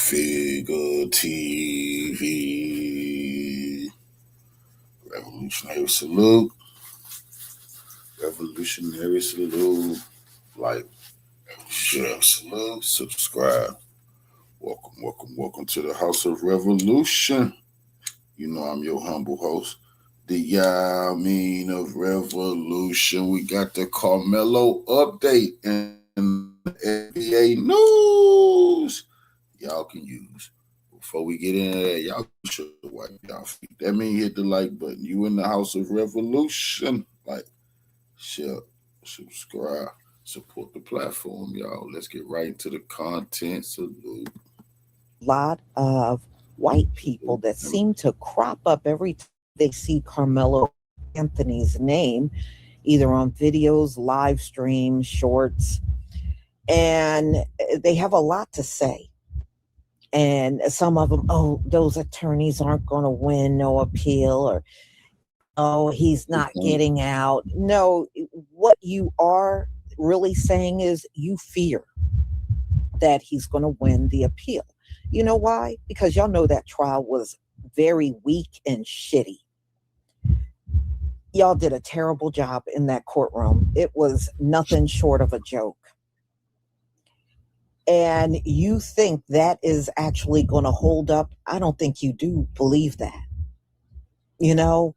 Figure TV. Revolutionary salute. Revolutionary salute. Like, share, salute, subscribe. Welcome to the House of Revolution. You know I'm your humble host, the Yamin of Revolution. We got the Karmelo update and FBA news y'all can use. Before we get into that, y'all should wipe y'all feet. That means hit the like button. You in the House of Revolution. Like, share, subscribe, support the platform, y'all. Let's get right into the content. Salute. Lot of white people that seem to crop up every time they see Karmelo Anthony's name, either on videos, live streams, shorts, and they have a lot to say. And some of them, oh, those attorneys aren't going to win, no appeal, or oh, he's not getting out. No, what you are really saying is you fear that he's going to win the appeal. You know why? Because y'all know that trial was very weak and shitty. Y'all did a terrible job in that courtroom. It was nothing short of a joke. And you think that is actually going to hold up? I don't think you do believe that. You know,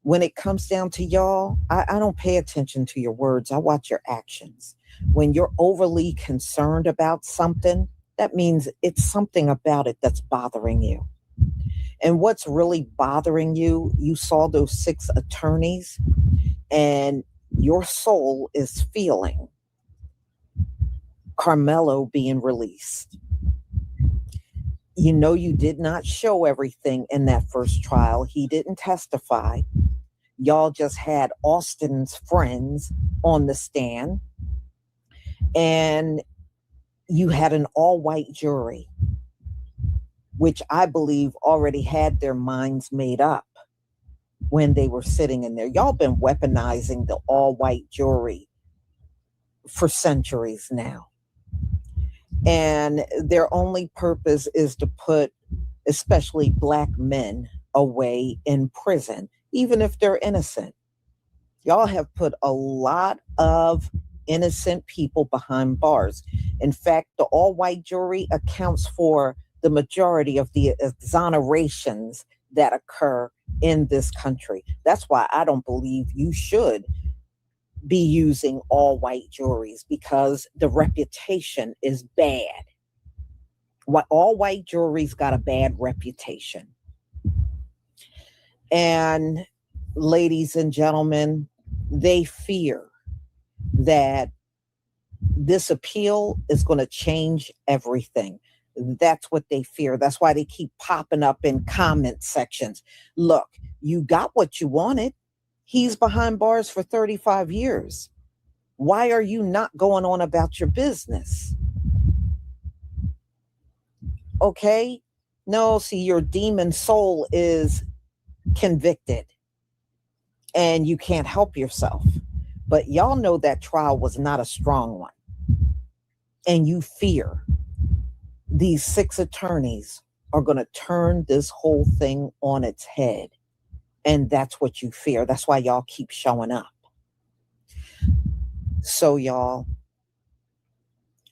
when it comes down to y'all, I don't pay attention to your words. I watch your actions. When you're overly concerned about something, that means it's something about it that's bothering you. And what's really bothering you, you saw those 6 attorneys, and your soul is feeling Karmelo being released. You know, you did not show everything in that first trial. He didn't testify. Y'all just had Austin's friends on the stand, and you had an all-white jury, which I believe already had their minds made up when they were sitting in there. Y'all been weaponizing the all-white jury for centuries now. And their only purpose is to put especially black men away in prison, even if they're innocent. Y'all have put a lot of innocent people behind bars. In fact, the all-white jury accounts for the majority of the exonerations that occur in this country. That's why I don't believe you should be using all-white juries, because the reputation is bad. All-white juries got a bad reputation. And ladies and gentlemen, they fear that this appeal is going to change everything. That's what they fear. That's why they keep popping up in comment sections. Look, you got what you wanted. He's behind bars for 35 years. Why are you not going on about your business? Okay? No, see, your demon soul is convicted and you can't help yourself. But y'all know that trial was not a strong one. And you fear these 6 attorneys are going to turn this whole thing on its head. And that's what you fear. That's why y'all keep showing up. So y'all,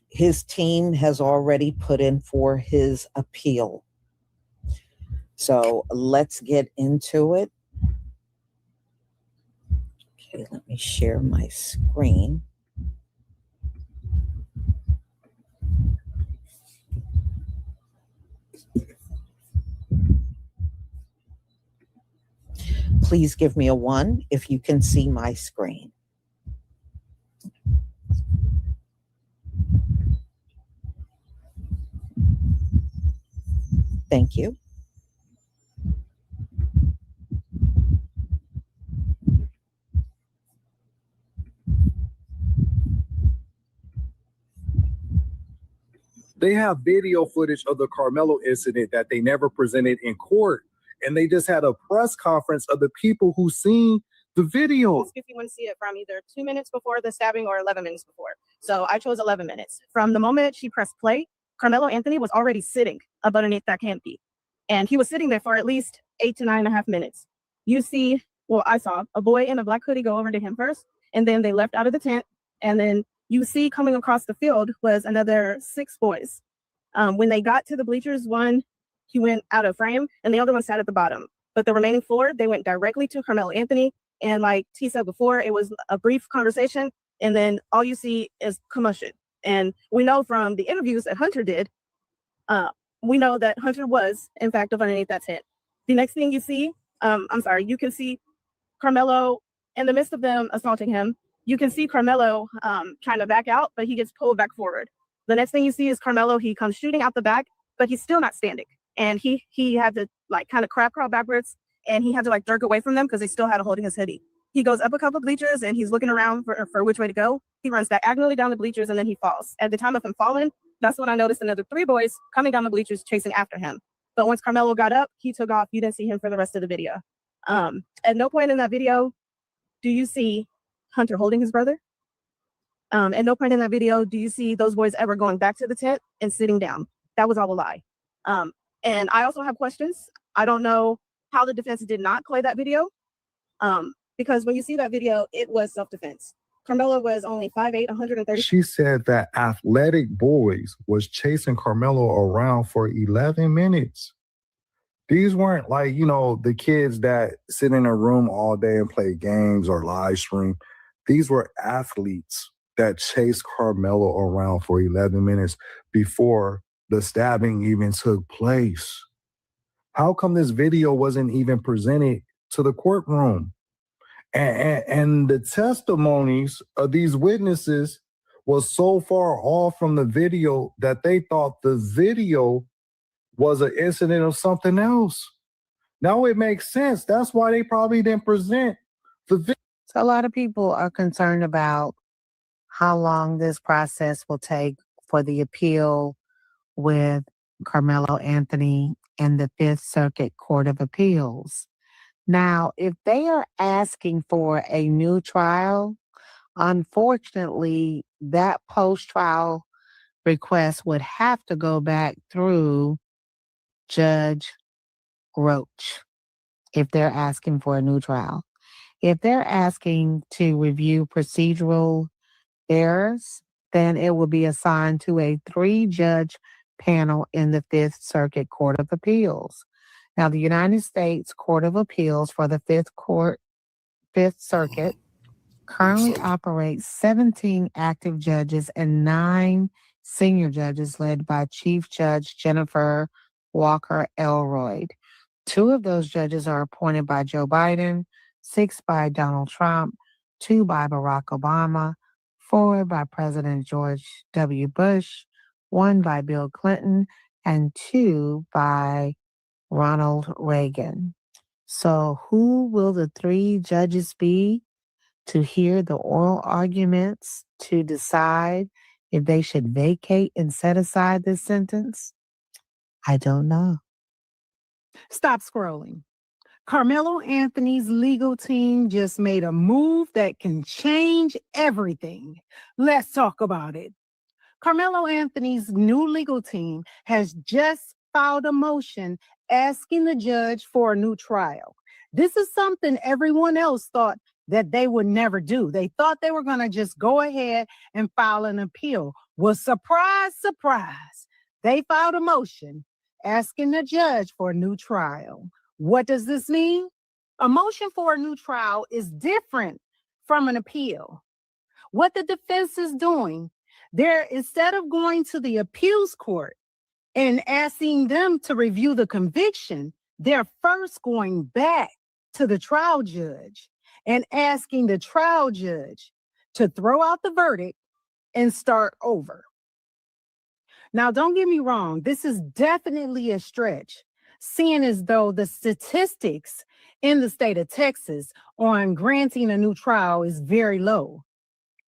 his team has already put in for his appeal. So let's get into it. Okay, let me share my screen. Please give me a 1 if you can see my screen. Thank you. They have video footage of the Karmelo incident that they never presented in court. And they just had a press conference of the people who seen the video. If you want to see it from either 2 minutes before the stabbing or 11 minutes before. So I chose 11 minutes. From the moment she pressed play, Karmelo Anthony was already sitting up underneath that canopy. And he was sitting there for at least 8 to 9.5 minutes. You see, well, I saw a boy in a black hoodie go over to him first, and then they left out of the tent. And then you see coming across the field was another 6 boys. When they got to the bleachers, one, he went out of frame, and the other one sat at the bottom. But the remaining 4, they went directly to Karmelo Anthony. And like T said before, it was a brief conversation, and then all you see is commotion. And we know from the interviews that Hunter did, we know that Hunter was, in fact, up underneath that tent. The next thing you see, you can see Karmelo in the midst of them assaulting him. You can see Karmelo trying to back out, but he gets pulled back forward. The next thing you see is Karmelo, he comes shooting out the back, but he's still not standing. And he had to like kind of crab crawl backwards, and he had to like jerk away from them because they still had a holding his hoodie. He goes up a couple of bleachers and he's looking around for which way to go. He runs diagonally down the bleachers and then he falls. At the time of him falling, that's when I noticed another 3 boys coming down the bleachers chasing after him. But once Karmelo got up, he took off. You didn't see him for the rest of the video. At no point in that video do you see Hunter holding his brother. At no point in that video do you see those boys ever going back to the tent and sitting down. That was all a lie. And I also have questions. I don't know how the defense did not play that video. Because when you see that video, it was self-defense. Karmelo was only 5'8", 130. She said that athletic boys was chasing Karmelo around for 11 minutes. These weren't like, the kids that sit in a room all day and play games or live stream. These were athletes that chased Karmelo around for 11 minutes before the stabbing even took place. How come this video wasn't even presented to the courtroom? And the testimonies of these witnesses was so far off from the video that they thought the video was an incident of something else. Now it makes sense. That's why they probably didn't present the video. So a lot of people are concerned about how long this process will take for the appeal with Karmelo Anthony and the Fifth Circuit Court of Appeals. Now, if they are asking for a new trial, unfortunately, that post-trial request would have to go back through Judge Roach if they're asking for a new trial. If they're asking to review procedural errors, then it will be assigned to a 3-judge panel in the Fifth Circuit Court of Appeals. Now, the United States Court of Appeals for the Fifth Circuit currently operates 17 active judges and 9 senior judges led by Chief Judge Jennifer Walker Elroyd. 2 of those judges are appointed by Joe Biden, 6 by Donald Trump, 2 by Barack Obama, 4 by President George W. Bush, 1 by Bill Clinton, and 2 by Ronald Reagan. So who will the 3 judges be to hear the oral arguments to decide if they should vacate and set aside this sentence? I don't know. Stop scrolling. Karmelo Anthony's legal team just made a move that can change everything. Let's talk about it. Karmelo Anthony's new legal team has just filed a motion asking the judge for a new trial. This is something everyone else thought that they would never do. They thought they were going to just go ahead and file an appeal. Well, surprise, surprise, they filed a motion asking the judge for a new trial. What does this mean? A motion for a new trial is different from an appeal. What the defense is doing, instead of going to the appeals court and asking them to review the conviction, they're first going back to the trial judge and asking the trial judge to throw out the verdict and start over. Now, don't get me wrong, this is definitely a stretch, seeing as though the statistics in the state of Texas on granting a new trial is very low.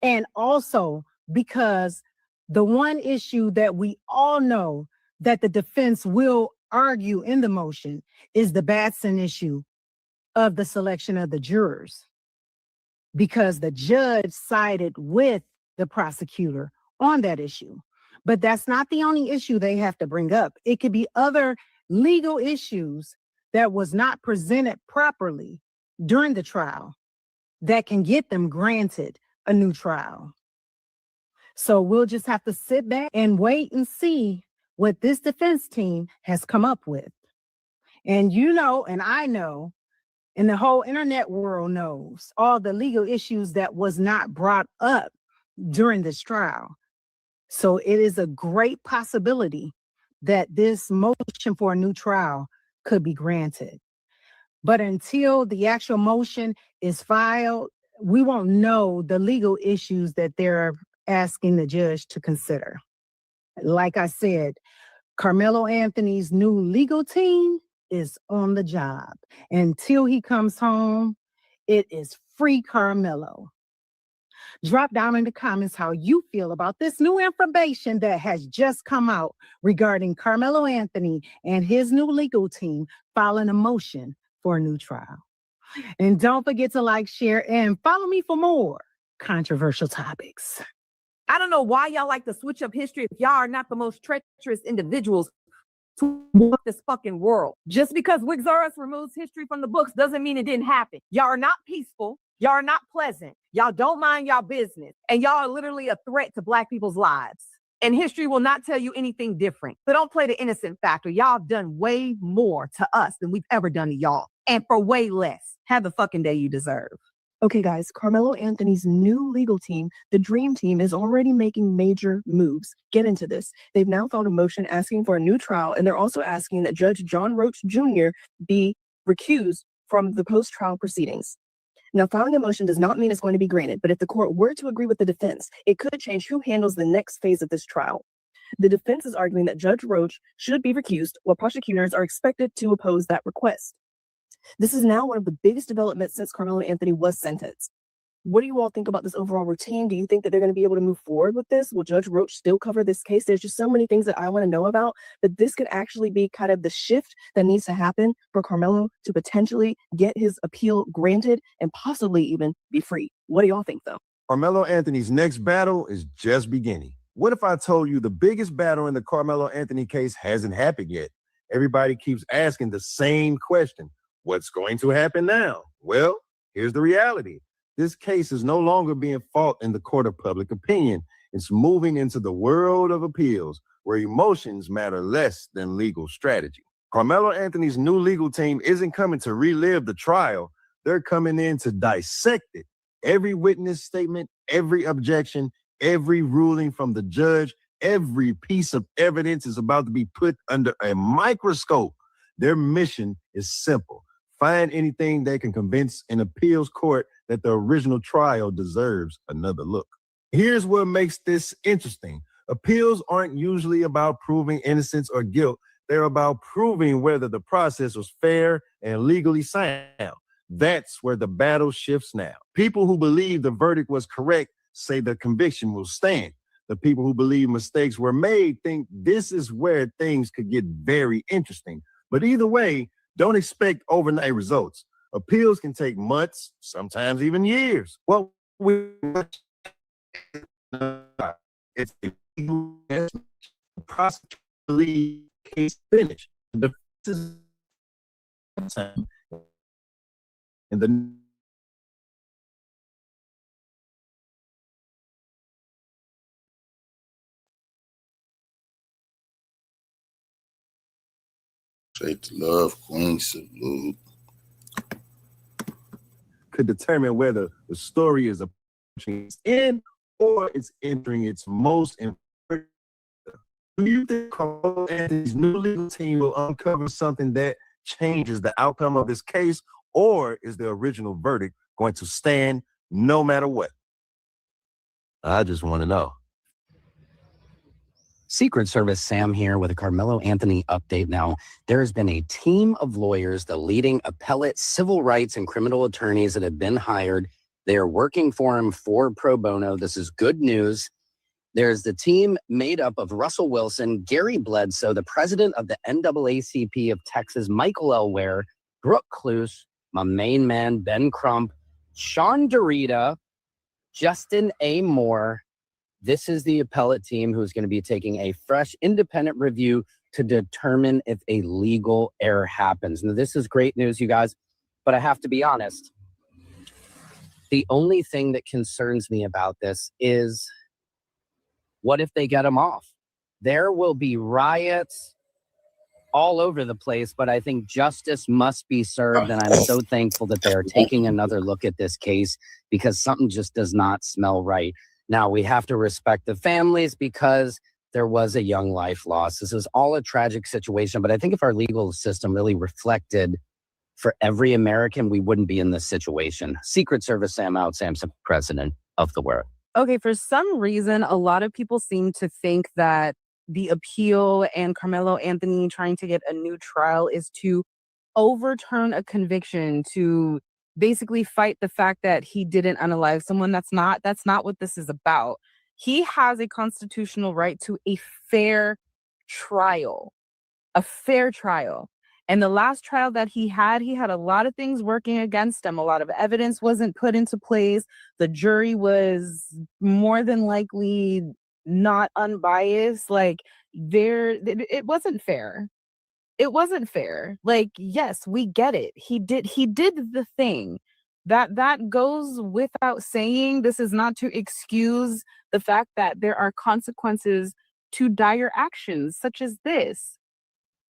And also because the one issue that we all know that the defense will argue in the motion is the Batson issue of the selection of the jurors, because the judge sided with the prosecutor on that issue. But that's not the only issue they have to bring up. It could be other legal issues that was not presented properly during the trial that can get them granted a new trial. So we'll just have to sit back and wait and see what this defense team has come up with. And you know, and I know, and the whole internet world knows all the legal issues that was not brought up during this trial. So it is a great possibility that this motion for a new trial could be granted. But until the actual motion is filed, we won't know the legal issues that they're asking the judge to consider. Like I said, Karmelo Anthony's new legal team is on the job. Until he comes home, it is free Karmelo. Drop down in the comments how you feel about this new information that has just come out regarding Karmelo Anthony and his new legal team filing a motion for a new trial. And don't forget to like, share, and follow me for more controversial topics. I don't know why y'all like to switch up history if y'all are not the most treacherous individuals to walk this fucking world. Just because Wixaurus removes history from the books doesn't mean it didn't happen. Y'all are not peaceful. Y'all are not pleasant. Y'all don't mind y'all business. And y'all are literally a threat to Black people's lives. And history will not tell you anything different. So don't play the innocent factor. Y'all have done way more to us than we've ever done to y'all. And for way less. Have the fucking day you deserve. Okay, guys, Karmelo Anthony's new legal team, the Dream Team, is already making major moves. Get into this. They've now filed a motion asking for a new trial, and they're also asking that Judge John Roach Jr. be recused from the post-trial proceedings. Now, filing a motion does not mean it's going to be granted, but if the court were to agree with the defense, it could change who handles the next phase of this trial. The defense is arguing that Judge Roach should be recused, while prosecutors are expected to oppose that request. This is now one of the biggest developments since Karmelo Anthony was sentenced. What do you all think about this overall routine? Do you think that they're going to be able to move forward with this? Will Judge Roach still cover this case? There's just so many things that I want to know about, but this could actually be kind of the shift that needs to happen for Karmelo to potentially get his appeal granted and possibly even be free. What do y'all think, though? Karmelo Anthony's next battle is just beginning. What if I told you the biggest battle in the Karmelo Anthony case hasn't happened yet? Everybody keeps asking the same question. What's going to happen now? Well, here's the reality. This case is no longer being fought in the court of public opinion. It's moving into the world of appeals, where emotions matter less than legal strategy. Karmelo Anthony's new legal team isn't coming to relive the trial. They're coming in to dissect it. Every witness statement, every objection, every ruling from the judge, every piece of evidence is about to be put under a microscope. Their mission is simple. Find anything that can convince an appeals court that the original trial deserves another look. Here's what makes this interesting. Appeals aren't usually about proving innocence or guilt. They're about proving whether the process was fair and legally sound. That's where the battle shifts now. People who believe the verdict was correct say the conviction will stand. The people who believe mistakes were made think this is where things could get very interesting. But either way, don't expect overnight results. Appeals can take months, sometimes even years. Well, it's a legal prosecutor believes case finished. The time and the Straight to love, Queen Salute. could determine whether the story is approaching its end or it's entering its most important. Do you think Karmelo Anthony's new legal team will uncover something that changes the outcome of this case, or is the original verdict going to stand no matter what? I just want to know. Secret Service Sam here with a Karmelo Anthony update. Now, there has been a team of lawyers, the leading appellate, civil rights, and criminal attorneys that have been hired. They are working for him for pro bono. This is good news. There's the team made up of Russell Wilson, Gary Bledsoe, the president of the NAACP of Texas, Michael L. Ware, Brooke Cluse, my main man, Ben Crump, Sean Dorita, Justin A. Moore, This is the appellate team who's going to be taking a fresh, independent review to determine if a legal error happens. Now, this is great news, you guys, but I have to be honest. The only thing that concerns me about this is, what if they get him off? There will be riots all over the place, but I think justice must be served. And I'm so thankful that they are taking another look at this case, because something just does not smell right. Now, we have to respect the families because there was a young life lost. This is all a tragic situation, but I think if our legal system really reflected for every American, we wouldn't be in this situation. Secret Service Sam Out, Samson, president of the world. Okay, for some reason, a lot of people seem to think that the appeal and Carmelo Anthony trying to get a new trial is to overturn a conviction, to basically fight the fact that he didn't unalive someone. That's not what this is about. He has a constitutional right to a fair trial, a fair trial. And the last trial that he had a lot of things working against him. A lot of evidence wasn't put into place. The jury was more than likely not unbiased. Like, it wasn't fair. It wasn't fair. Like, yes, we get it. He did the thing. That goes without saying. This is not to excuse the fact that there are consequences to dire actions such as this.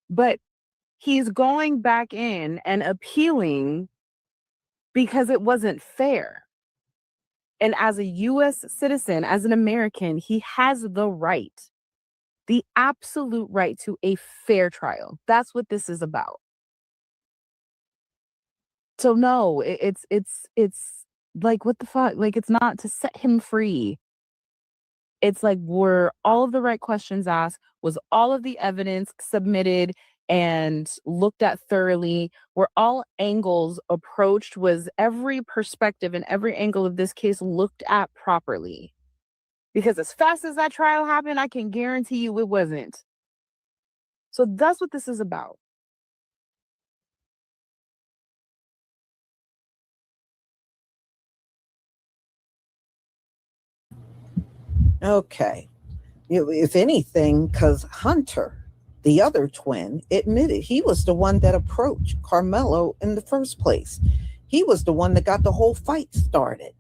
But he's going back in and appealing because it wasn't fair. And as a US citizen, as an American, he has the right, the absolute right to a fair trial. That's what this is about. So no, it's like, what the fuck? Like, it's not to set him free. It's like, were all of the right questions asked? Was all of the evidence submitted and looked at thoroughly? Were all angles approached? Was every perspective and every angle of this case looked at properly? Because as fast as that trial happened, I can guarantee you it wasn't. So that's what this is about. Okay. If anything, because Hunter, the other twin, admitted he was the one that approached Carmelo in the first place. He was the one that got the whole fight started.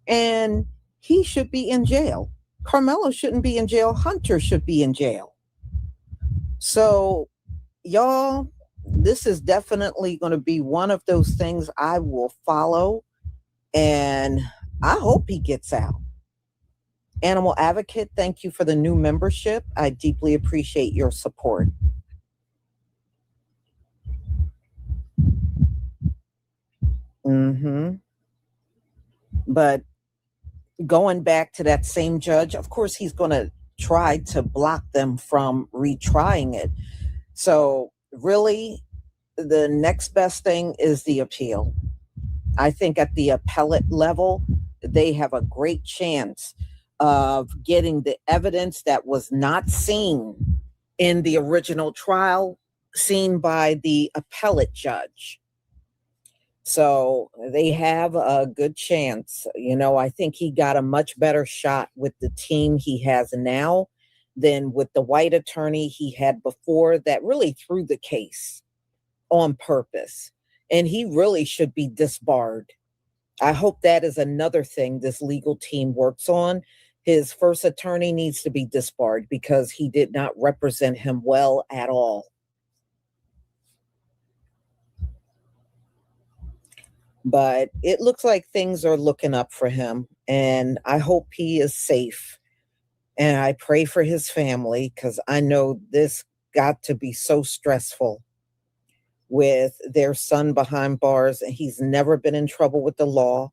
And he should be in jail. Carmelo shouldn't be in jail. Hunter should be in jail. So, y'all, this is definitely going to be one of those things I will follow. And I hope he gets out. Animal Advocate, thank you for the new membership. I deeply appreciate your support. But going back to that same judge, of course, he's going to try to block them from retrying it. So really, the next best thing is the appeal. I think at the appellate level, they have a great chance of getting the evidence that was not seen in the original trial, seen by the appellate judge. So they have a good chance. I think he got a much better shot with the team he has now than with the white attorney he had before that really threw the case on purpose. And he really should be disbarred. I hope that is another thing this legal team works on. His first attorney needs to be disbarred because he did not represent him well at all. But it looks like things are looking up for him, and I hope he is safe. And I pray for his family because I know this got to be so stressful with their son behind bars, and he's never been in trouble with the law.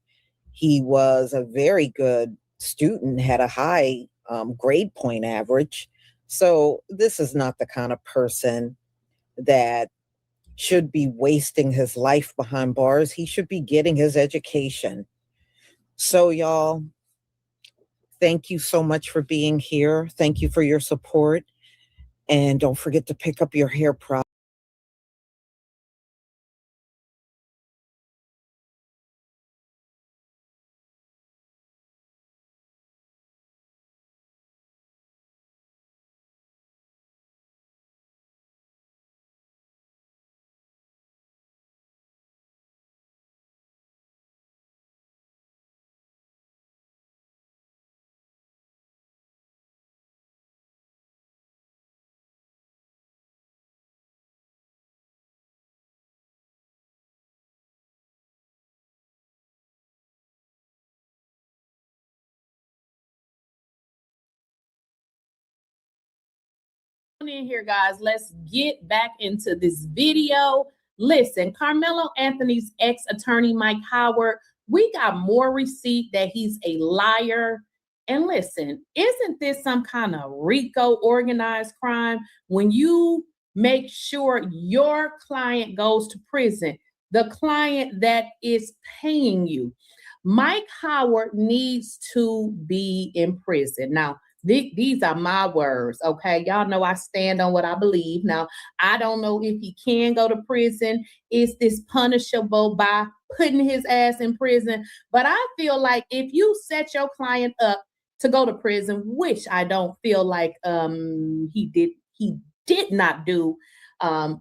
He was a very good student, had a high grade point average. So this is not the kind of person that should be wasting his life behind bars. He should be getting his education. So y'all, thank you so much for being here. Thank you for your support. And don't forget to pick up your hair products. in here, guys. Let's get back into this video. Listen, Karmelo Anthony's ex-attorney, Mike Howard, we got more receipt that he's a liar. And listen, isn't this some kind of RICO organized crime when you make sure your client goes to prison, the client that is paying you? Mike Howard needs to be in prison. Now, these are my words, okay? Y'all know I stand on what I believe. Now, I don't know if he can go to prison. Is this punishable by putting his ass in prison? But I feel like if you set your client up to go to prison, which I don't feel like he did not do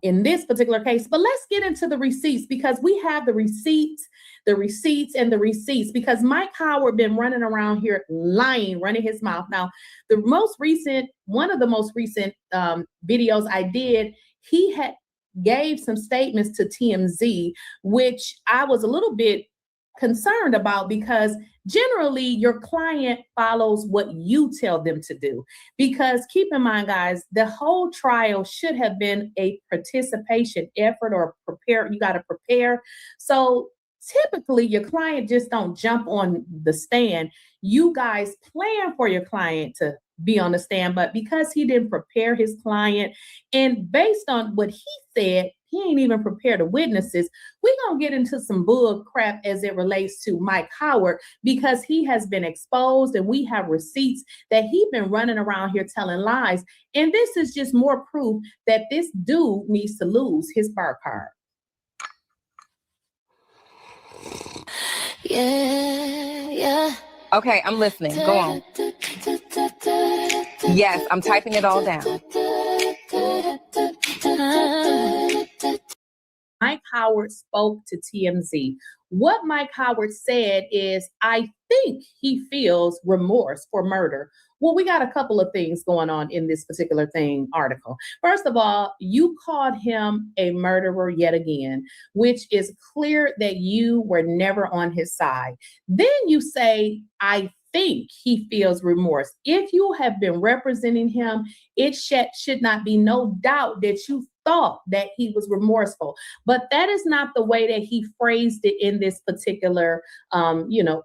in this particular case. But let's get into the receipts, because we have the receipts, because Mike Howard been running around here lying, running his mouth. Now, one of the most recent videos I did, he had gave some statements to TMZ, which I was a little bit concerned about, because generally your client follows what you tell them to do. Because keep in mind, guys, the whole trial should have been a participation effort, or prepare. You got to prepare. So typically your client just don't jump on the stand. You guys plan for your client to be on the stand, but because he didn't prepare his client, and based on what he said, he ain't even prepared the witnesses. We're going to get into some bull crap as it relates to Mike Howard, because he has been exposed and we have receipts that he's been running around here telling lies. And this is just more proof that this dude needs to lose his bar card. Yeah. Okay, I'm listening. Go on. Yes, I'm typing it all down. Mike Howard spoke to TMZ. What Mike Howard said is, I think he feels remorse for murder. Well, we got a couple of things going on in this particular article. First of all, you called him a murderer yet again, which is clear that you were never on his side. Then you say, I think he feels remorse. If you have been representing him, it should not be no doubt that you thought that he was remorseful. But that is not the way that he phrased it in this particular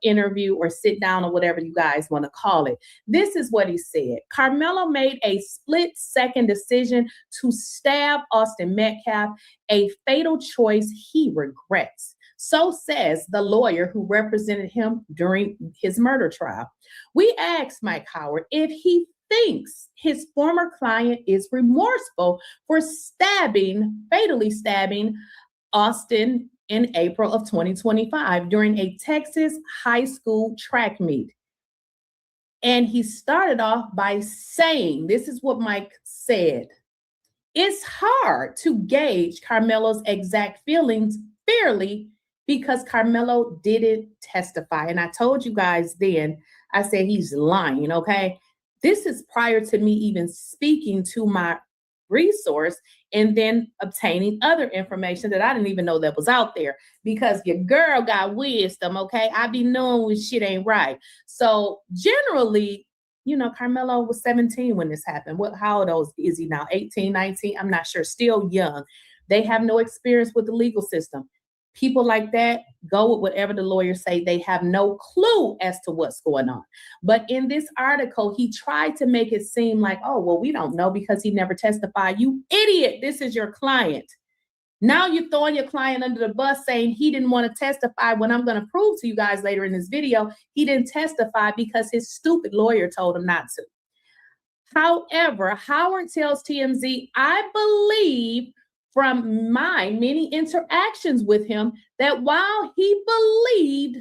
interview or sit down or whatever you guys want to call it. This is what he said. Karmelo made a split-second decision to stab Austin Metcalf, a fatal choice he regrets. So says the lawyer who represented him during his murder trial. We asked Mike Howard if he thinks his former client is remorseful for fatally stabbing Austin in April of 2025 during a Texas high school track meet. And he started off by saying, this is what Mike said, it's hard to gauge Karmelo's exact feelings fairly because Karmelo didn't testify. And I told you guys then, I said he's lying, okay? This is prior to me even speaking to my resource and then obtaining other information that I didn't even know that was out there, because your girl got wisdom, okay? I be knowing when shit ain't right. So generally, Karmelo was 17 when this happened. How old is he now? 18, 19? I'm not sure. Still young. They have no experience with the legal system. People like that go with whatever the lawyers say. They have no clue as to what's going on. But in this article, he tried to make it seem like, oh, well, we don't know because he never testified. You idiot. This is your client. Now you're throwing your client under the bus saying he didn't want to testify, when I'm going to prove to you guys later in this video, he didn't testify because his stupid lawyer told him not to. However, Howard tells TMZ, I believe from my many interactions with him that while he believed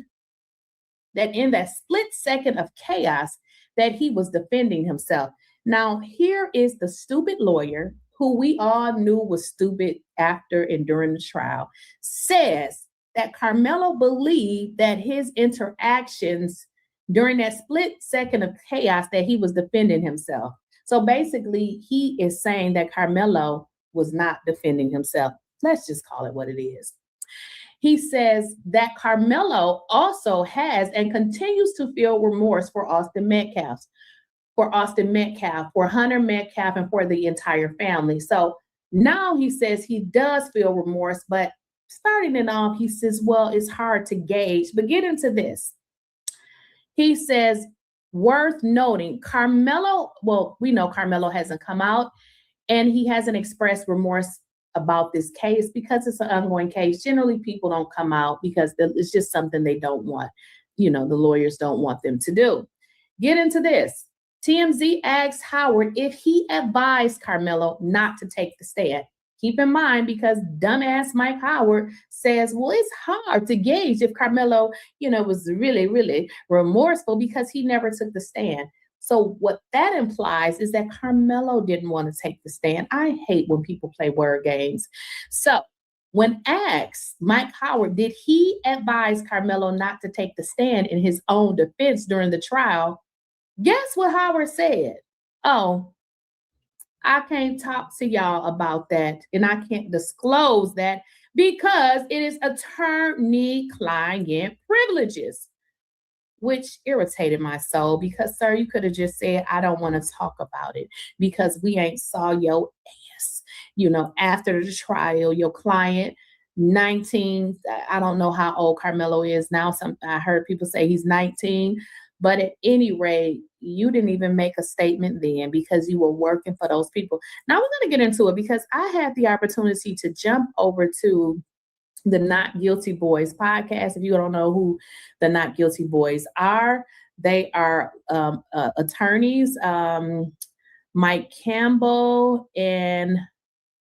that in that split second of chaos that he was defending himself. Now, here is the stupid lawyer, who we all knew was stupid after and during the trial, says that Karmelo believed that his interactions during that split second of chaos that he was defending himself. So basically, he is saying that Karmelo was not defending himself. Let's just call it what it is. He says that Karmelo also has and continues to feel remorse for Austin Metcalf. for Austin Metcalf, for Hunter Metcalf, and for the entire family. So now he says he does feel remorse, but starting it off, he says, well, it's hard to gauge. But get into this. He says, worth noting, Karmelo, well, we know Karmelo hasn't come out and he hasn't expressed remorse about this case because it's an ongoing case. Generally, people don't come out because it's just something they don't want. You know, the lawyers don't want them to do. Get into this. TMZ asked Howard if he advised Karmelo not to take the stand. Keep in mind, because dumbass Mike Howard says, well, it's hard to gauge if Karmelo, you know, was really, really remorseful because he never took the stand. So what that implies is that Karmelo didn't want to take the stand. I hate when people play word games. So when asked, Mike Howard, did he advise Karmelo not to take the stand in his own defense during the trial? Guess what Howard said? Oh, I can't talk to y'all about that, and I can't disclose that because it is attorney-client privileges, which irritated my soul because, sir, you could have just said, I don't want to talk about it because we ain't saw your ass. You know, after the trial, your client, 19, I don't know how old Karmelo is now. I heard people say he's 19. But at any rate, you didn't even make a statement then because you were working for those people. Now we're going to get into it because I had the opportunity to jump over to the Not Guilty Boys podcast. If you don't know who the Not Guilty Boys are, they are attorneys, Mike Campbell and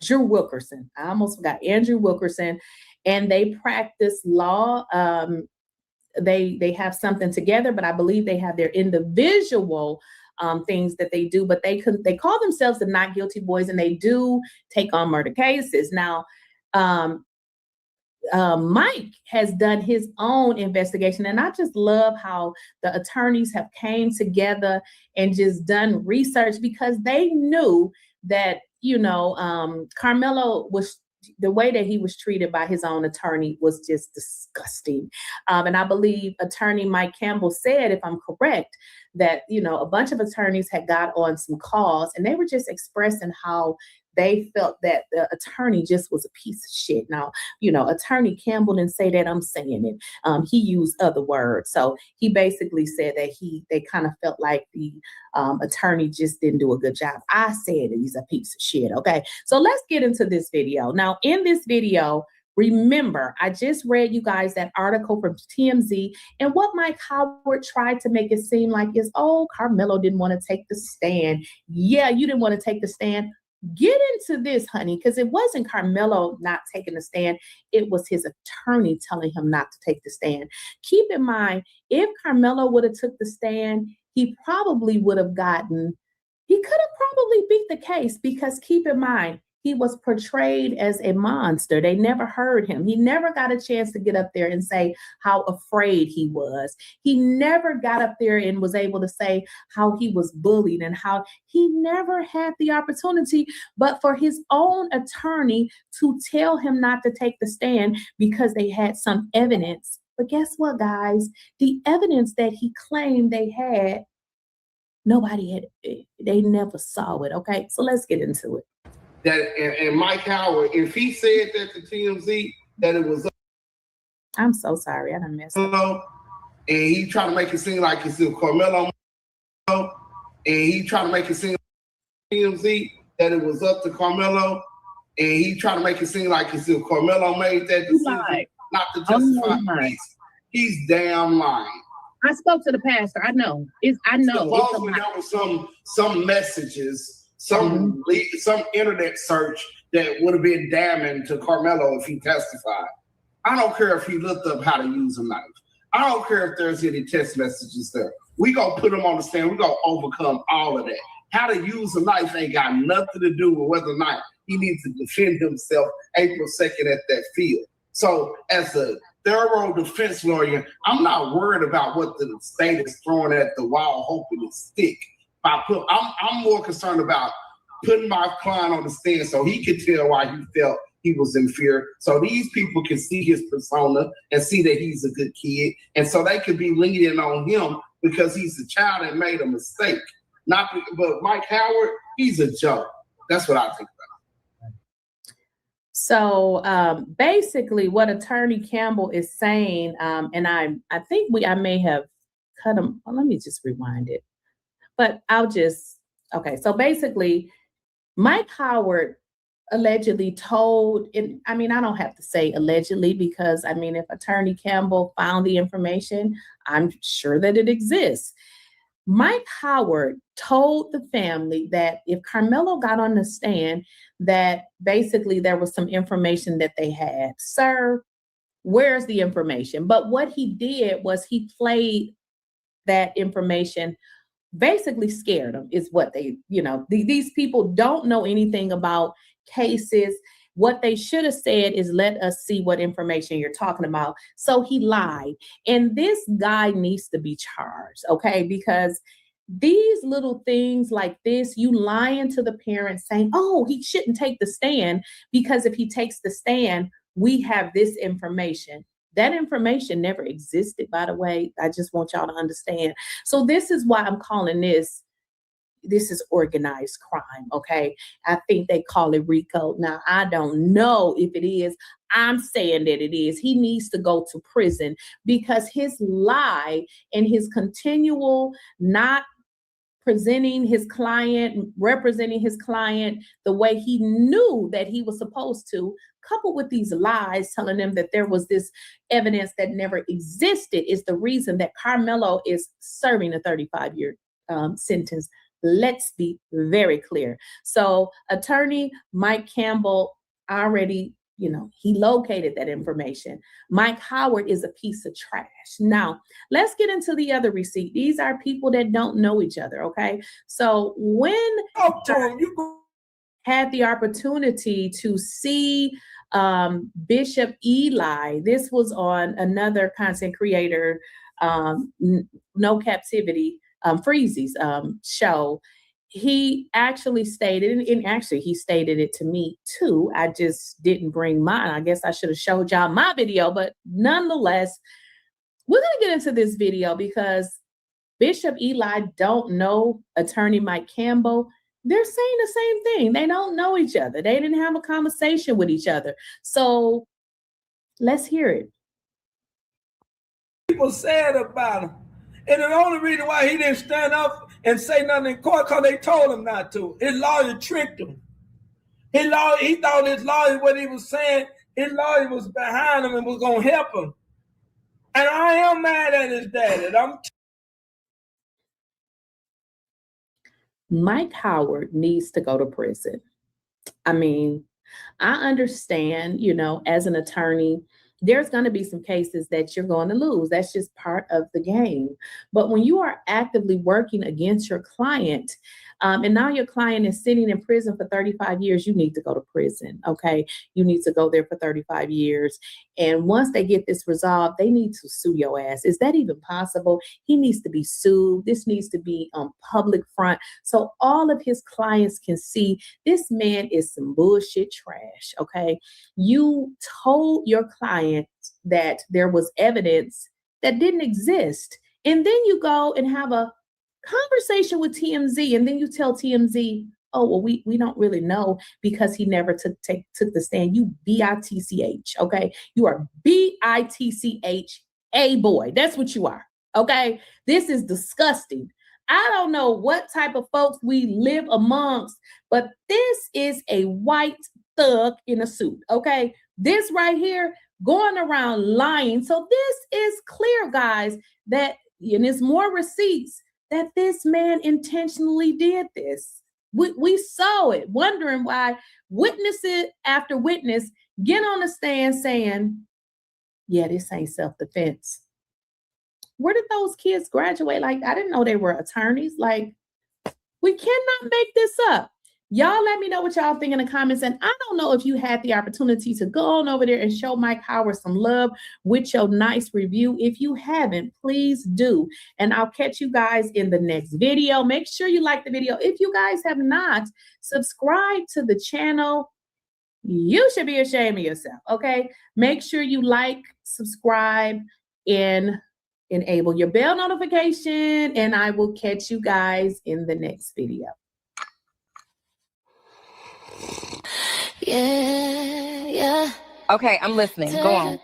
Drew Wilkerson. I almost forgot Andrew Wilkerson. And they practice law. They have something together, but I believe they have their individual things that they do, but they call themselves the Not Guilty Boys, and they do take on murder cases. Now, Mike has done his own investigation, and I just love how the attorneys have came together and just done research because they knew that, you know, Karmelo was, the way that he was treated by his own attorney was just disgusting. And I believe attorney Mike Campbell said, if I'm correct, that, you know, a bunch of attorneys had got on some calls and they were just expressing how they felt that the attorney just was a piece of shit. Now, you know, attorney Campbell didn't say that, I'm saying it. He used other words. So he basically said that they kind of felt like the attorney just didn't do a good job. I said that he's a piece of shit. Okay. So let's get into this video. Now, in this video, remember, I just read you guys that article from TMZ, and what Mike Howard tried to make it seem like is, oh, Karmelo didn't want to take the stand. Yeah, you didn't want to take the stand. Get into this, honey, because it wasn't Karmelo not taking the stand. It was his attorney telling him not to take the stand. Keep in mind, if Karmelo would have took the stand, he could have probably beat the case because keep in mind, he was portrayed as a monster. They never heard him. He never got a chance to get up there and say how afraid he was. He never got up there and was able to say how he was bullied and how he never had the opportunity, but for his own attorney to tell him not to take the stand because they had some evidence. But guess what, guys? The evidence that he claimed they had, they never saw it. Okay, so let's get into it. That and Mike Howard, if he said that to TMZ, that it was, I'm so sorry, I done messed up. And he tried to make it seem like it's Karmelo, and he tried to make it seem like TMZ that it was up to Karmelo, and he tried to make it seem like it's Karmelo made that decision not to justify the He's damn lying. I spoke to the pastor. I know. I know. Supposedly there was some messages. Some internet search that would have been damning to Karmelo if he testified. I don't care if he looked up how to use a knife. I don't care if there's any text messages there. We gonna put him on the stand. We gonna overcome all of that. How to use a knife ain't got nothing to do with whether or not he needs to defend himself April 2nd at that field. So as a thorough defense lawyer, I'm not worried about what the state is throwing at the wall, hoping to stick. I'm more concerned about putting my client on the stand so he could tell why he felt he was in fear. So these people can see his persona and see that he's a good kid. And so they could be leaning on him because he's a child that made a mistake. But Mike Howard, he's a joke. That's what I think about. So basically, what Attorney Campbell is saying, and I think I may have cut him. Well, let me just rewind it. But okay. So basically, Mike Howard allegedly told, and I mean, I don't have to say allegedly because, I mean, if Attorney Campbell found the information, I'm sure that it exists. Mike Howard told the family that if Karmelo got on the stand, that basically there was some information that they had. Sir, where's the information? But what he did was he played that information, basically scared them, is what they, these people don't know anything about cases. What they should have said is, let us see what information you're talking about. So he lied. And this guy needs to be charged, okay? Because these little things like this, you lying to the parents saying, oh, he shouldn't take the stand because if he takes the stand, we have this information. That information never existed, by the way. I just want y'all to understand. So this is why I'm calling this is organized crime, okay? I think they call it RICO. Now, I don't know if it is. I'm saying that it is. He needs to go to prison because his lie and his continual not presenting his client, representing his client the way he knew that he was supposed to, coupled with these lies telling them that there was this evidence that never existed, is the reason that Karmelo is serving a 35-year sentence. Let's be very clear. So Attorney Mike Campbell already, he located that information. Mike Howard is a piece of trash. Now, let's get into the other receipt. These are people that don't know each other, okay? So when had the opportunity to see Bishop Eli, this was on another content creator, No Captivity, Freezy's show. He actually stated, and actually he stated it to me too. I just didn't bring mine. I guess I should have showed y'all my video, but nonetheless, we're going to get into this video because Bishop Eli don't know Attorney Mike Campbell. They're saying the same thing. They don't know each other. They didn't have a conversation with each other. So let's hear it. People said about him. And the only reason why he didn't stand up and say nothing in court, because they told him not to. His lawyer tricked him. He thought his lawyer, what he was saying, his lawyer was behind him and was going to help him. And I am mad at his daddy. Mike Howard needs to go to prison. I mean, I understand, as an attorney, there's going to be some cases that you're going to lose. That's just part of the game. But when you are actively working against your client, and now your client is sitting in prison for 35 years, you need to go to prison, okay? You need to go there for 35 years. And once they get this resolved, they need to sue your ass. Is that even possible? He needs to be sued. This needs to be on public front so all of his clients can see this man is some bullshit trash, okay? You told your client that there was evidence that didn't exist. And then you go and have a conversation with TMZ, and then you tell TMZ, oh, well, we don't really know because he never took the stand. You bitch, okay? You are bitch, a boy. That's what you are, okay? This is disgusting. I don't know what type of folks we live amongst, but this is a white thug in a suit, okay? This right here, going around lying. So this is clear, guys, that, and there's more receipts, that this man intentionally did this. We saw it, wondering why witness after witness get on the stand saying, yeah, this ain't self-defense. Where did those kids graduate? Like, I didn't know they were attorneys. Like, we cannot make this up. Y'all let me know what y'all think in the comments. And I don't know if you had the opportunity to go on over there and show Mike Howard some love with your nice review. If you haven't, please do. And I'll catch you guys in the next video. Make sure you like the video. If you guys have not subscribed to the channel, you should be ashamed of yourself, okay? Make sure you like, subscribe, and enable your bell notification, and I will catch you guys in the next video. Yeah. Okay, I'm listening. Go on.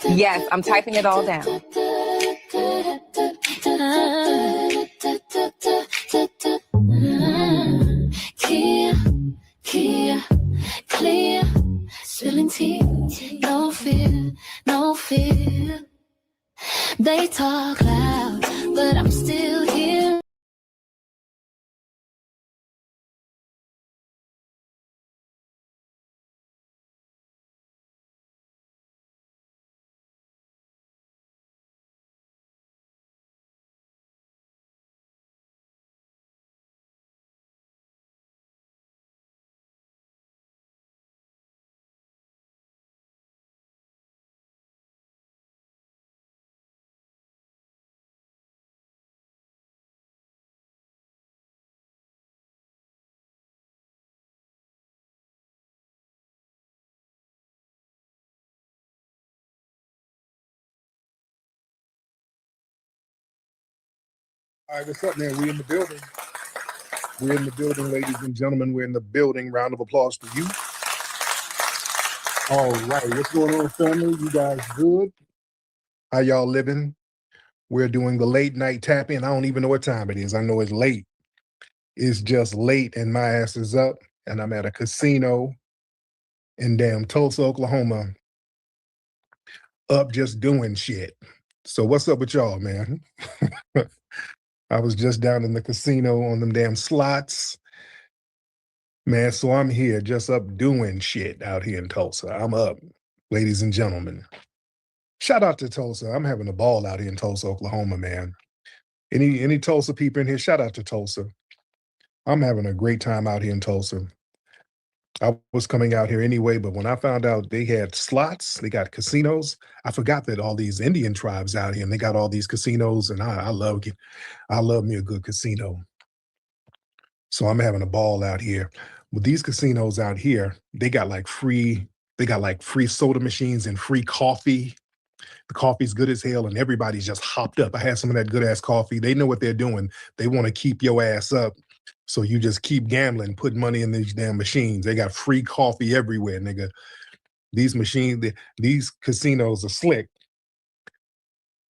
Yes, I'm typing it all down. Clear, spilling tea, no fear, no fear. They talk loud, but I'm still here. All right, what's up, man? We in the building. We're in the building, ladies and gentlemen. We're in the building. Round of applause for you. All right, what's going on, family? You guys good? How y'all living? We're doing the late night tap in. I don't even know what time it is. I know it's late. It's just late and my ass is up and I'm at a casino in damn Tulsa, Oklahoma, up just doing shit. So what's up with y'all, man? I was just down in the casino on them damn slots. Man, so I'm here just up doing shit out here in Tulsa. I'm up, ladies and gentlemen. Shout out to Tulsa. I'm having a ball out here in Tulsa, Oklahoma, man. Any Tulsa people in here, shout out to Tulsa. I'm having a great time out here in Tulsa. I was coming out here anyway, but when I found out they had slots, they got casinos, I forgot that all these Indian tribes out here and they got all these casinos, and I love me a good casino. So I'm having a ball out here. With these casinos out here, they got like free soda machines and free coffee. The coffee's good as hell and everybody's just hopped up. I had some of that good ass coffee. They know what they're doing. They want to keep your ass up. So you just keep gambling, putting money in these damn machines. They got free coffee everywhere, nigga. These machines, these casinos are slick.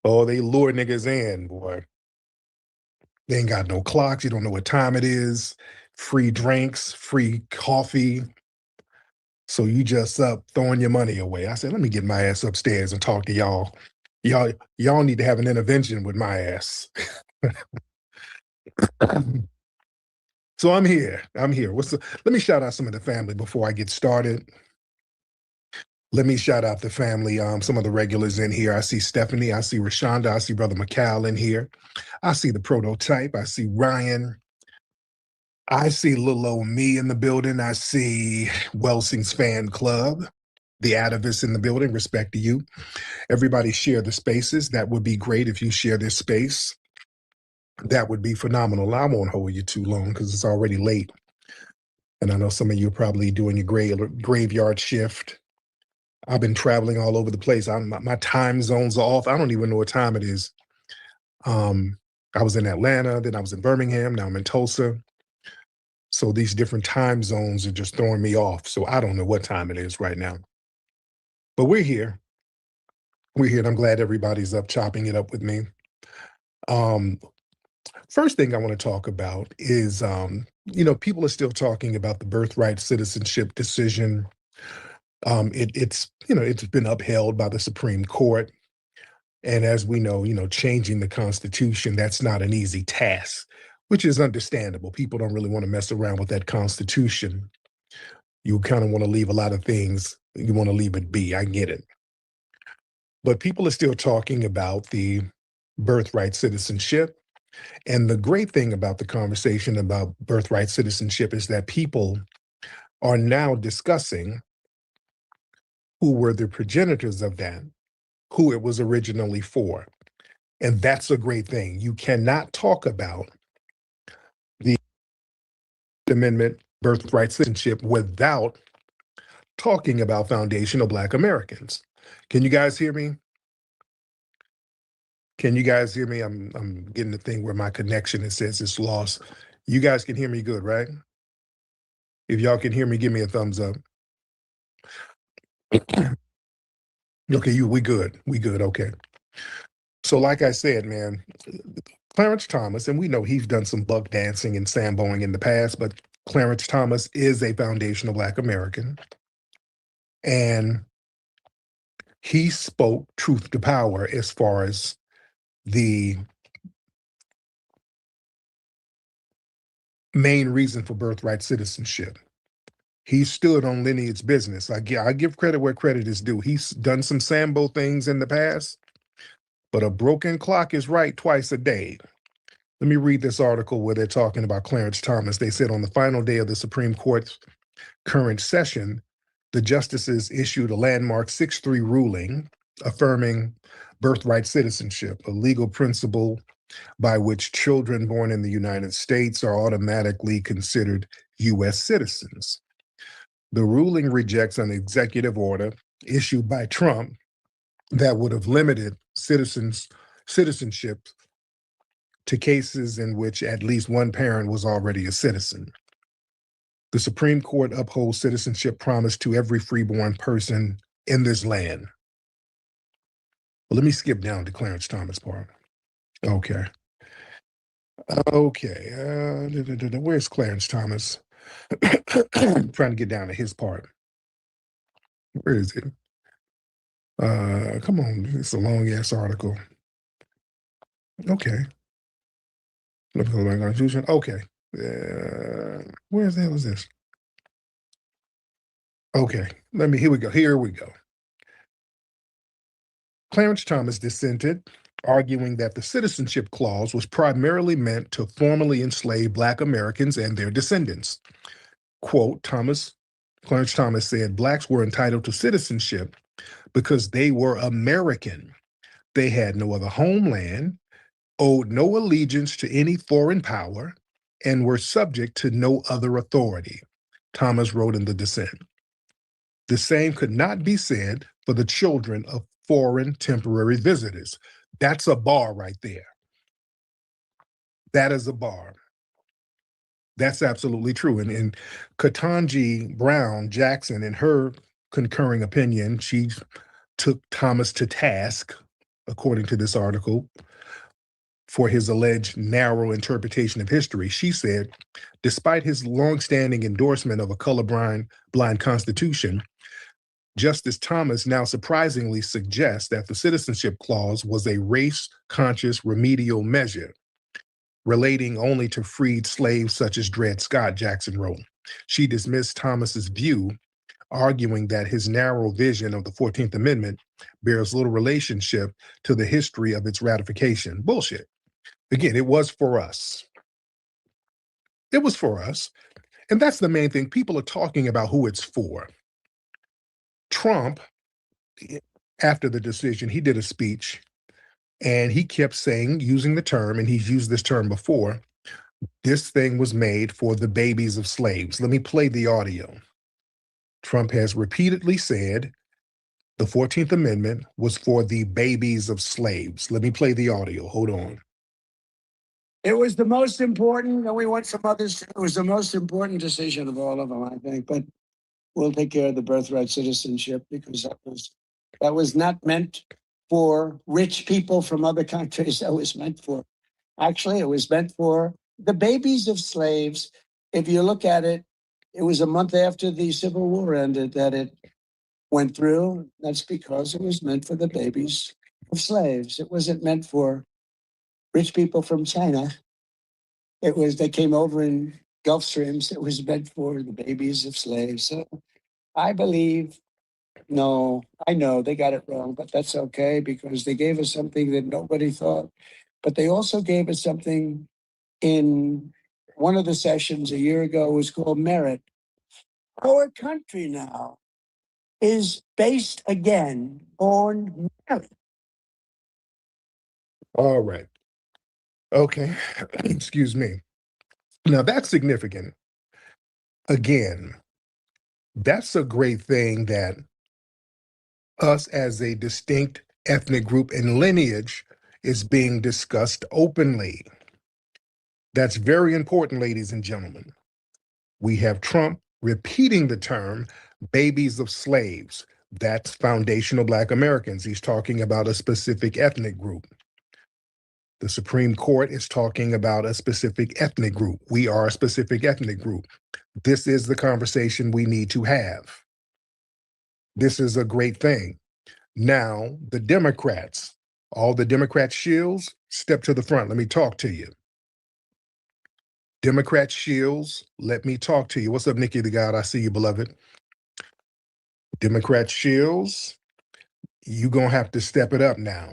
Oh, they lure niggas in, boy. They ain't got no clocks. You don't know what time it is. Free drinks, free coffee. So you just up throwing your money away. I said, let me get my ass upstairs and talk to y'all. Y'all need to have an intervention with my ass. So I'm here. Let me shout out some of the family before I get started. Let me shout out the family, some of the regulars in here. I see Stephanie, I see Rashonda, I see Brother McCall in here. I see the prototype, I see Ryan. I see little old me in the building. I see Welsing's fan club, the atavists in the building. Respect to you. Everybody share the spaces. That would be great if you share this space. That would be phenomenal. I won't hold you too long because it's already late. And I know some of you are probably doing your graveyard shift. I've been traveling all over the place. My time zones are off. I don't even know what time it is. I was in Atlanta, then I was in Birmingham, now I'm in Tulsa. So these different time zones are just throwing me off. So I don't know what time it is right now. But we're here. We're here, and I'm glad everybody's up chopping it up with me. First thing I want to talk about is, people are still talking about the birthright citizenship decision. It's been upheld by the Supreme Court. And as we know, changing the Constitution, that's not an easy task, which is understandable. People don't really want to mess around with that Constitution. You kind of want to leave a lot of things, you want to leave it be. I get it. But people are still talking about the birthright citizenship. And the great thing about the conversation about birthright citizenship is that people are now discussing who were the progenitors of that, who it was originally for. And that's a great thing. You cannot talk about the Amendment, birthright citizenship, without talking about foundational Black Americans. Can you guys hear me? Can you guys hear me? I'm getting the thing where my connection, it says it's lost. You guys can hear me good, right? If y'all can hear me, give me a thumbs up. Okay, we good. We good. Okay. So like I said, man, Clarence Thomas, and we know he's done some buck dancing and samboing in the past, but Clarence Thomas is a foundational Black American. And he spoke truth to power as far as the main reason for birthright citizenship. He stood on lineage business. I give credit where credit is due. He's done some Sambo things in the past, but a broken clock is right twice a day. Let me read this article where they're talking about Clarence Thomas. They said on the final day of the Supreme Court's current session, the justices issued a landmark 6-3 ruling affirming birthright citizenship, a legal principle by which children born in the United States are automatically considered U.S. citizens. The ruling rejects an executive order issued by Trump that would have limited citizenship to cases in which at least one parent was already a citizen. The Supreme Court upholds citizenship promised to every freeborn person in this land. Well, let me skip down to Clarence Thomas part. Okay. Where's Clarence Thomas? I'm trying to get down to his part. Where is it? Come on, it's a long ass article. Okay. Okay. Where the hell is this? Okay, here we go. Clarence Thomas dissented, arguing that the citizenship clause was primarily meant to formally enslave Black Americans and their descendants. Quote, Clarence Thomas said, Blacks were entitled to citizenship because they were American. They had no other homeland, owed no allegiance to any foreign power, and were subject to no other authority, Thomas wrote in the dissent. The same could not be said for the children of foreign temporary visitors. That's a bar right there. That is a bar. That's absolutely true. And Ketanji Brown Jackson, in her concurring opinion, she took Thomas to task, according to this article, for his alleged narrow interpretation of history. She said, despite his longstanding endorsement of a colorblind constitution, Justice Thomas now surprisingly suggests that the citizenship clause was a race-conscious remedial measure relating only to freed slaves such as Dred Scott, Jackson wrote. She dismissed Thomas's view, arguing that his narrow vision of the 14th Amendment bears little relationship to the history of its ratification. Bullshit. Again, it was for us. It was for us. And that's the main thing. People are talking about who it's for. Trump, after the decision, he did a speech and he kept saying, using the term, and he's used this term before, this thing was made for the babies of slaves. Let me play the audio. Trump has repeatedly said the 14th Amendment was for the babies of slaves. Let me play the audio. Hold on. It was the most important, and we want some others. It was the most important decision of all of them, I think. But we'll take care of the birthright citizenship because that was not meant for rich people from other countries. That was meant for, actually, it was meant for the babies of slaves. If you look at it, it was a month after the Civil War ended that it went through. That's because it was meant for the babies of slaves. It wasn't meant for rich people from China. They came over in Gulf Streams. It was meant for the babies of slaves. So I believe, no, I know they got it wrong, but that's okay because they gave us something that nobody thought. But they also gave us something in one of the sessions a year ago was called merit. Our country now is based again on merit. All right. Okay. Excuse me. Now that's significant. Again, that's a great thing that us as a distinct ethnic group and lineage is being discussed openly. That's very important, ladies and gentlemen. We have Trump repeating the term babies of slaves. That's foundational Black Americans. He's talking about a specific ethnic group. The Supreme Court is talking about a specific ethnic group. We are a specific ethnic group. This is the conversation we need to have. This is a great thing. Now, the Democrats, all the Democrat shills, step to the front. Let me talk to you. Democrat shills, let me talk to you. What's up, Nikki the God? I see you, beloved. Democrat shills, you gonna have to step it up now.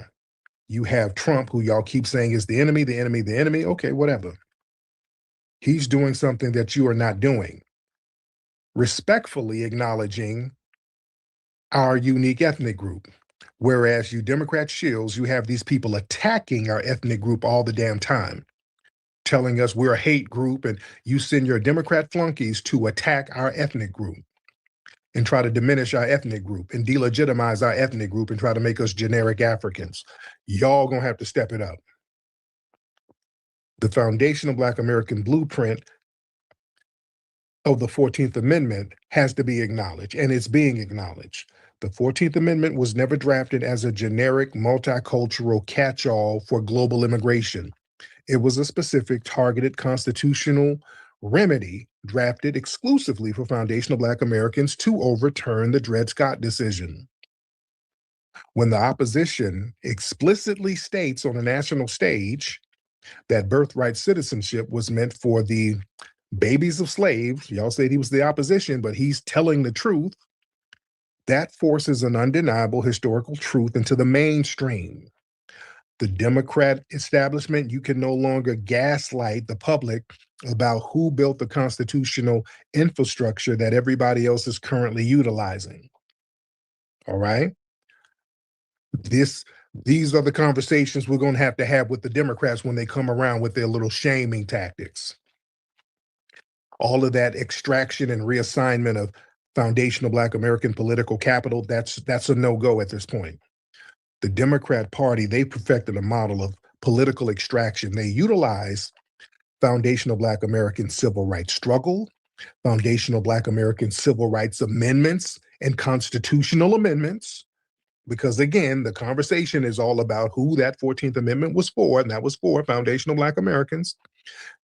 You have Trump, who y'all keep saying is the enemy, the enemy, the enemy. Okay, whatever. He's doing something that you are not doing. Respectfully acknowledging our unique ethnic group. Whereas you Democrat shills, you have these people attacking our ethnic group all the damn time, telling us we're a hate group, and you send your Democrat flunkies to attack our ethnic group and try to diminish our ethnic group and delegitimize our ethnic group and try to make us generic Africans. Y'all gonna have to step it up. The foundational Black American blueprint of the 14th Amendment has to be acknowledged, and it's being acknowledged. The 14th Amendment was never drafted as a generic multicultural catch-all for global immigration. It was a specific targeted constitutional remedy drafted exclusively for foundational Black Americans to overturn the Dred Scott decision. When the opposition explicitly states on a national stage that birthright citizenship was meant for the babies of slaves, y'all said he was the opposition, but he's telling the truth, that forces an undeniable historical truth into the mainstream. The Democrat establishment, you can no longer gaslight the public about who built the constitutional infrastructure that everybody else is currently utilizing. All right? These are the conversations we're going to have with the Democrats when they come around with their little shaming tactics. All of that extraction and reassignment of foundational Black American political capital, that's a no-go at this point. The Democrat Party, they perfected a model of political extraction. They utilize foundational Black American civil rights struggle, foundational Black American civil rights amendments, and constitutional amendments, because again, the conversation is all about who that 14th Amendment was for, and that was for foundational Black Americans.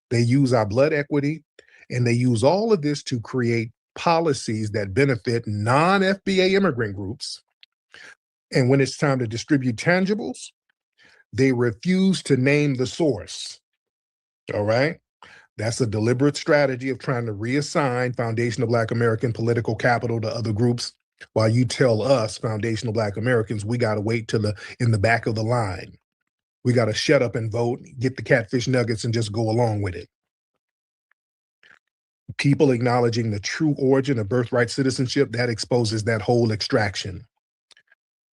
They use our blood equity, and they use all of this to create policies that benefit non-FBA immigrant groups. And when it's time to distribute tangibles, they refuse to name the source. All right? That's a deliberate strategy of trying to reassign foundational Black American political capital to other groups, while you tell us, foundational Black Americans, we got to wait till in the back of the line. We got to shut up and vote, get the catfish nuggets, and just go along with it. People acknowledging the true origin of birthright citizenship, that exposes that whole extraction.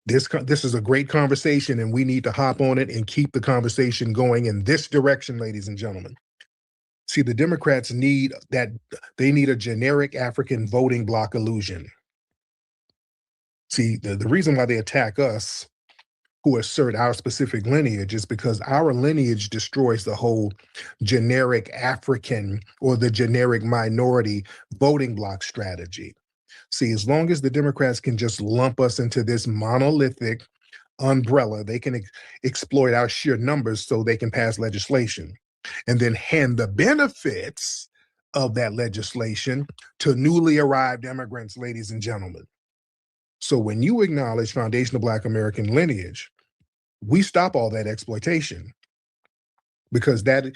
This is a great conversation, and we need to hop on it and keep the conversation going in this direction, ladies and gentlemen. See, the Democrats need a generic African voting bloc illusion. See, the reason why they attack us, who assert our specific lineage, is because our lineage destroys the whole generic African or the generic minority voting bloc strategy. See, as long as the Democrats can just lump us into this monolithic umbrella, they can exploit our sheer numbers so they can pass legislation and then hand the benefits of that legislation to newly arrived immigrants, ladies and gentlemen. So when you acknowledge foundational Black American lineage, we stop all that exploitation, because that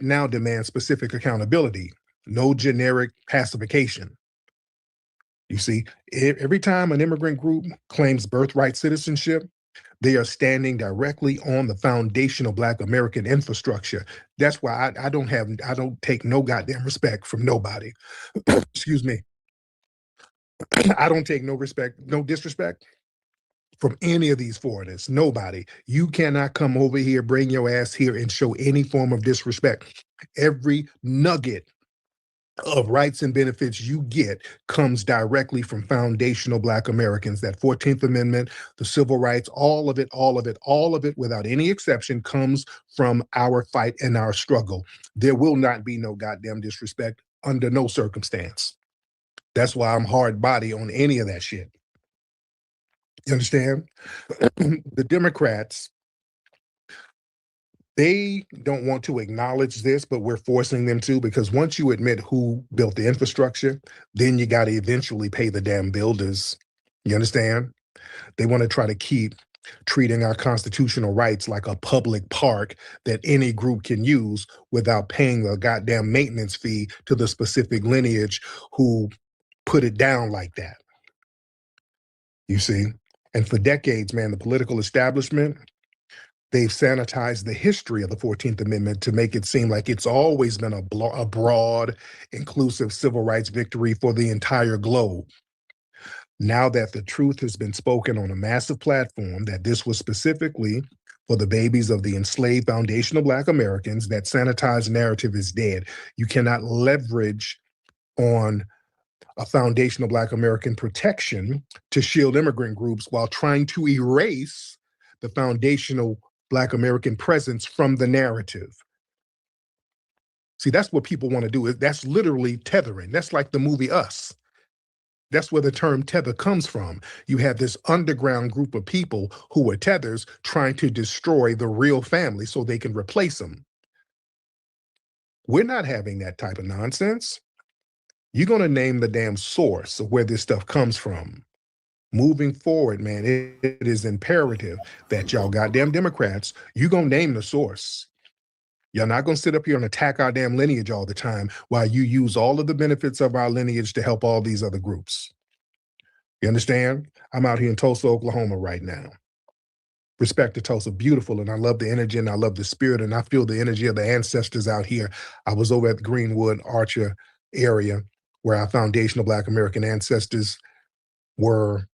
now demands specific accountability, no generic pacification. You see, every time an immigrant group claims birthright citizenship, they are standing directly on the foundational Black American infrastructure. That's why I don't take no goddamn respect from nobody. Excuse me. I don't take no disrespect from any of these foreigners, nobody. You cannot come over here, bring your ass here, and show any form of disrespect. Every nugget of rights and benefits you get comes directly from foundational Black Americans. That 14th Amendment, the civil rights, all of it, without any exception, comes from our fight and our struggle. There will not be no goddamn disrespect under no circumstance. That's why I'm hard body on any of that shit. You understand? The Democrats, they don't want to acknowledge this, but we're forcing them to, because once you admit who built the infrastructure, then you got to eventually pay the damn builders. You understand? They want to try to keep treating our constitutional rights like a public park that any group can use without paying the goddamn maintenance fee to the specific lineage who put it down like that. You see? And for decades, man, the political establishment, they've sanitized the history of the 14th Amendment to make it seem like it's always been a broad, inclusive civil rights victory for the entire globe. Now that the truth has been spoken on a massive platform, that this was specifically for the babies of the enslaved foundational Black Americans, that sanitized narrative is dead. You cannot leverage on a foundational Black American protection to shield immigrant groups while trying to erase the foundational Black American presence from the narrative. See, that's what people want to do. That's literally tethering. That's like the movie Us. That's where the term tether comes from. You have this underground group of people who are tethers trying to destroy the real family so they can replace them. We're not having that type of nonsense. You're going to name the damn source of where this stuff comes from. Moving forward, man, it is imperative that y'all goddamn Democrats, you going to name the source. Y'all not going to sit up here and attack our damn lineage all the time while you use all of the benefits of our lineage to help all these other groups. You understand? I'm out here in Tulsa, Oklahoma right now. Respect to Tulsa, beautiful, and I love the energy and I love the spirit and I feel the energy of the ancestors out here. I was over at the Greenwood Archer area where our foundational Black American ancestors were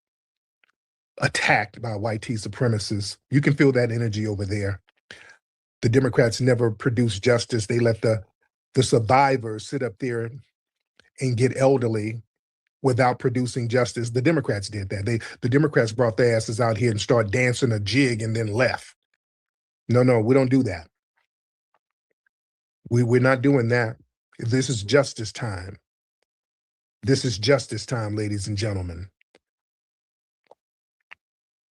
attacked by white tea supremacists. You can feel that energy over there. The Democrats never produced justice. They let the survivors sit up there and get elderly without producing justice. The Democrats did that. The Democrats brought their asses out here and started dancing a jig and then left. No, we don't do that. We're not doing that. This is justice time. This is justice time, ladies and gentlemen.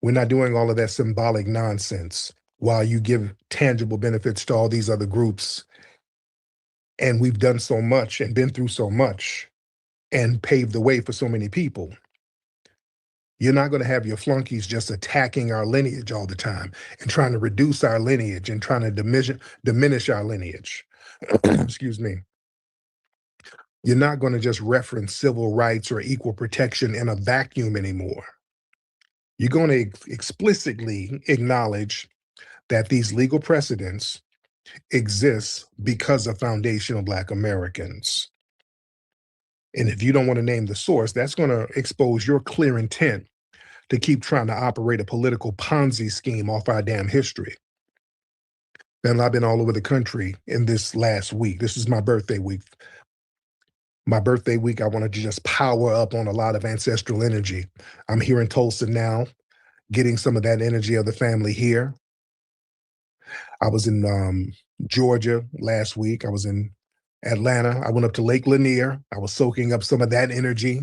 We're not doing all of that symbolic nonsense while you give tangible benefits to all these other groups. And we've done so much and been through so much and paved the way for so many people. You're not going to have your flunkies just attacking our lineage all the time and trying to reduce our lineage and trying to diminish our lineage. Excuse me. You're not going to just reference civil rights or equal protection in a vacuum anymore. You're going to explicitly acknowledge that these legal precedents exist because of foundational Black Americans. And if you don't want to name the source, that's going to expose your clear intent to keep trying to operate a political Ponzi scheme off our damn history. And I've been all over the country in this last week. This is my birthday week. My birthday week, I wanted to just power up on a lot of ancestral energy. I'm here in Tulsa now, getting some of that energy of the family here. I was in Georgia last week. I was in Atlanta. I went up to Lake Lanier. I was soaking up some of that energy,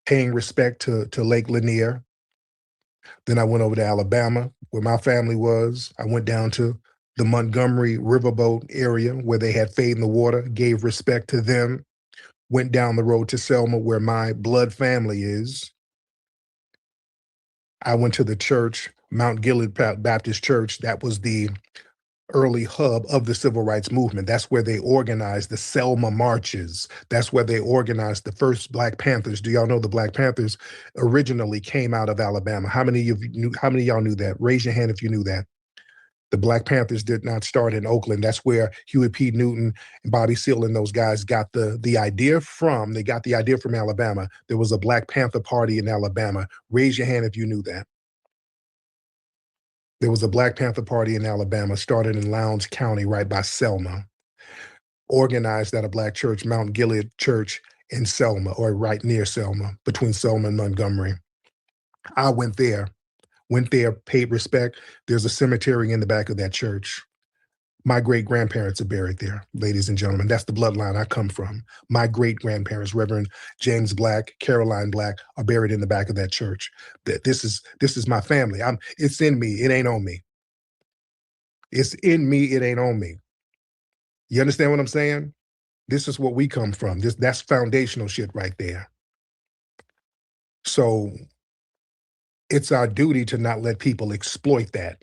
paying respect to Lake Lanier. Then I went over to Alabama, where my family was. I went down to the Montgomery Riverboat area where they had Fade in the Water, gave respect to them. Went down the road to Selma, where my blood family is. I went to the church, Mount Gilead Baptist Church. That was the early hub of the civil rights movement. That's where they organized the Selma marches. That's where they organized the first Black Panthers. Do y'all know the Black Panthers originally came out of Alabama? How many of y'all knew that? Raise your hand if you knew that. The Black Panthers did not start in Oakland. That's where Huey P. Newton and Bobby Seale and those guys got the idea from. They got the idea from Alabama. There was a Black Panther Party in Alabama. Raise your hand if you knew that. There was a Black Panther Party in Alabama, started in Lowndes County, right by Selma. organized at a black church, Mount Gilead Church in Selma, or right near Selma, between Selma and Montgomery. I went there, paid respect. There's a cemetery in the back of that church. My great-grandparents are buried there, ladies and gentlemen. That's the bloodline I come from. My great-grandparents, Reverend James Black, Caroline Black, are buried in the back of that church. This is my family. It's in me. It ain't on me. It's in me. It ain't on me. You understand what I'm saying? This is what we come from. That's foundational shit right there. So it's our duty to not let people exploit that.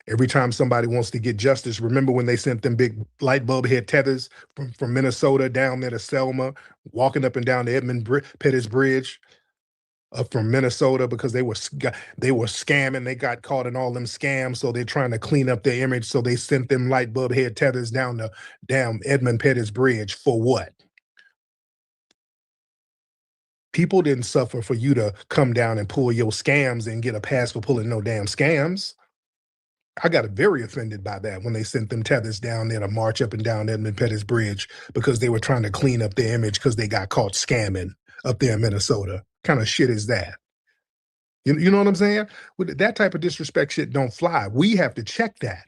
Every time somebody wants to get justice, remember when they sent them big light bulb head tethers from Minnesota down there to Selma, walking up and down the Edmund Pettus Bridge from Minnesota because they were scamming. They got caught in all them scams, so they're trying to clean up their image. So they sent them light bulb head tethers down Edmund Pettus Bridge for what? People didn't suffer for you to come down and pull your scams and get a pass for pulling no damn scams. I got very offended by that when they sent them tethers down there to march up and down Edmund Pettus Bridge because they were trying to clean up their image because they got caught scamming up there in Minnesota. Kind of shit is that? You know what I'm saying? That type of disrespect shit don't fly. We have to check that.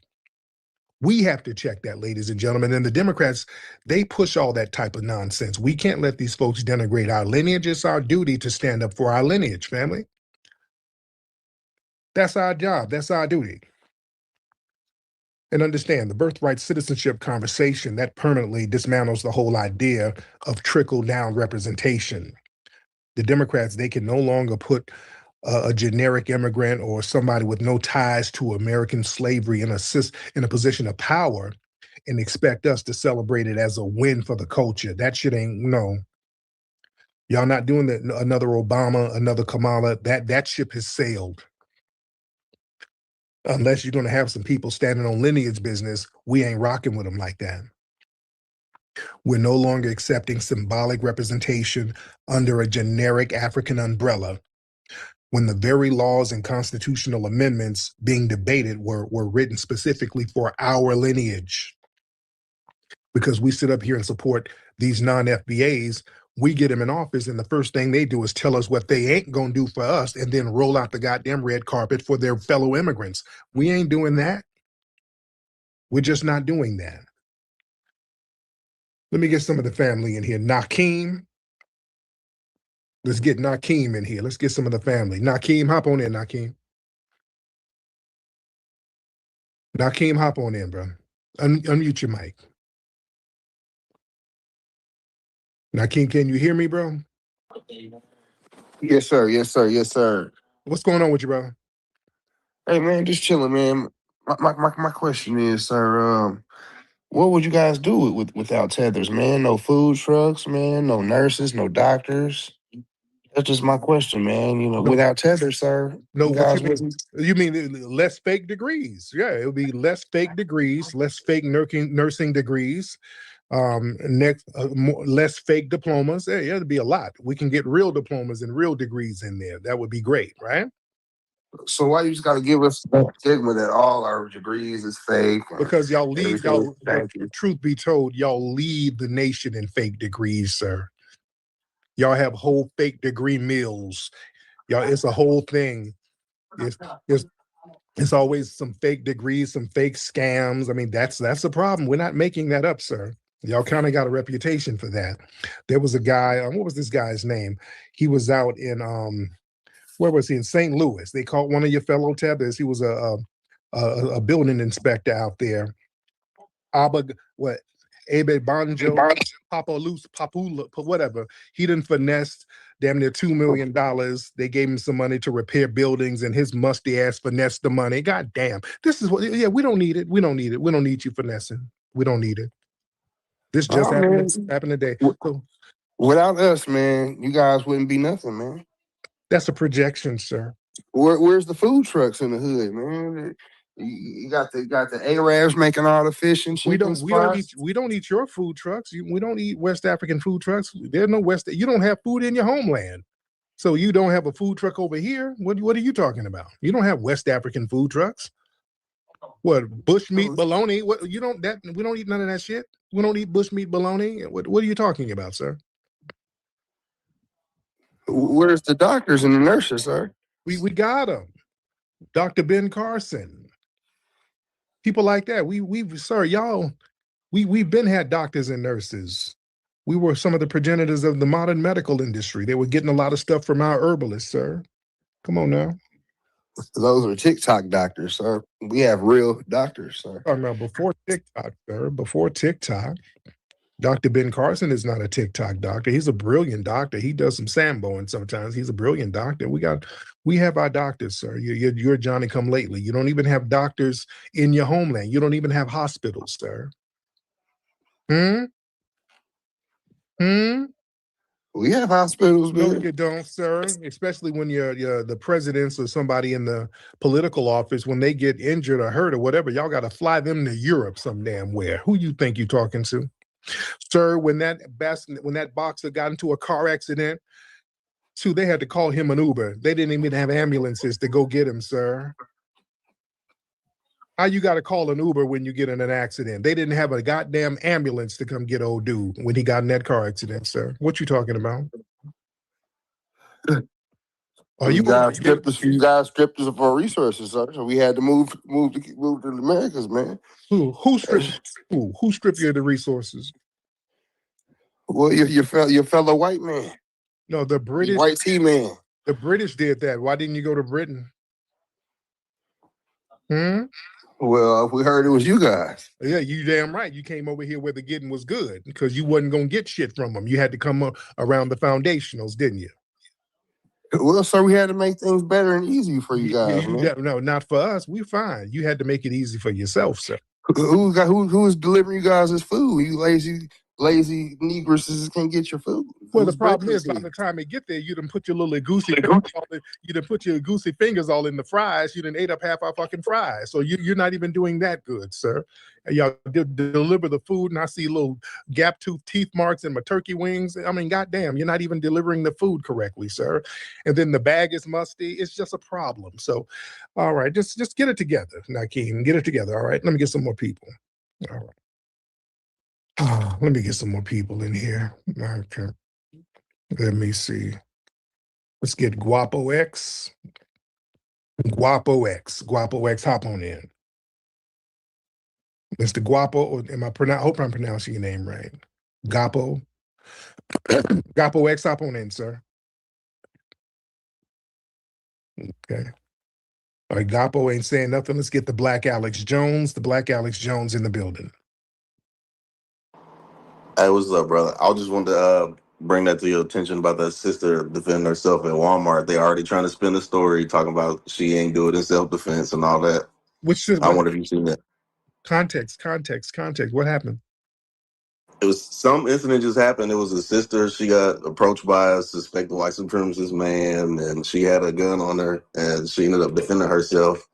We have to check that, ladies and gentlemen. And the Democrats, they push all that type of nonsense. We can't let these folks denigrate our lineage. It's our duty to stand up for our lineage, family. That's our job. That's our duty. And understand, the birthright citizenship conversation, that permanently dismantles the whole idea of trickle-down representation. The Democrats, they can no longer put a generic immigrant or somebody with no ties to American slavery in a position of power and expect us to celebrate it as a win for the culture. That shit ain't, no. Y'all not doing that. Another Obama, another Kamala, that ship has sailed. Unless you're going to have some people standing on lineage business, we ain't rocking with them like that. We're no longer accepting symbolic representation under a generic African umbrella when the very laws and constitutional amendments being debated were written specifically for our lineage. Because we sit up here and support these non-FBAs, we get them in office, and the first thing they do is tell us what they ain't gonna do for us and then roll out the goddamn red carpet for their fellow immigrants. We ain't doing that. We're just not doing that. Let me get some of the family in here. Nakeem. Let's get Nakeem in here. Let's get some of the family. Nakeem, hop on in, Nakeem. Nakeem, hop on in, bro. Unmute your mic. Nakeem, can you hear me, bro? Yes, sir. Yes, sir. Yes, sir. What's going on with you, bro? Hey, man, just chilling, man. My question is, sir, what would you guys do without tethers, man? No food trucks, man. No nurses, no doctors. That's just my question, man. You know, No. without tethers, sir. No, you what guys you mean? You mean less fake degrees? Yeah, it would be less fake degrees, less fake nursing degrees, less fake diplomas. Yeah, it'd be a lot. We can get real diplomas and real degrees in there. That would be great, right? So why you just got to give us the stigma that all our degrees is fake? Because y'all leave, Thank you. truth be told, y'all lead the nation in fake degrees, sir. Y'all have whole fake degree mills. Y'all, it's a whole thing. It's always some fake degrees, some fake scams. I mean, that's a problem. We're not making that up, sir. Y'all kind of got a reputation for that. There was a guy, what was this guy's name? He was out in, where was he? In St. Louis. They caught one of your fellow tethers. He was a building inspector out there. Abe Banjo, Papula, whatever. He done finessed damn near $2 million. They gave him some money to repair buildings, and his musty ass finessed the money. God damn. This is what, yeah, we don't need it. We don't need it. We don't need you finessing. We don't need it. This just happened today. So, without us, man, you guys wouldn't be nothing, man. That's a projection, sir. Where's the food trucks in the hood, man? You got the Arabs making all the fish and chicken spots. We don't eat your food trucks. We don't eat West African food trucks. There's no you don't have food in your homeland. So you don't have a food truck over here? What are you talking about? You don't have West African food trucks. What, bushmeat bologna? What, we don't eat none of that shit. We don't eat bushmeat bologna. What are you talking about, sir? Where's the doctors and the nurses, sir? We got them. Dr. Ben Carson. People like that. Sir, y'all, we've been had doctors and nurses. We were some of the progenitors of the modern medical industry. They were getting a lot of stuff from our herbalists, sir. Come on now. Those are TikTok doctors, sir. We have real doctors, sir. Oh, no, before TikTok, sir. Before TikTok. Dr. Ben Carson is not a TikTok doctor. He's a brilliant doctor. He does some samboing sometimes. He's a brilliant doctor. We have our doctors, sir. You're Johnny come lately. You don't even have doctors in your homeland. You don't even have hospitals, sir. We have hospitals, man. No, you don't, sir. Especially when you're the presidents or somebody in the political office, when they get injured or hurt or whatever, y'all got to fly them to Europe some damn where. Who you think you're talking to? Sir, when that boxer got into a car accident, too, they had to call him an Uber. They didn't even have ambulances to go get him, sir. How you got to call an Uber when you get in an accident? They didn't have a goddamn ambulance to come get old dude when he got in that car accident, sir. What you talking about? You guys stripped us of our resources, sir. So we had to move to the Americas, man. Who stripped you of the resources? Well, your fellow white man. No, the British white T-man. The British did that. Why didn't you go to Britain? Well, we heard it was you guys. Yeah, you damn right. You came over here where the getting was good because you wasn't gonna get shit from them. You had to come around the foundationals, didn't you? Well, sir, we had to make things better and easy for you guys, man. No, not for us. We're fine. You had to make it easy for yourself, sir. Who's delivering you guys this food? You lazy negresses can't get your food. Well, the problem is, by the time they get there, you done put your little goosey fingers all in the fries. You done ate up half our fucking fries. So you're not even doing that good, sir. Y'all deliver the food, and I see little gap tooth teeth marks in my turkey wings. I mean, goddamn, you're not even delivering the food correctly, sir. And then the bag is musty. It's just a problem. So, all right, just get it together, Nakeem. Get it together. All right, let me get some more people. All right. Let me get some more people in here. Okay. Let me see. Let's get Guapo X. Guapo X, hop on in. Mr. Guapo, or hope I'm pronouncing your name right. Guapo. Guapo X, hop on in, sir. Okay. All right, Guapo ain't saying nothing. Let's get the Black Alex Jones in the building. Hey, what's up, brother? I just wanted to bring that to your attention about that sister defending herself at Walmart. They already trying to spin a story talking about she ain't do it in self-defense and all that. I wonder if you've seen that. Context. What happened? It was some incident just happened. It was a sister. She got approached by a suspected white supremacist man, and she had a gun on her, and she ended up defending herself.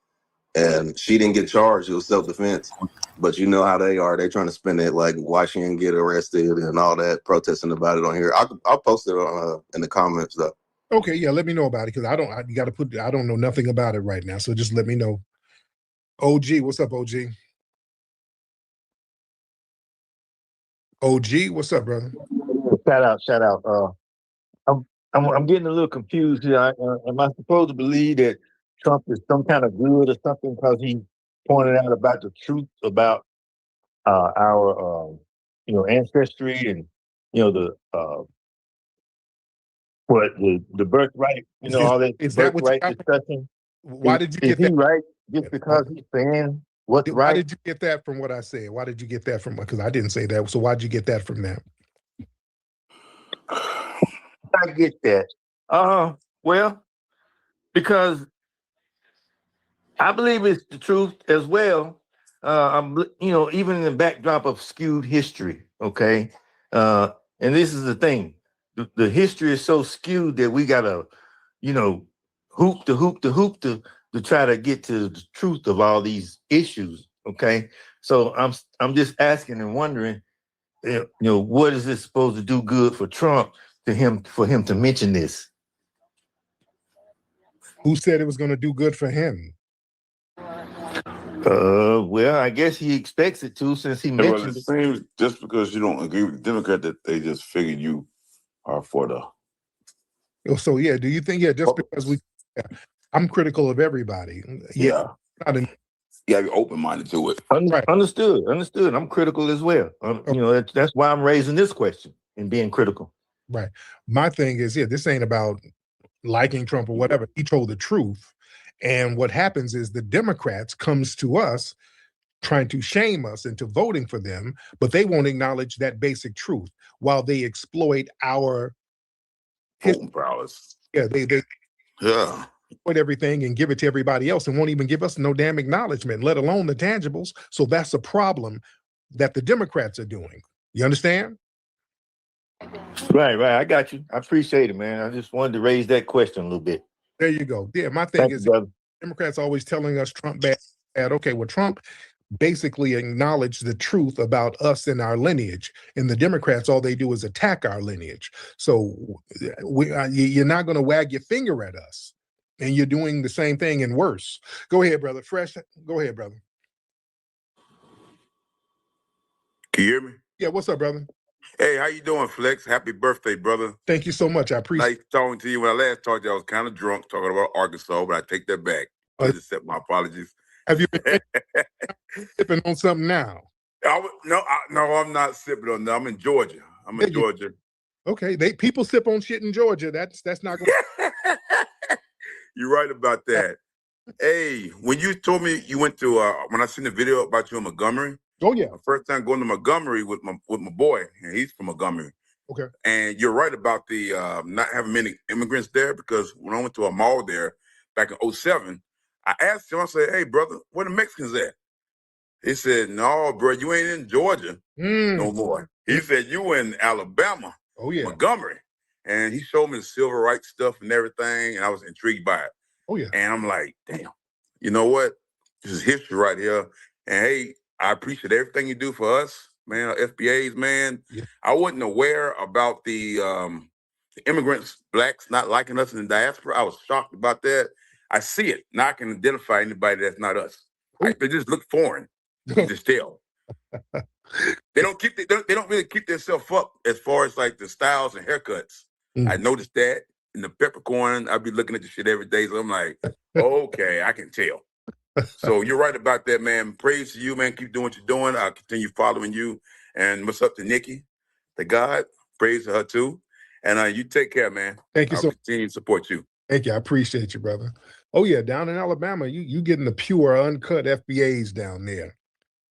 And she didn't get charged. It was self-defense. But you know how they are. They're trying to spin it like why she didn't get arrested and all that, protesting about it on here. I'll post it on in the comments though. Okay, yeah, let me know about it because I don't know nothing about it right now. So just let me know. OG, what's up, OG? OG, what's up, brother? Shout out. I'm getting a little confused here. Am I supposed to believe that Trump is some kind of good or something because he pointed out about the truth about our ancestry and the birthright, all that birthright discussion. Why did you get that? Is he right just because he's saying what's right? Why did you get that from what I said? Why did you get that from? Because I didn't say that. So why did you get that from that? I get that. Well, because I believe it's the truth as well. Even in the backdrop of skewed history. Okay, and this is the thing: the history is so skewed that we gotta, hoop to try to get to the truth of all these issues. Okay, so I'm just asking and wondering, what is this supposed to do good for Trump for him to mention this? Who said it was going to do good for him? Well, I guess he expects it to, since he Yeah, well, mentioned it it. seems just because you don't agree with the Democrat that they just figure you are for the. So yeah, do you think just because I'm critical of everybody? Yeah. Not in, You gotta be open minded to it. Right. Understood. I'm critical as well. That's why I'm raising this question and being critical. Right. My thing is, this ain't about liking Trump or whatever. He told the truth. And what happens is the Democrats comes to us trying to shame us into voting for them, but they won't acknowledge that basic truth while they exploit our voting prowess. Yeah, they Yeah. exploit everything and give it to everybody else and won't even give us no damn acknowledgement, let alone the tangibles. So that's a problem that the Democrats are doing. You understand? Right. I got you. I appreciate it, man. I just wanted to raise that question a little bit. There you go. Yeah, my thing Thank is, you, brother. Democrats always telling us Trump bad. Okay, well, Trump basically acknowledged the truth about us and our lineage, and the Democrats, all they do is attack our lineage. So you're not going to wag your finger at us, and you're doing the same thing and worse. Go ahead, brother. Fresh. Go ahead, brother. Can you hear me? Yeah, what's up, brother? Hey, how you doing, Flex? Happy birthday, brother. Thank you so much. I appreciate Nice talking to you. When I last talked to you, I was kind of drunk talking about Arkansas, but I take that back. Please accept my apologies. Have you been sipping on something now? No, I'm not sipping on that. I'm in Georgia. I'm in Georgia. Okay, people sip on shit in Georgia. That's not going. You're right about that. Hey, when you told me you went to when I seen the video about you in Montgomery. Oh yeah. My first time going to Montgomery with my boy, and he's from Montgomery. Okay. And you're right about the not having many immigrants there, because when I went to a mall there back in 2007, I asked him, I said, hey, brother, where the Mexicans at? He said, no, bro, you ain't in Georgia no more. He said, you in Alabama, Montgomery. And he showed me the civil rights stuff and everything, and I was intrigued by it. Oh, yeah. And I'm like, damn, you know what? This is history right here. And hey, I appreciate everything you do for us, man, FBAs, man. Yeah. I wasn't aware about the immigrants, blacks not liking us in the diaspora. I was shocked about that. I see it. Now I can identify anybody that's not us. They just look foreign. You can just tell. They don't really keep themselves up as far as like the styles and haircuts. I noticed that in the peppercorn. I'd be looking at the shit every day. So I'm like, okay, I can tell. So you're right about that, man. Praise to you, man. Keep doing what you're doing. I'll continue following you. And what's up to Nikki, the God? Praise to her too. And you take care, man. Thank you I'll so continue to support you. Thank you. I appreciate you, brother. Oh yeah, down in Alabama, you getting the pure, uncut FBAs down there.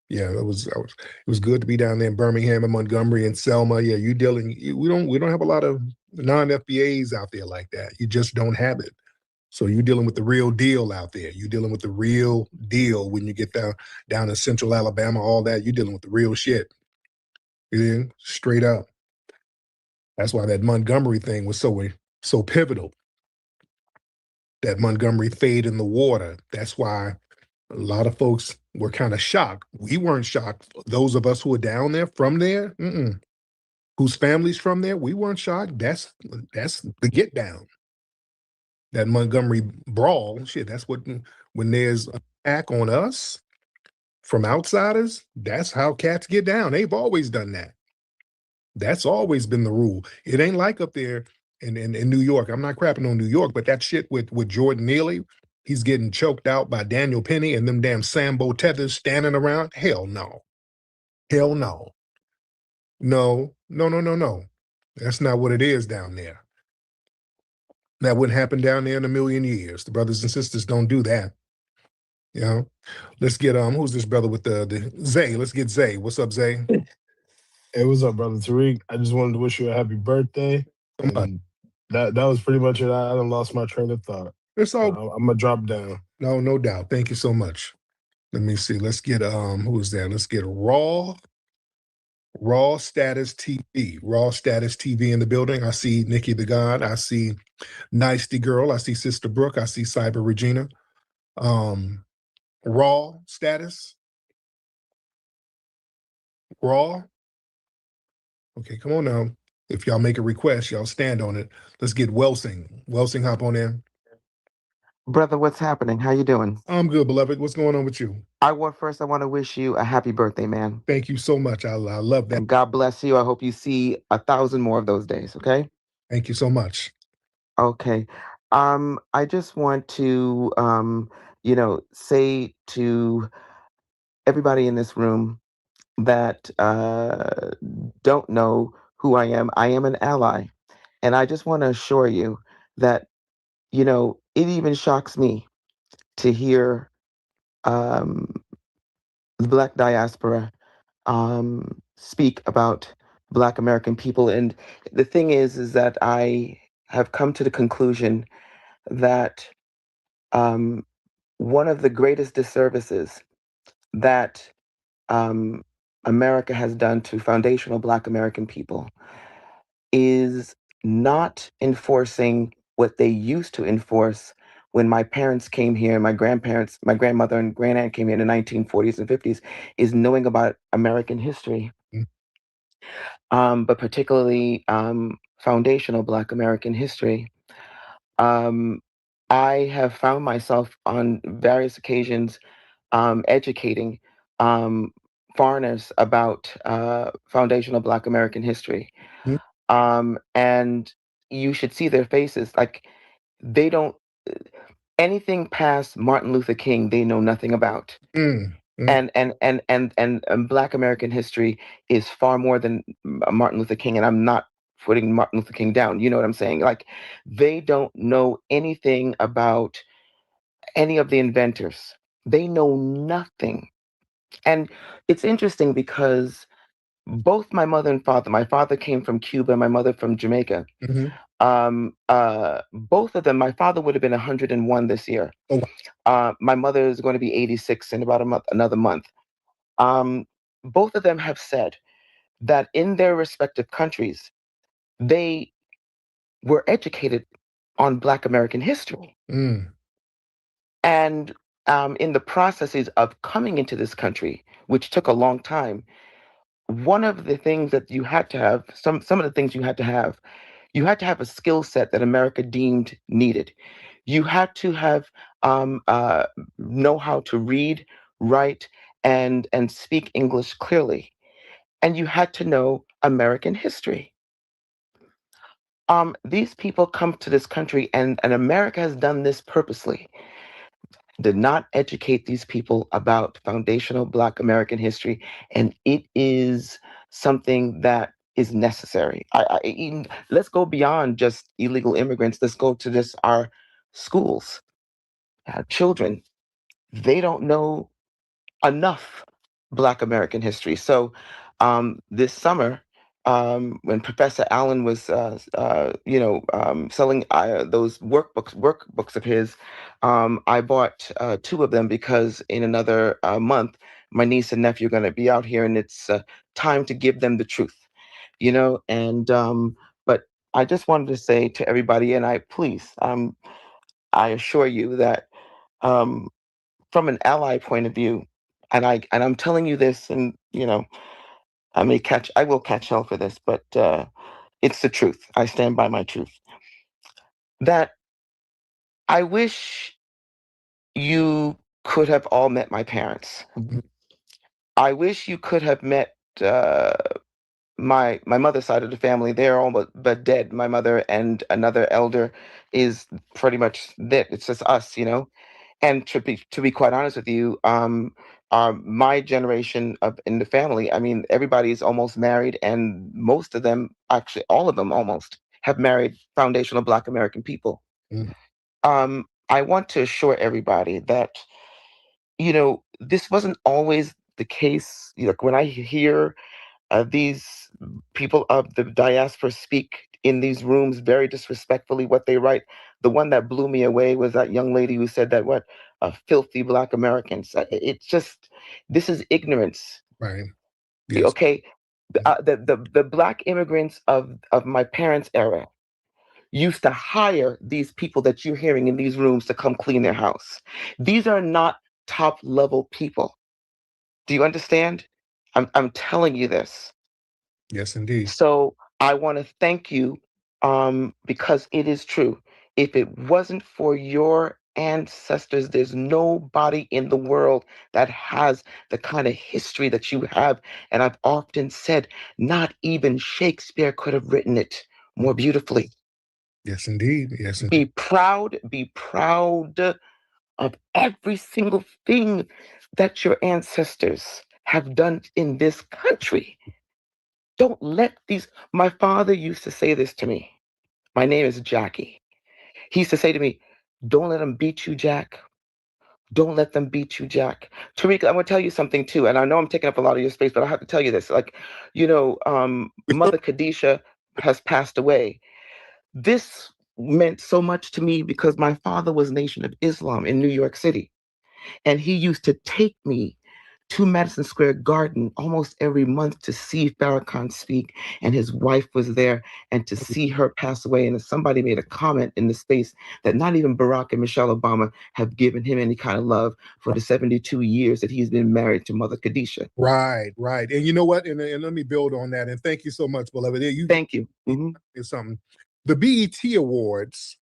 Yeah, it was good to be down there in Birmingham and Montgomery and Selma. Yeah, we don't have a lot of non-FBAs out there like that. You just don't have it. So you're dealing with the real deal out there. You're dealing with the real deal when you get down in central Alabama, all that. You're dealing with the real shit. Yeah, straight up. That's why that Montgomery thing was so pivotal. That Montgomery fade in the water. That's why a lot of folks were kind of shocked. We weren't shocked. Those of us who were down there, from there, whose families from there, we weren't shocked. That's the get down. That Montgomery brawl, shit, that's when there's an attack on us from outsiders, that's how cats get down. They've always done that. That's always been the rule. It ain't like up there in New York. I'm not crapping on New York, but that shit with Jordan Neely, he's getting choked out by Daniel Penny and them damn Sambo tethers standing around. Hell no. Hell no. No. That's not what it is down there. That wouldn't happen down there in a million years. The brothers and sisters don't do that. You know? Let's get who's this brother with the Zay? Let's get Zay. What's up, Zay? Hey, what's up, brother Tariq? I just wanted to wish you a happy birthday. And that was pretty much it. I done lost my train of thought. It's all I'm gonna drop down. No doubt. Thank you so much. Let me see. Let's get who's that? Let's get Raw Status TV. Raw Status TV in the building. I see Nikki the God. I see Nicety Girl. I see Sister Brooke. I see Cyber Regina. Raw Status. Raw. Okay, come on now. If y'all make a request, y'all stand on it. Let's get Welsing. Welsing, hop on in. Brother, what's happening? How you doing? I'm good, beloved. What's going on with you? I want to wish you a happy birthday, man. Thank you so much. I love that. And God bless you. I hope you see 1,000 more of those days, okay? Thank you so much. Okay. I just want to say to everybody in this room that don't know who I am an ally. And I just want to assure you that, it even shocks me to hear the Black diaspora speak about Black American people. And the thing is that I have come to the conclusion that one of the greatest disservices that America has done to foundational Black American people is not enforcing what they used to enforce when my parents came here, my grandparents, my grandmother and grandaunt came here in the 1940s and 50s, is knowing about American history, but particularly foundational Black American history. Um, I have found myself on various occasions educating foreigners about foundational Black American history. And you should see their faces. Like, they don't, anything past Martin Luther King, they know nothing about. And Black American history is far more than Martin Luther King. And I'm not putting Martin Luther King down. You know what I'm saying? Like, they don't know anything about any of the inventors. They know nothing. And it's interesting because both my mother and father, my father came from Cuba, my mother from Jamaica. Both of them, my father would have been 101 this year. My mother is going to be 86 in about another month. Both of them have said that in their respective countries, they were educated on Black American history. And in the processes of coming into this country, which took a long time, one of the things that you had to have, some of the things you had to have a skill set that America deemed needed. You had to have know how to read, write, and speak English clearly, and you had to know American history. These people come to this country, and America has done this purposely. Did not educate these people about foundational Black American history, and it is something that is necessary. Let's go beyond just illegal immigrants. Let's go to just our schools, our children. They don't know enough Black American history. So this summer, when Professor Allen was, selling those workbooks of his, I bought 2 of them because in another month, my niece and nephew are going to be out here, and it's time to give them the truth, And but I just wanted to say to everybody, and I assure you that from an ally point of view, and I'm telling you this, and I will catch hell for this, but it's the truth. I stand by my truth. That I wish you could have all met my parents. I wish you could have met my mother's side of the family. They're all but dead. My mother and another elder is pretty much that. It's just us, And to be quite honest with you, my generation in the family, I mean, everybody's almost married, and most of them, actually, all of them almost, have married foundational Black American people. I want to assure everybody that, this wasn't always the case. When I hear these people of the diaspora speak in these rooms very disrespectfully, what they write. The one that blew me away was that young lady who said that filthy Black Americans. It's just, this is ignorance. Right. Okay. The Black immigrants of my parents' era used to hire these people that you're hearing in these rooms to come clean their house. These are not top level people. Do you understand? I'm telling you this. Yes, indeed. So I want to thank you because it is true. If it wasn't for your ancestors. There's nobody in the world that has the kind of history that you have. And I've often said, not even Shakespeare could have written it more beautifully. Yes, indeed. Yes, indeed. Be proud of every single thing that your ancestors have done in this country. Don't let my father used to say this to me. My name is Jackie. He used to say to me, don't let them beat you, Jack. Don't let them beat you, Jack. Tariq, I'm going to tell you something too. And I know I'm taking up a lot of your space, but I have to tell you this. Like, Mother Khadijah has passed away. This meant so much to me because my father was Nation of Islam in New York City. And he used to take me to Madison Square Garden almost every month to see Farrakhan speak, and his wife was there, and to see her pass away. And somebody made a comment in the space that not even Barack and Michelle Obama have given him any kind of love for the 72 years that he's been married to Mother Khadijah. Right. And you know what? And let me build on that. And thank you so much, beloved. Thank you. It's something. The BET Awards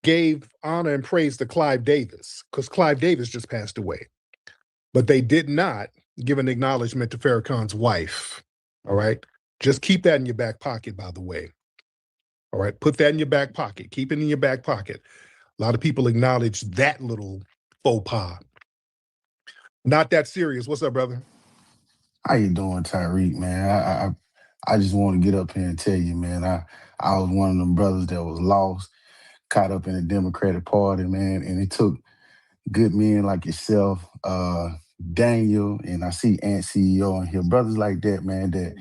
gave honor and praise to Clive Davis because Clive Davis just passed away. But they did not give an acknowledgement to Farrakhan's wife. All right. Just keep that in your back pocket, by the way. All right. Put that in your back pocket. Keep it in your back pocket. A lot of people acknowledge that little faux pas. Not that serious. What's up, brother? How you doing, Tyreek, man? I just want to get up here and tell you, man, I was one of them brothers that was lost, caught up in the Democratic Party, man, and it took good men like yourself, Daniel, and I see Ant CEO in here, brothers like that, man, that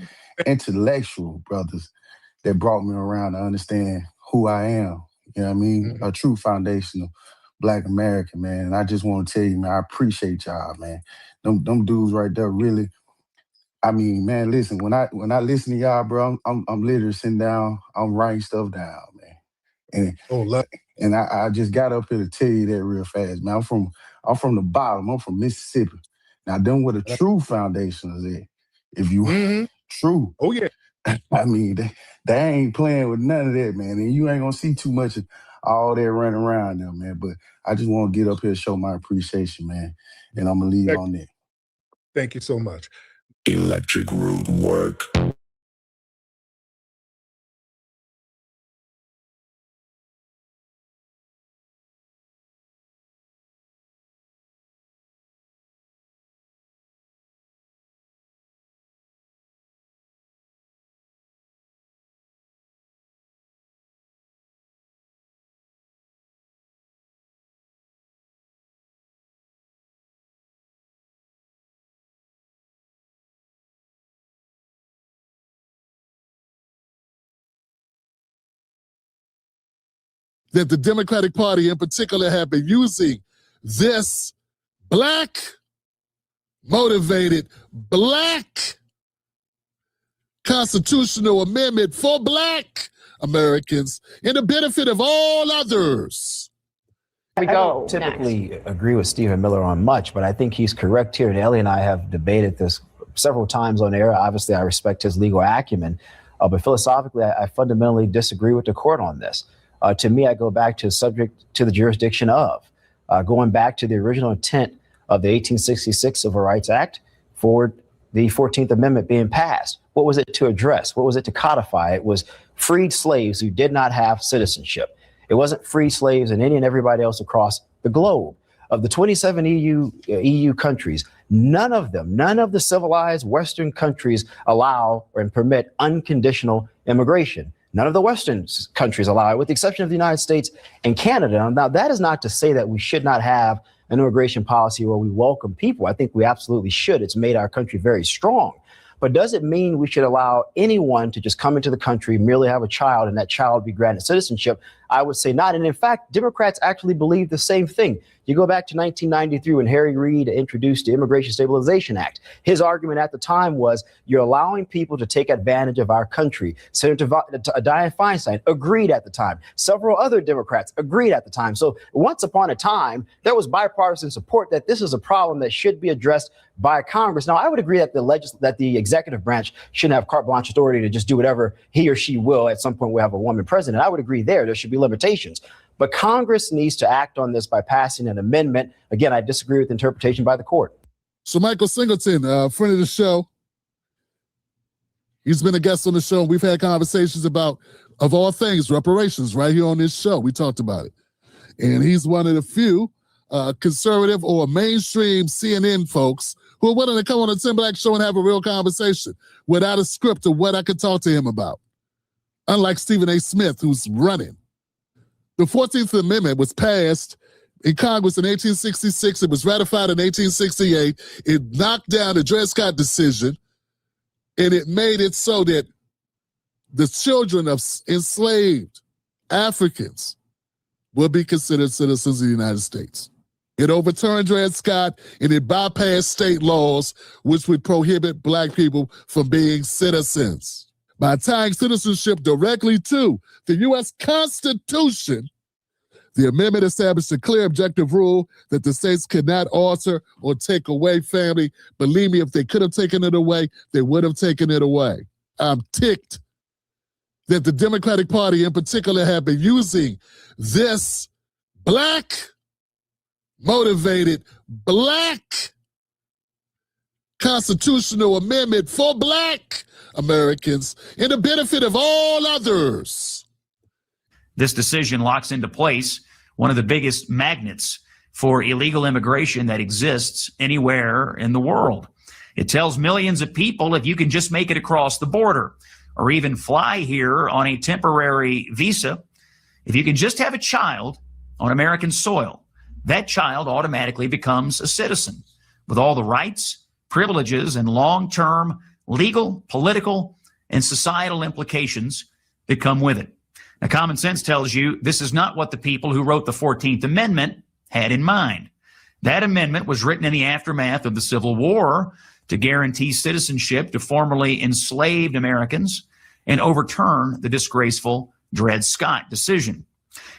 intellectual brothers that brought me around to understand who I am. You know what I mean? A true foundational Black American, man. And I just want to tell you, man, I appreciate y'all, man. Them dudes right there really. I mean, man, listen, when I listen to y'all, bro, I'm literally sitting down, I'm writing stuff down, man. And I just got up here to tell you that real fast, man. I'm from the bottom. I'm from Mississippi. Now, them where the true foundation is at. If you true. Oh, yeah. I mean, they ain't playing with none of that, man. And you ain't gonna see too much of all that running around them, man. But I just want to get up here and show my appreciation, man. And I'm gonna leave on that. Thank you so much. Electric root work. That the Democratic Party in particular have been using this Black motivated Black constitutional amendment for Black Americans in the benefit of all others. I don't typically agree with Stephen Miller on much, but I think he's correct here. And Ellie and I have debated this several times on air. Obviously, I respect his legal acumen, but philosophically, I fundamentally disagree with the court on this. To me, I go back to subject to the jurisdiction of, going back to the original intent of the 1866 Civil Rights Act for the 14th Amendment being passed. What was it to address? What was it to codify? It was freed slaves who did not have citizenship. It wasn't free slaves and any and everybody else across the globe. Of the 27 EU countries, none of the civilized Western countries allow or permit unconditional immigration. None of the Western countries allow it, with the exception of the United States and Canada. Now, that is not to say that we should not have an immigration policy where we welcome people. I think we absolutely should. It's made our country very strong. But does it mean we should allow anyone to just come into the country, merely have a child, and that child be granted citizenship? I would say not. And in fact, Democrats actually believe the same thing. You go back to 1993 when Harry Reid introduced the Immigration Stabilization Act. His argument at the time was you're allowing people to take advantage of our country. Senator Dianne Feinstein agreed at the time. Several other Democrats agreed at the time. So once upon a time, there was bipartisan support that this is a problem that should be addressed by Congress. Now, I would agree that the executive branch shouldn't have carte blanche authority to just do whatever he or she will. At some point, we'll have a woman president. I would agree there. There should be limitations. But Congress needs to act on this by passing an amendment. Again, I disagree with the interpretation by the court. So Michael Singleton, friend of the show, he's been a guest on the show. We've had conversations about, of all things, reparations right here on this show. We talked about it. And he's one of the few conservative or mainstream CNN folks who are willing to come on the Tim Black Show and have a real conversation without a script of what I could talk to him about. Unlike Stephen A. Smith, who's running. The 14th Amendment was passed in Congress in 1866. It was ratified in 1868. It knocked down the Dred Scott decision, and it made it so that the children of enslaved Africans will be considered citizens of the United States. It overturned Dred Scott, and it bypassed state laws which would prohibit black people from being citizens. By tying citizenship directly to the U.S. Constitution, the amendment established a clear objective rule that the states could not alter or take away family. Believe me, if they could have taken it away, they would have taken it away. I'm ticked that the Democratic Party in particular have been using this black-motivated, black constitutional amendment for black Americans in the benefit of all others. This decision locks into place one of the biggest magnets for illegal immigration that exists anywhere in the world. It tells millions of people if you can just make it across the border or even fly here on a temporary visa, if you can just have a child on American soil, that child automatically becomes a citizen with all the rights, privileges, and long-term legal, political, and societal implications that come with it. Now, common sense tells you this is not what the people who wrote the 14th Amendment had in mind. That amendment was written in the aftermath of the Civil War to guarantee citizenship to formerly enslaved Americans and overturn the disgraceful Dred Scott decision.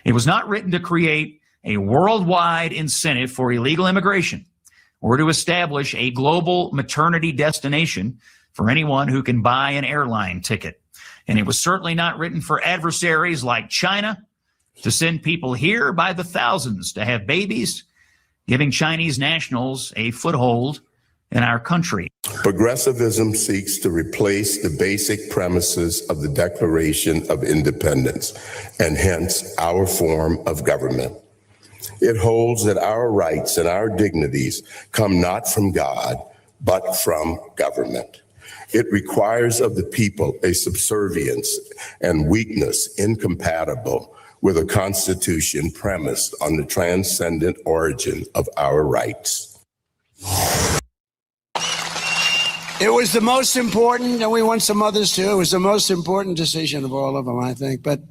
It was not written to create a worldwide incentive for illegal immigration or to establish a global maternity destination for anyone who can buy an airline ticket. And it was certainly not written for adversaries like China to send people here by the thousands to have babies, giving Chinese nationals a foothold in our country. Progressivism seeks to replace the basic premises of the Declaration of Independence and hence our form of government. It holds that our rights and our dignities come not from God, but from government. It requires of the people a subservience and weakness incompatible with a constitution premised on the transcendent origin of our rights. It was the most important, and we want some others too. It was the most important decision of all of them, I think. But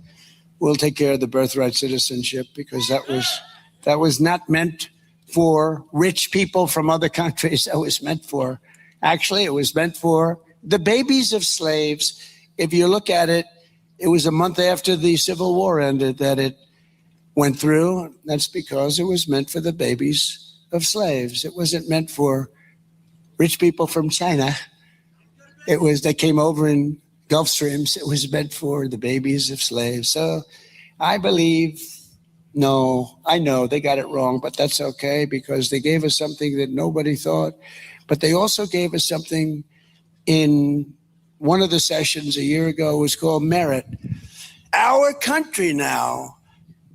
we'll take care of the birthright citizenship because that was not meant for rich people from other countries. That was meant for, actually, it was meant for the babies of slaves. If you look at it, it was a month after the Civil War ended that it went through. That's because it was meant for the babies of slaves. It wasn't meant for rich people from China. They came over in Gulf Streams. It was meant for the babies of slaves. So I believe, no, I know they got it wrong, but that's okay because they gave us something that nobody thought. But they also gave us something in one of the sessions a year ago was called merit. Our country now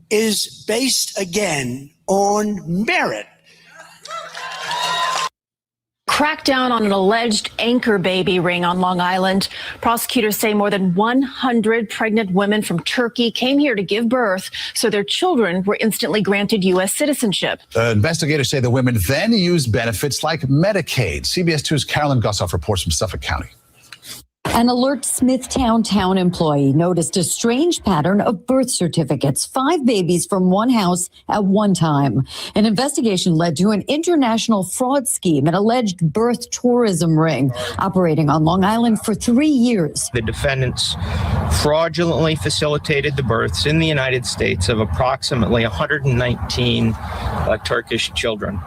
is based again on merit. Crackdown on an alleged anchor baby ring on Long Island. Prosecutors say more than 100 pregnant women from Turkey came here to give birth, so their children were instantly granted U.S. citizenship. Investigators say the women then used benefits like Medicaid. CBS 2's Carolyn Gussoff reports from Suffolk County. An alert Smithtown town employee noticed a strange pattern of birth certificates, 5 babies from one house at one time. An investigation led to an international fraud scheme, an alleged birth tourism ring operating on Long Island for 3 years. The defendants fraudulently facilitated the births in the United States of approximately 119 Turkish children.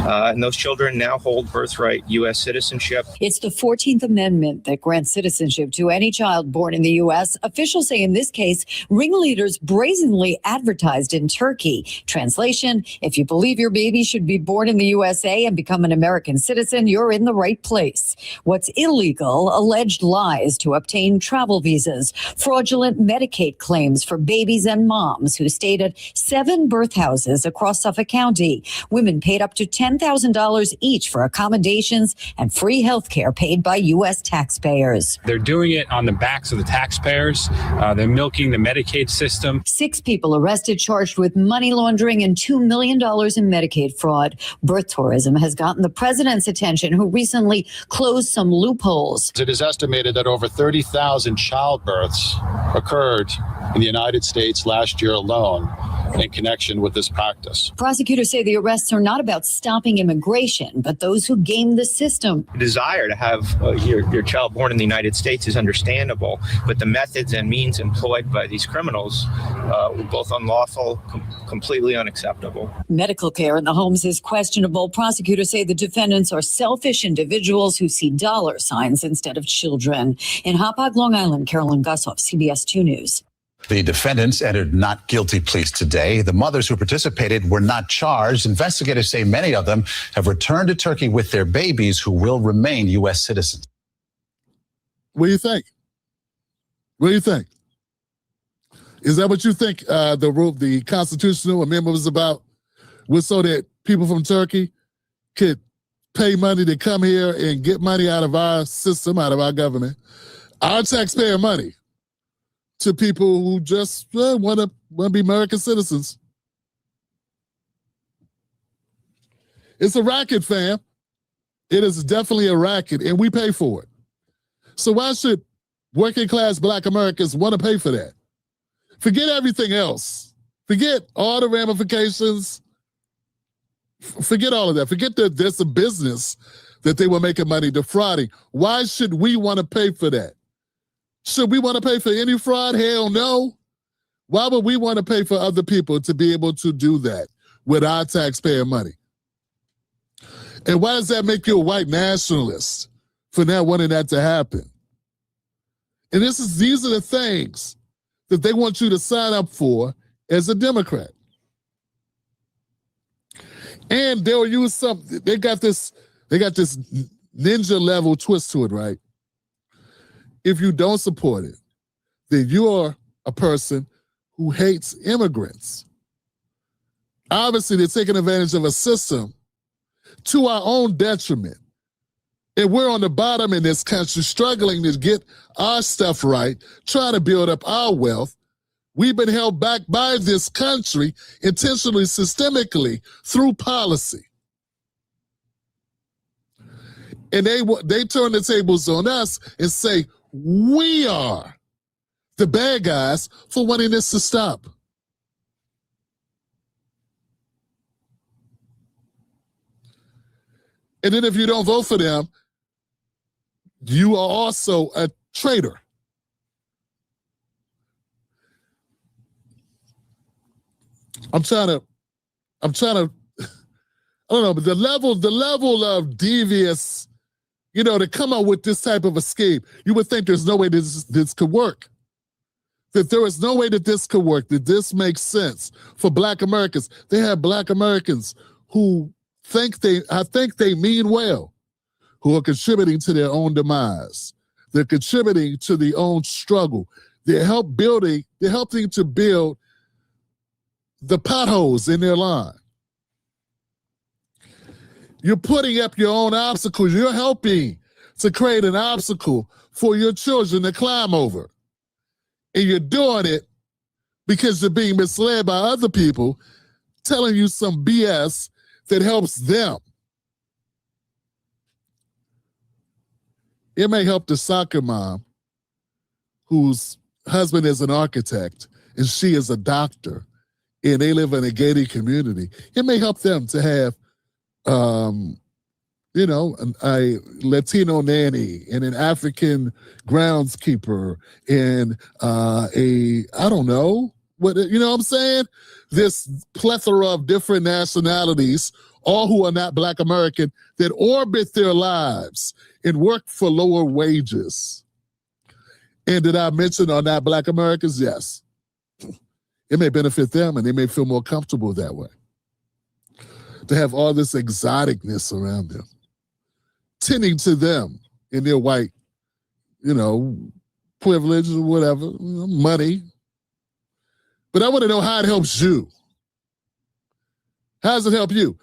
and those children now hold birthright U.S. citizenship. It's the 14th Amendment that grants citizenship to any child born in the U.S. Officials say in this case, ringleaders brazenly advertised in Turkey. Translation, if you believe your baby should be born in the USA and become an American citizen, you're in the right place. What's illegal, alleged lies to obtain travel visas, fraudulent Medicaid claims for babies and moms who stayed at 7 birth houses across Suffolk County. Women paid up to $10,000 each for accommodations and free health care paid by U.S. taxpayers. They're doing it on the backs of the taxpayers. They're milking the Medicaid system. 6 people arrested, charged with money laundering and $2 million in Medicaid fraud. Birth tourism has gotten the president's attention, who recently closed some loopholes. It is estimated that over 30,000 childbirths occurred in the United States last year alone in connection with this practice. Prosecutors say the arrests are not about stopping immigration, but those who game the system. The desire to have your child born in the United States is understandable, but the methods and means employed by these criminals were both unlawful, completely unacceptable. Medical care in the homes is questionable. Prosecutors say the defendants are selfish individuals who see dollar signs instead of children. In Hauppauge, Long Island, Carolyn Gussoff, CBS 2 News. The defendants entered not guilty pleas today. The mothers who participated were not charged. Investigators say many of them have returned to Turkey with their babies who will remain U.S. citizens. What do you think? What do you think? Is that what you think the constitutional amendment was about? Was so that people from Turkey could pay money to come here and get money out of our system, out of our government, our taxpayer money, to people who just want to be American citizens. It's a racket, fam. It is definitely a racket, and we pay for it. So why should working class Black Americans want to pay for that? Forget everything else. Forget all the ramifications. Forget all of that. Forget that there's a business that they were making money defrauding. Why should we want to pay for that? Should we want to pay for any fraud? Hell no. Why would we want to pay for other people to be able to do that with our taxpayer money? And why does that make you a white nationalist for not wanting that to happen? And these are the things that they want you to sign up for as a Democrat. And they'll use something. They got this ninja level twist to it, right? If you don't support it, then you're a person who hates immigrants. Obviously, they're taking advantage of a system to our own detriment. And we're on the bottom in this country, struggling to get our stuff right, trying to build up our wealth. We've been held back by this country intentionally, systemically, through policy. And they turn the tables on us and say, we are the bad guys for wanting this to stop. And then if you don't vote for them, you are also a traitor. I'm trying to, I don't know, but the level of devious, to come up with this type of a scheme, you would think there's no way this could work. That there is no way that this could work, that this makes sense for Black Americans. They have Black Americans who I think they mean well, who are contributing to their own demise. They're contributing to their own struggle. They're helping to build the potholes in their line. You're putting up your own obstacles. You're helping to create an obstacle for your children to climb over. And you're doing it because you're being misled by other people telling you some BS that helps them. It may help the soccer mom whose husband is an architect and she is a doctor and they live in a gated community. It may help them to have a Latino nanny and an African groundskeeper and I don't know, what I'm saying? This plethora of different nationalities all who are not Black American, that orbit their lives and work for lower wages. And did I mention are not Black Americans? Yes. It may benefit them and they may feel more comfortable that way. To have all this exoticness around them, tending to them in their white, privilege or whatever, money. But I want to know how it helps you. How does it help you?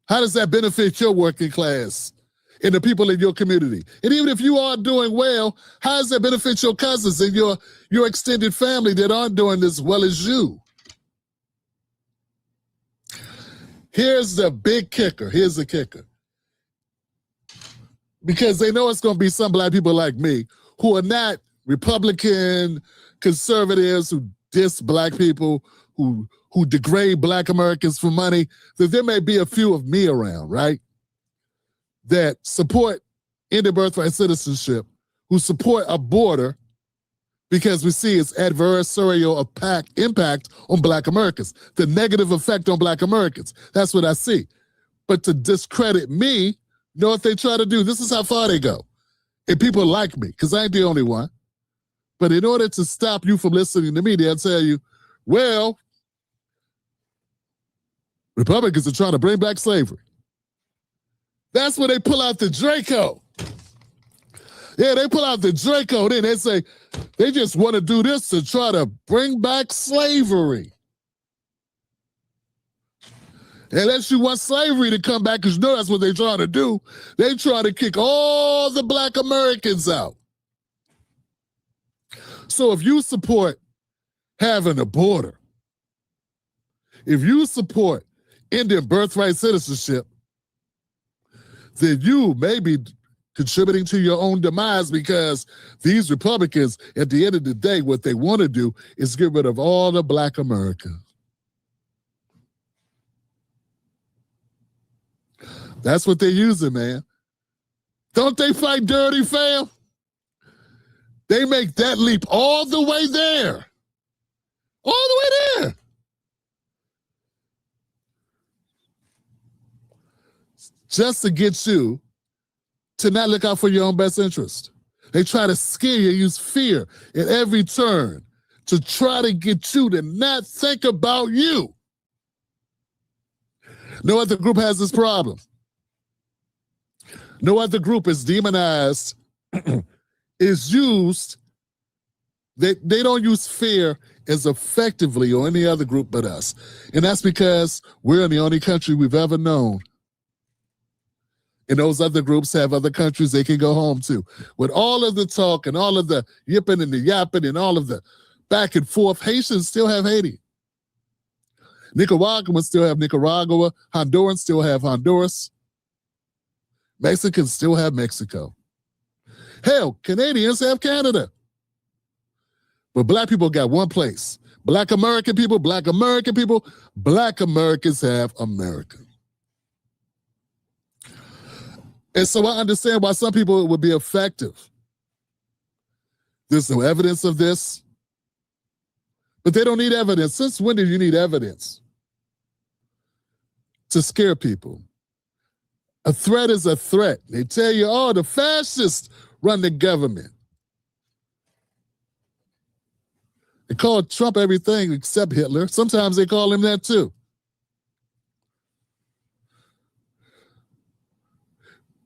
How does that benefit your working class and the people in your community? And even if you are doing well, how does that benefit your cousins and your extended family that aren't doing as well as you? Here's the big kicker. Here's the kicker. Because they know it's going to be some Black people like me who are not Republican conservatives who diss Black people, who degrade Black Americans for money, that there may be a few of me around, right? That support ended birthright citizenship, who support a border because we see its adversarial impact on Black Americans, the negative effect on Black Americans. That's what I see. But to discredit me, you know what they try to do? This is how far they go. And people like me, because I ain't the only one. But in order to stop you from listening to me, they'll tell you, well, Republicans are trying to bring back slavery. That's when they pull out the Draco. Yeah, they pull out the Draco. Then they say they just want to do this to try to bring back slavery. Unless you want slavery to come back, because you know that's what they're trying to do. They try to kick all the Black Americans out. So if you support having a border, if you support ending birthright citizenship, then you may be contributing to your own demise, because these Republicans, at the end of the day, what they want to do is get rid of all the Black Americans. That's what they're using, man. Don't they fight dirty, fam? They make that leap all the way there. All the way there. Just to get you to not look out for your own best interest. They try to scare you, use fear at every turn to try to get you to not think about you. No other group has this problem. No other group is demonized, is used. They don't use fear as effectively or any other group but us. And that's because we're the only country we've ever known. And those other groups have other countries they can go home to. With all of the talk and all of the yipping and the yapping and all of the back and forth, Haitians still have Haiti. Nicaraguans still have Nicaragua. Hondurans still have Honduras. Mexicans still have Mexico. Hell, Canadians have Canada. But Black people got one place. Black American people, Black Americans have America. And so I understand why some people it would be effective. There's no evidence of this. But they don't need evidence. Since when do you need evidence? To scare people. A threat is a threat. They tell you, oh, the fascists run the government. They call Trump everything except Hitler. Sometimes they call him that too.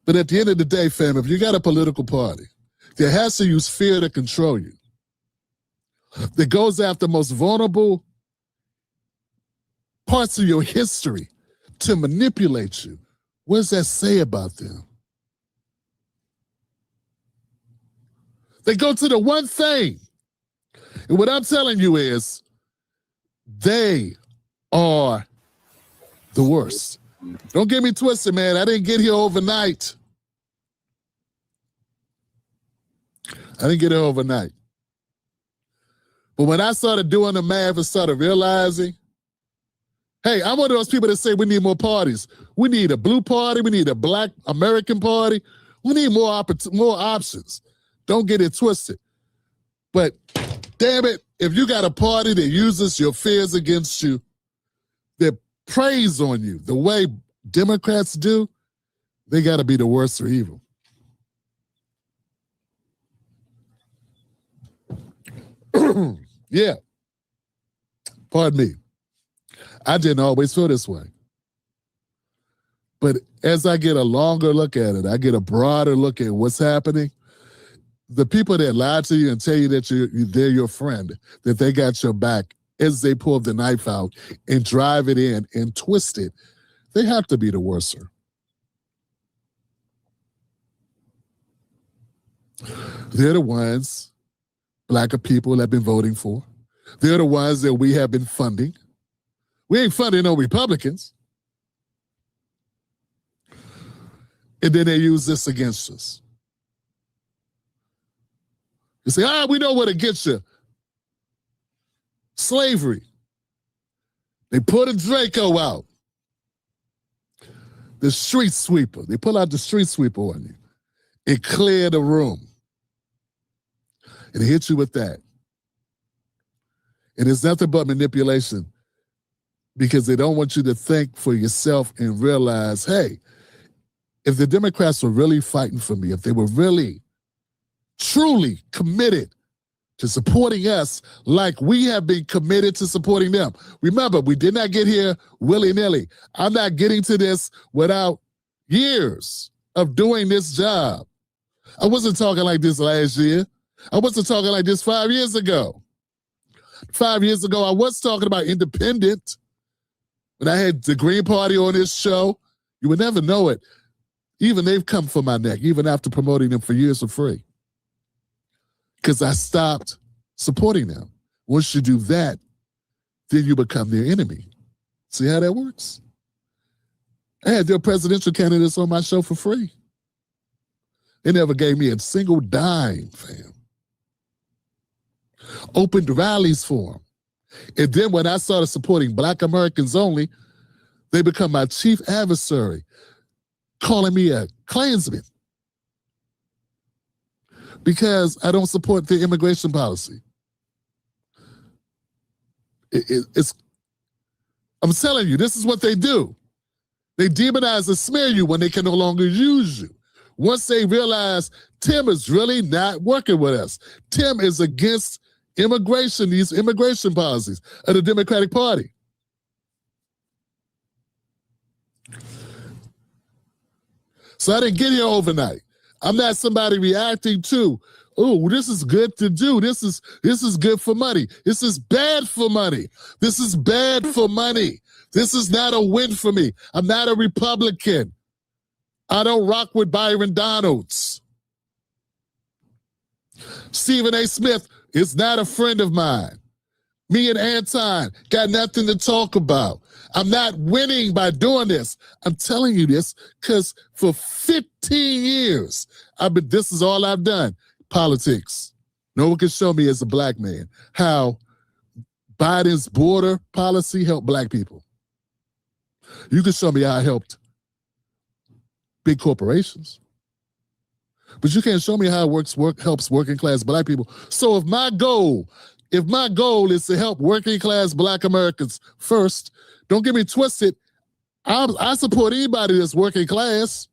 But at the end of the day, fam, if you got a political party that has to use fear to control you, that goes after the most vulnerable parts of your history to manipulate you, what does that say about them? They go to the one thing. And what I'm telling you is they are the worst. Don't get me twisted, man. I didn't get here overnight. But when I started doing the math and started realizing, hey, I'm one of those people that say we need more parties. We need a blue party. We need a Black American party. We need more options. Don't get it twisted. But damn it, if you got a party that uses your fears against you, that preys on you the way Democrats do, they got to be the worst or evil. Yeah. Pardon me. I didn't always feel this way. But as I get a longer look at it, I get a broader look at what's happening. The people that lie to you and tell you that they're your friend, that they got your back, as they pull the knife out and drive it in and twist it, they have to be the worser. They're the ones Black people have been voting for. They're the ones that we have been funding. We ain't funding no Republicans. And then they use this against us. You say, we know what against you. Slavery. They put a Draco out. The street sweeper. They pull out the street sweeper on you and clear the room. And hit you with that. And it's nothing but manipulation because they don't want you to think for yourself and realize, hey, if the Democrats were really fighting for me, if they were really, truly committed to supporting us like we have been committed to supporting them. Remember, we did not get here willy-nilly. I'm not getting to this without years of doing this job. I wasn't talking like this last year. I wasn't talking like this 5 years ago. 5 years ago, I was talking about independent. When I had the Green Party on this show, you would never know it. Even they've come for my neck, even after promoting them for years for free. Because I stopped supporting them. Once you do that, then you become their enemy. See how that works? I had their presidential candidates on my show for free. They never gave me a single dime, fam. Opened rallies for them. And then when I started supporting Black Americans only, they become my chief adversary, calling me a Klansman because I don't support the immigration policy. I'm telling you, this is what they do. They demonize and smear you when they can no longer use you. Once they realize Tim is really not working with us, Tim is against immigration, these immigration policies of the Democratic Party. So I didn't get here overnight. I'm not somebody reacting to, oh, this is good to do. This is good for money. This is bad for money. This is bad for money. This is not a win for me. I'm not a Republican. I don't rock with Byron Donalds. Stephen A. Smith is not a friend of mine. Me and Anton got nothing to talk about. I'm not winning by doing this. I'm telling you this because for 15 years, this is all I've done. Politics. No one can show me as a Black man how Biden's border policy helped Black people. You can show me how it helped big corporations. But you can't show me how it helps working class Black people. So if my goal is to help working class Black Americans first, don't get me twisted, I support anybody that's working class.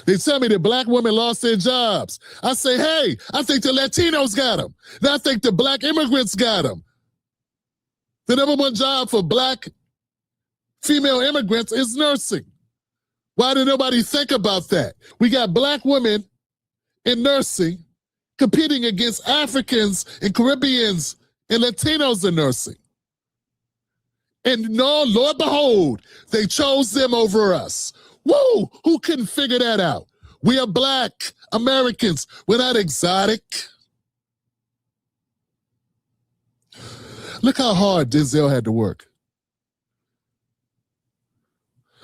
They tell me that Black women lost their jobs. I say, hey, I think the Latinos got them. And I think the Black immigrants got them. The number one job for Black female immigrants is nursing. Why did nobody think about that? We got Black women in nursing competing against Africans and Caribbeans and Latinos in nursing. And no, Lord behold, they chose them over us. Woo! Who couldn't figure that out? We are Black Americans. We're not exotic. Look how hard Denzel had to work.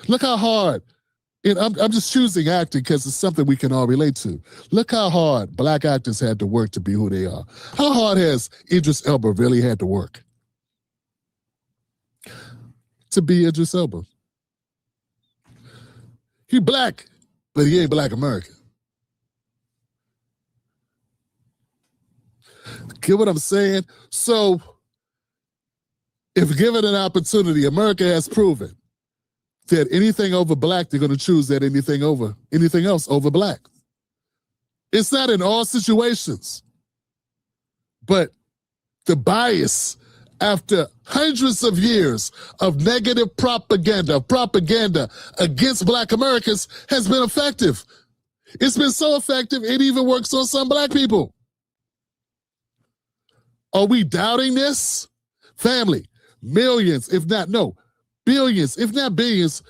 Look how hard. And I'm just choosing acting because it's something we can all relate to. Look how hard Black actors had to work to be who they are. How hard has Idris Elba really had to work to be Idris Elba? He Black, but he ain't Black American. Get what I'm saying? So If given an opportunity, America has proven that anything over black, they're going to choose that anything else over black. It's not in all situations, but the bias after hundreds of years of negative propaganda against black Americans has been effective. It's been so effective, it even works on some black people. Are we doubting this? Family, millions, if not, no, billions, if not billions,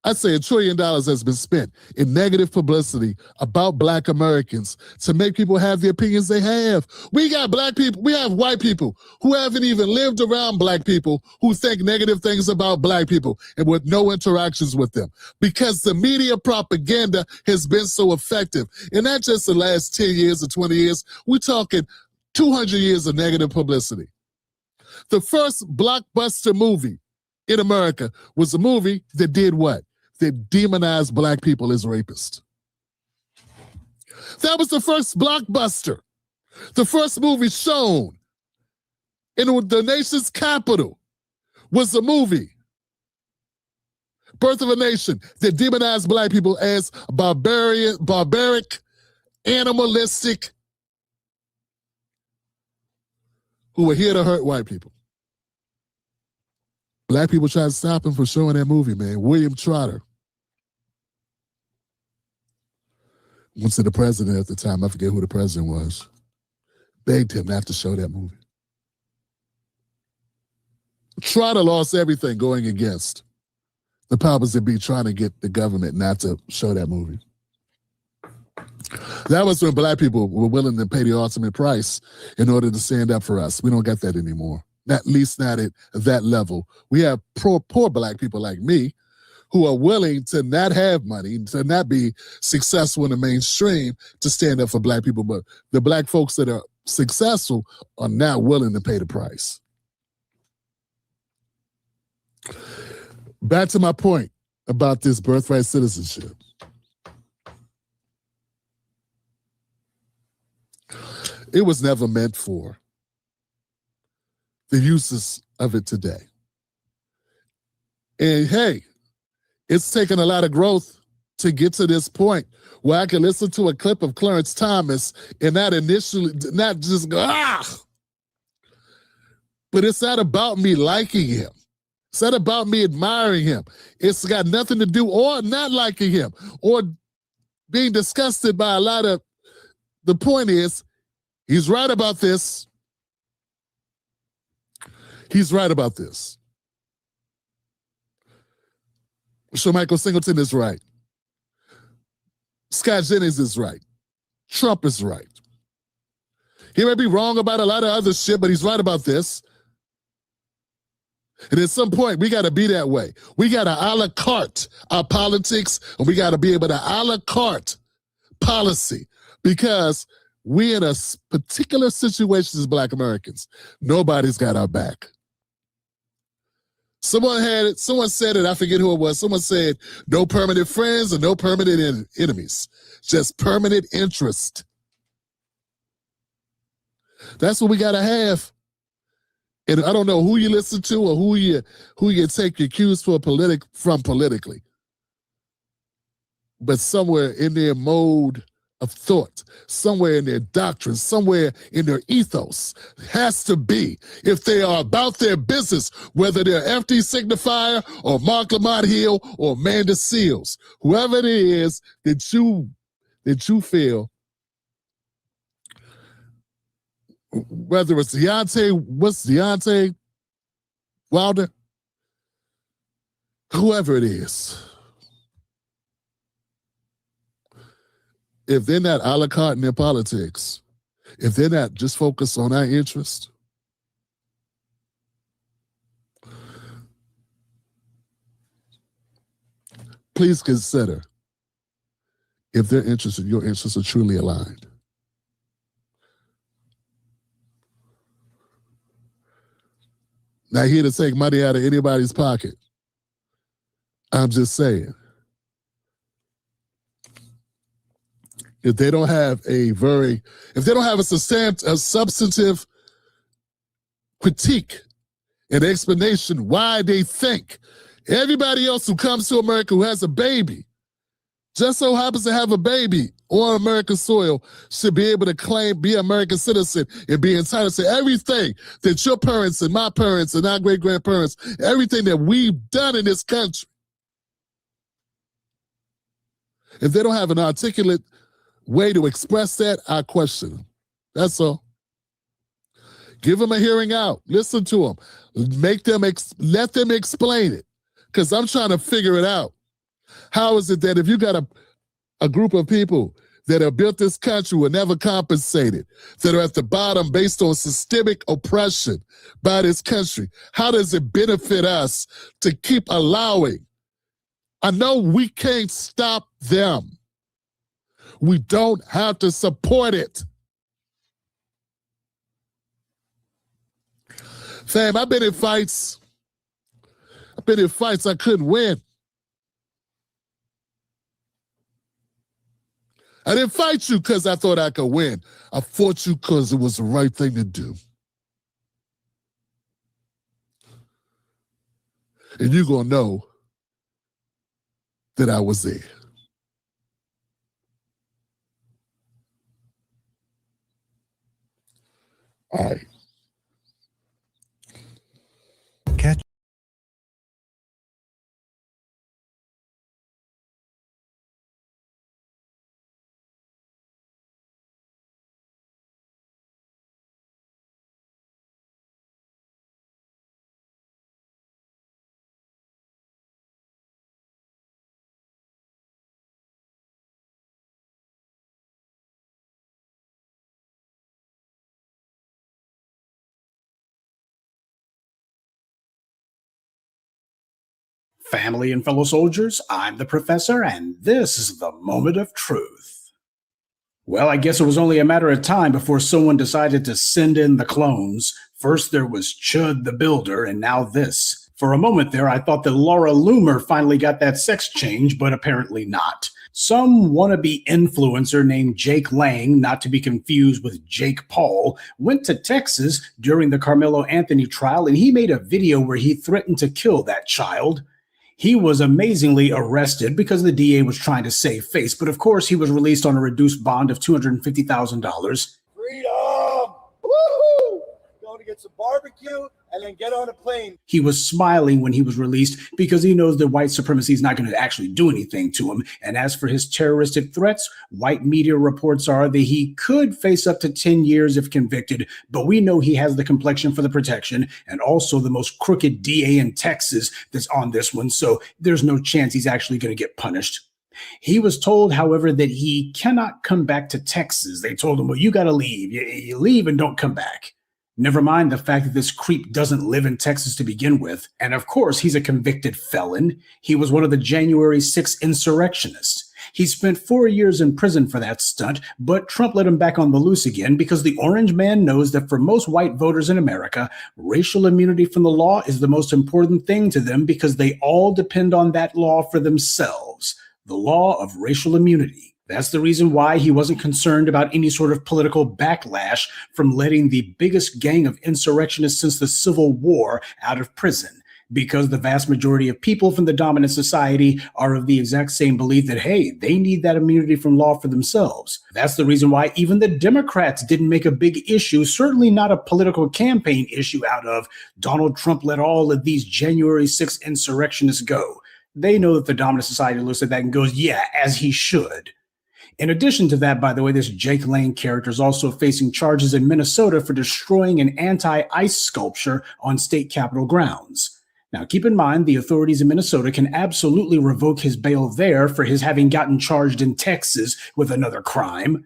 I'd say $1 trillion has been spent in negative publicity about black Americans to make people have the opinions they have. We got black people, we have white people who haven't even lived around black people who think negative things about black people and with no interactions with them because the media propaganda has been so effective. And not just the last 10 years or 20 years, we're talking 200 years of negative publicity. The first blockbuster movie in America was a movie that did what? That demonized black people as rapists. That was the first blockbuster. The first movie shown in the nation's capital was a movie, Birth of a Nation, that demonized black people as barbaric, animalistic, who were here to hurt white people. Black people tried to stop him from showing that movie, man. William Trotter went to the president at the time, I forget who the president was, begged him not to show that movie. Trotter lost everything going against the powers that be trying to get the government not to show that movie. That was when black people were willing to pay the ultimate price in order to stand up for us. We don't get that anymore. At least not at that level. We have poor black people like me who are willing to not have money, to not be successful in the mainstream to stand up for black people. But the black folks that are successful are not willing to pay the price. Back to my point about this birthright citizenship. It was never meant for the uses of it today. And hey, it's taken a lot of growth to get to this point where I can listen to a clip of Clarence Thomas and not just go, but it's not about me liking him. It's not about me admiring him. It's got nothing to do or not liking him or being disgusted by a lot of, the point is, he's right about this. He's right about this. So Michael Singleton is right. Scott Jennings is right. Trump is right. He may be wrong about a lot of other shit, but he's right about this. And at some point, we got to be that way. We got to a la carte our politics, and we got to be able to a la carte policy because we in a particular situation as black Americans, nobody's got our back. Someone said it, I forget who it was. Someone said, no permanent friends and no permanent enemies, just permanent interest. That's what we got to have. And I don't know who you listen to or who you take your cues from politically. But somewhere in their mode of thought, somewhere in their doctrine, somewhere in their ethos, has to be, if they are about their business, whether they're FD Signifier or Mark Lamont Hill or Amanda Seals, whoever it is that you feel, whether it's Deontay Wilder, whoever it is, if they're not a la carte in their politics, if they're not just focused on our interest, please consider if their interests and your interests are truly aligned. Not here to take money out of anybody's pocket. I'm just saying. If they don't have a substantive critique an explanation why they think everybody else who comes to America who has a baby, just so happens to have a baby on American soil, should be able to claim, be an American citizen, and be entitled to everything that your parents and my parents and our great-grandparents, everything that we've done in this country. If they don't have an articulate way to express that, I question them. That's all. Give them a hearing out. Listen to them. Let them explain it, because I'm trying to figure it out. How is it that if you got a group of people that have built this country were never compensated, that are at the bottom based on systemic oppression by this country, how does it benefit us to keep allowing? I know we can't stop them. We don't have to support it. Fam, I've been in fights I couldn't win. I didn't fight you because I thought I could win. I fought you because it was the right thing to do. And you're going to know that I was there. All right. Catch. Family and fellow soldiers, I'm the Professor, and this is the moment of truth. Well, I guess it was only a matter of time before someone decided to send in the clones. First there was Chud the Builder, and now this. For a moment there, I thought that Laura Loomer finally got that sex change, but apparently not. Some wannabe influencer named Jake Lang, not to be confused with Jake Paul, went to Texas during the Karmelo Anthony trial, and he made a video where he threatened to kill that child. He was amazingly arrested because the DA was trying to save face, but of course he was released on a reduced bond of $250,000. Freedom! Woohoo! Going to get some barbecue and then get on a plane. He was smiling when he was released because he knows that white supremacy is not going to actually do anything to him. And as for his terroristic threats, white media reports are that he could face up to 10 years if convicted, but we know he has the complexion for the protection and also the most crooked DA in Texas that's on this one, so there's no chance he's actually going to get punished. He was told, however, that he cannot come back to Texas. They told him, well, you got to leave. You leave and don't come back. Never mind the fact that this creep doesn't live in Texas to begin with. And of course, he's a convicted felon. He was one of the January 6th insurrectionists. He spent 4 years in prison for that stunt, but Trump let him back on the loose again because the orange man knows that for most white voters in America, racial immunity from the law is the most important thing to them because they all depend on that law for themselves. The law of racial immunity. That's the reason why he wasn't concerned about any sort of political backlash from letting the biggest gang of insurrectionists since the Civil War out of prison, because the vast majority of people from the dominant society are of the exact same belief that, hey, they need that immunity from law for themselves. That's the reason why even the Democrats didn't make a big issue, certainly not a political campaign issue, out of Donald Trump let all of these January 6th insurrectionists go. They know that the dominant society looks at that and goes, yeah, as he should. In addition to that, by the way, this Jake Lang character is also facing charges in Minnesota for destroying an anti-ICE sculpture on state capitol grounds. Now, keep in mind, the authorities in Minnesota can absolutely revoke his bail there for his having gotten charged in Texas with another crime.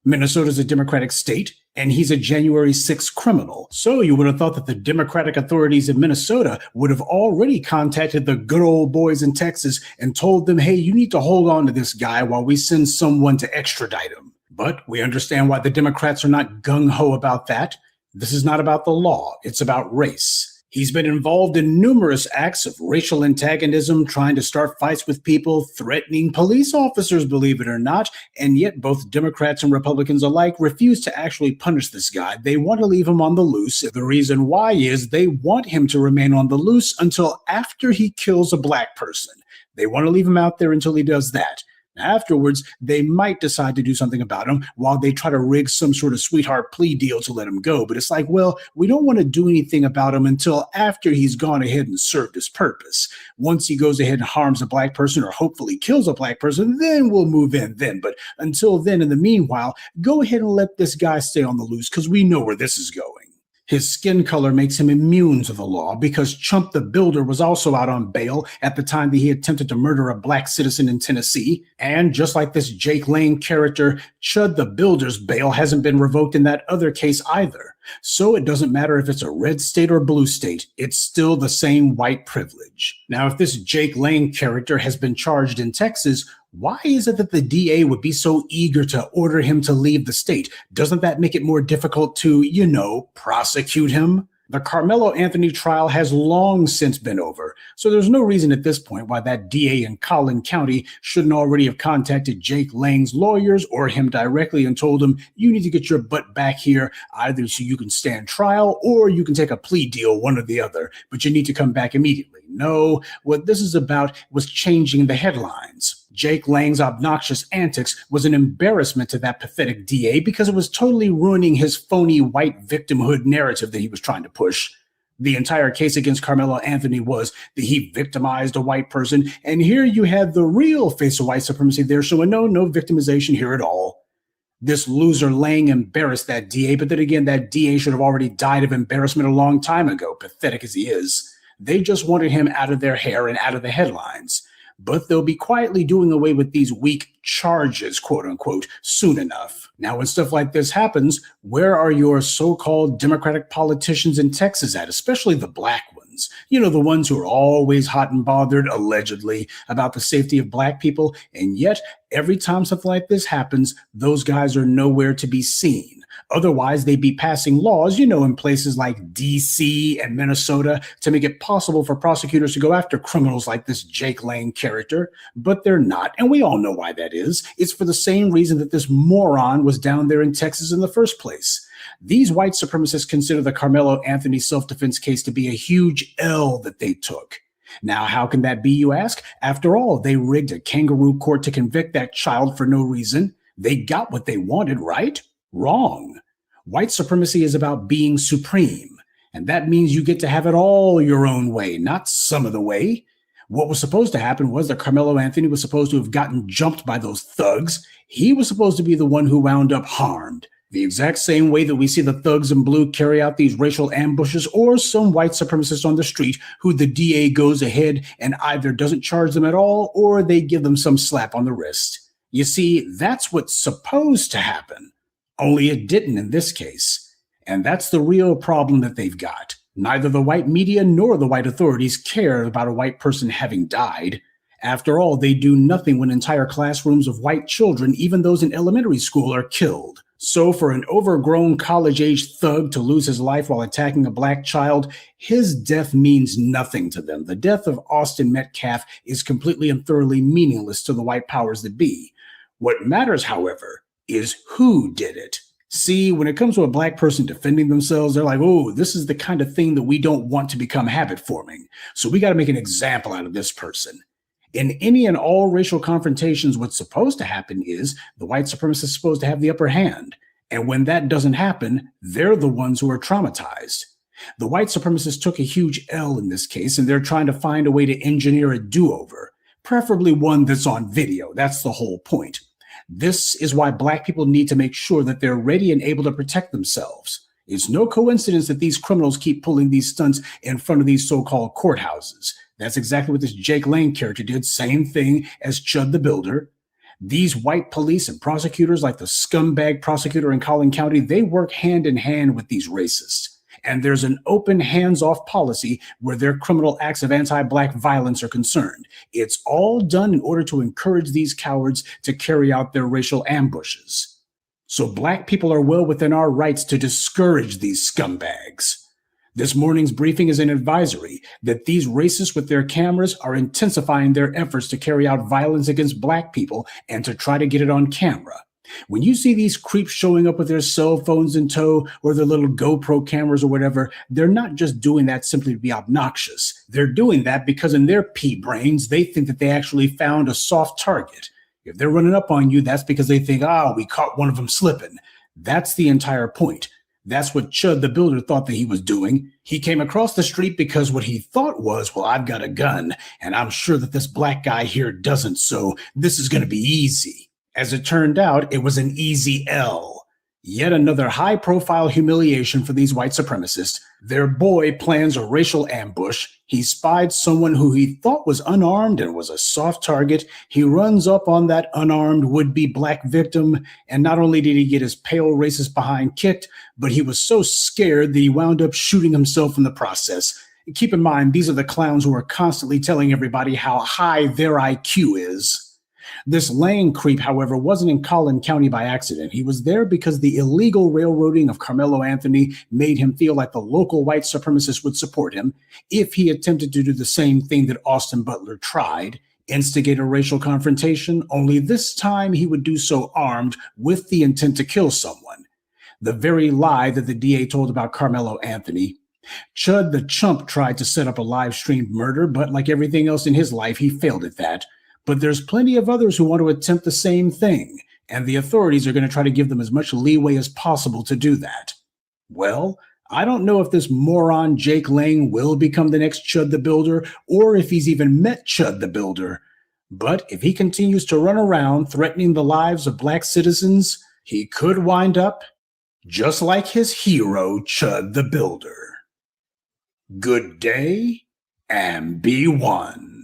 Minnesota's a Democratic state, and he's a January 6th criminal. So you would have thought that the Democratic authorities in Minnesota would have already contacted the good old boys in Texas and told them, hey, you need to hold on to this guy while we send someone to extradite him. But we understand why the Democrats are not gung-ho about that. This is not about the law. It's about race. He's been involved in numerous acts of racial antagonism, trying to start fights with people, threatening police officers, believe it or not, and yet both Democrats and Republicans alike refuse to actually punish this guy. They want to leave him on the loose. The reason why is they want him to remain on the loose until after he kills a black person. They want to leave him out there until he does that. Afterwards, they might decide to do something about him while they try to rig some sort of sweetheart plea deal to let him go. But it's like, well, we don't want to do anything about him until after he's gone ahead and served his purpose. Once he goes ahead and harms a black person or hopefully kills a black person, then we'll move in then. But until then, in the meanwhile, go ahead and let this guy stay on the loose because we know where this is going. His skin color makes him immune to the law because Chump the Builder was also out on bail at the time that he attempted to murder a black citizen in Tennessee. And just like this Jake Lane character, Chud the Builder's bail hasn't been revoked in that other case either. So it doesn't matter if it's a red state or blue state, it's still the same white privilege. Now, if this Jake Lane character has been charged in Texas, why is it that the DA would be so eager to order him to leave the state? Doesn't that make it more difficult to, prosecute him? The Karmelo Anthony trial has long since been over, so there's no reason at this point why that DA in Collin County shouldn't already have contacted Jake Lane's lawyers or him directly and told him, you need to get your butt back here, either so you can stand trial or you can take a plea deal, one or the other, but you need to come back immediately. No, what this is about was changing the headlines. Jake Lang's obnoxious antics was an embarrassment to that pathetic DA because it was totally ruining his phony white victimhood narrative that he was trying to push. The entire case against Karmelo Anthony was that he victimized a white person, and here you had the real face of white supremacy there showing no victimization here at all. This loser Lang embarrassed that DA, but then again, that DA should have already died of embarrassment a long time ago, pathetic as he is. They just wanted him out of their hair and out of the headlines. But they'll be quietly doing away with these weak charges, quote unquote, soon enough. Now, when stuff like this happens, where are your so-called Democratic politicians in Texas at, especially the black ones? The ones who are always hot and bothered, allegedly, about the safety of black people. And yet, every time something like this happens, those guys are nowhere to be seen. Otherwise, they'd be passing laws, in places like D.C. and Minnesota to make it possible for prosecutors to go after criminals like this Jake Lane character. But they're not, and we all know why that is. It's for the same reason that this moron was down there in Texas in the first place. These white supremacists consider the Karmelo Anthony self-defense case to be a huge L that they took. Now, how can that be, you ask? After all, they rigged a kangaroo court to convict that child for no reason. They got what they wanted, right? Wrong. White supremacy is about being supreme, and that means you get to have it all your own way, not some of the way. What was supposed to happen was that Karmelo Anthony was supposed to have gotten jumped by those thugs. He was supposed to be the one who wound up harmed. The exact same way that we see the thugs in blue carry out these racial ambushes, or some white supremacists on the street who the DA goes ahead and either doesn't charge them at all or they give them some slap on the wrist. You see, that's what's supposed to happen. Only it didn't in this case. And that's the real problem that they've got. Neither the white media nor the white authorities care about a white person having died. After all, they do nothing when entire classrooms of white children, even those in elementary school, are killed. So for an overgrown college-age thug to lose his life while attacking a black child, his death means nothing to them. The death of Austin Metcalf is completely and thoroughly meaningless to the white powers that be. What matters, however, is who did it. See, when it comes to a black person defending themselves, they're like, oh, this is the kind of thing that we don't want to become habit forming. So we got to make an example out of this person. In any and all racial confrontations, what's supposed to happen is the white supremacist is supposed to have the upper hand. And when that doesn't happen, they're the ones who are traumatized. The white supremacists took a huge L in this case, and they're trying to find a way to engineer a do-over, preferably one that's on video. That's the whole point. This is why black people need to make sure that they're ready and able to protect themselves. It's no coincidence that these criminals keep pulling these stunts in front of these so-called courthouses. That's exactly what this Jake Lane character did. Same thing as Chud the Builder. These white police and prosecutors, like the scumbag prosecutor in Collin County, they work hand in hand with these racists. And there's an open hands-off policy where their criminal acts of anti-black violence are concerned. It's all done in order to encourage these cowards to carry out their racial ambushes. So black people are well within our rights to discourage these scumbags. This morning's briefing is an advisory that these racists with their cameras are intensifying their efforts to carry out violence against Black people and to try to get it on camera. When you see these creeps showing up with their cell phones in tow or their little GoPro cameras or whatever, they're not just doing that simply to be obnoxious. They're doing that because in their pea brains, they think that they actually found a soft target. If they're running up on you, that's because they think, we caught one of them slipping. That's the entire point. That's what Chud the Builder thought that he was doing. He came across the street because what he thought was, well, I've got a gun, and I'm sure that this Black guy here doesn't, so this is going to be easy. As it turned out, it was an easy L. Yet another high-profile humiliation for these white supremacists. Their boy plans a racial ambush. He spied someone who he thought was unarmed and was a soft target. He runs up on that unarmed would-be Black victim, and not only did he get his pale racist behind kicked, but he was so scared that he wound up shooting himself in the process. Keep in mind, these are the clowns who are constantly telling everybody how high their IQ is. This Lane creep, however, wasn't in Collin County by accident. He was there because the illegal railroading of Karmelo Anthony made him feel like the local white supremacists would support him if he attempted to do the same thing that Austin Butler tried, instigate a racial confrontation, only this time he would do so armed with the intent to kill someone. The very lie that the DA told about Karmelo Anthony. Chud the chump tried to set up a live-streamed murder, but like everything else in his life, he failed at that. But there's plenty of others who want to attempt the same thing, and the authorities are going to try to give them as much leeway as possible to do that. Well, I don't know if this moron Jake Lang will become the next Chud the Builder, or if he's even met Chud the Builder. But if he continues to run around threatening the lives of Black citizens, he could wind up just like his hero, Chud the Builder. Good day, and be one.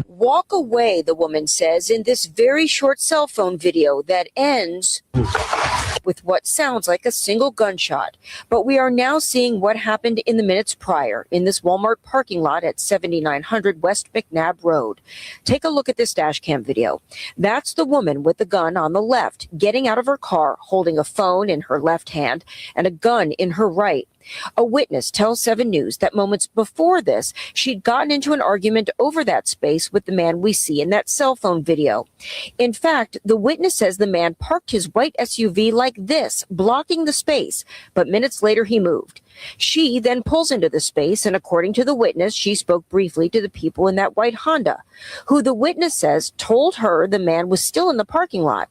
Walk away, the woman says in this very short cell phone video that ends with what sounds like a single gunshot. But we are now seeing what happened in the minutes prior in this Walmart parking lot at 7900 West McNabb Road. Take a look at this dash cam video. That's the woman with the gun on the left, getting out of her car, holding a phone in her left hand and a gun in her right. A witness tells 7 News that moments before this, she'd gotten into an argument over that space with the man we see in that cell phone video. In fact, the witness says the man parked his white SUV like this, blocking the space, but minutes later he moved. She then pulls into the space, and according to the witness, she spoke briefly to the people in that white Honda, who the witness says told her the man was still in the parking lot.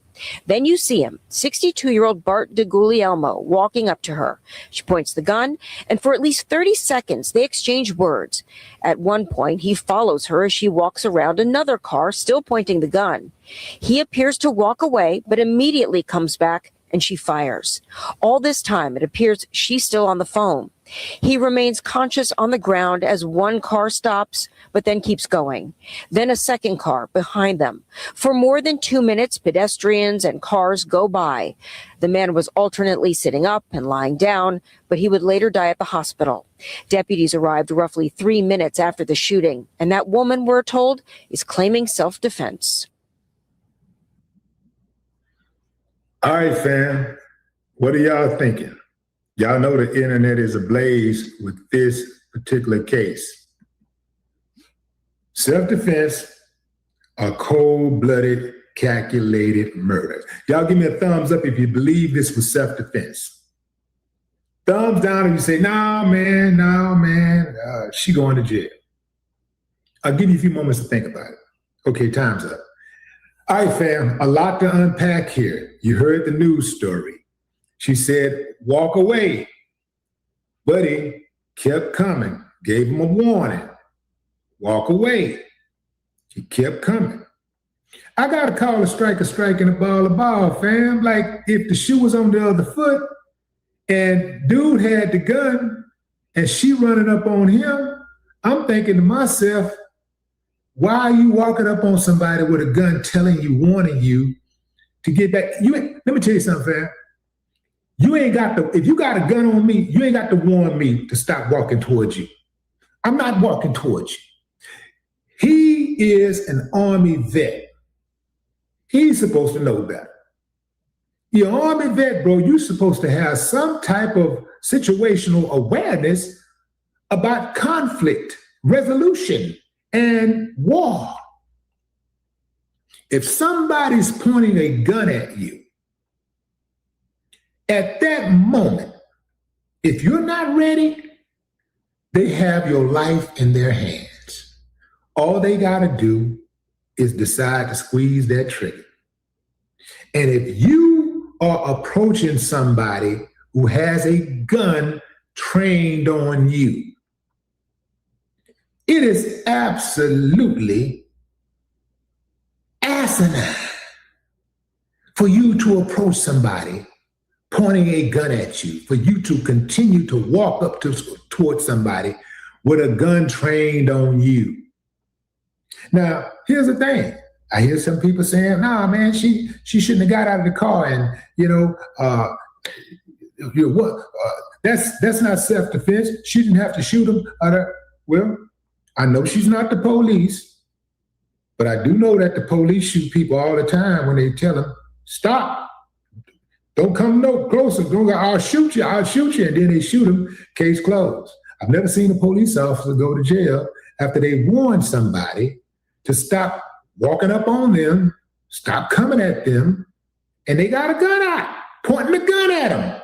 Then you see him, 62-year-old Bart DeGuglielmo, walking up to her. She points the gun, and for at least 30 seconds, they exchange words. At one point, he follows her as she walks around another car, still pointing the gun. He appears to walk away, but immediately comes back, and she fires. All this time, it appears she's still on the phone. He remains conscious on the ground as one car stops, but then keeps going. Then a second car behind them. For more than 2 minutes, pedestrians and cars go by. The man was alternately sitting up and lying down, but he would later die at the hospital. Deputies arrived roughly 3 minutes after the shooting, and that woman, we're told, is claiming self-defense. All right, fam. What are y'all thinking? Y'all know the internet is ablaze with this particular case. Self-defense, a cold-blooded, calculated murder. Y'all give me a thumbs up if you believe this was self-defense. Thumbs down if you say, no, man, she going to jail. I'll give you a few moments to think about it. Okay, time's up. All right, fam, a lot to unpack here. You heard the news story. She said, walk away. Buddy kept coming, gave him a warning. Walk away. He kept coming. I got to call a strike and a ball, fam. Like if the shoe was on the other foot and dude had the gun and she running up on him, I'm thinking to myself, why are you walking up on somebody with a gun telling you, warning you to get back? Let me tell you something, fam. If you got a gun on me, you ain't got to warn me to stop walking towards you. I'm not walking towards you. He is an Army vet. He's supposed to know better. You're an Army vet, bro. You're supposed to have some type of situational awareness about conflict, resolution, and war. If somebody's pointing a gun at you, at that moment, if you're not ready, they have your life in their hands. All they got to do is decide to squeeze that trigger. And if you are approaching somebody who has a gun trained on you, it is absolutely asinine for you to approach somebody pointing a gun at you, for you to continue to walk up towards somebody with a gun trained on you. Now, here's the thing. I hear some people saying, nah, man, she shouldn't have got out of the car. And, that's not self-defense. She didn't have to shoot him. Well, I know she's not the police, but I do know that the police shoot people all the time when they tell them, stop. Don't come no closer. I'll shoot you. And then they shoot them. Case closed. I've never seen a police officer go to jail after they warned somebody to stop walking up on them, stop coming at them, and they got a gun out, pointing the gun at them.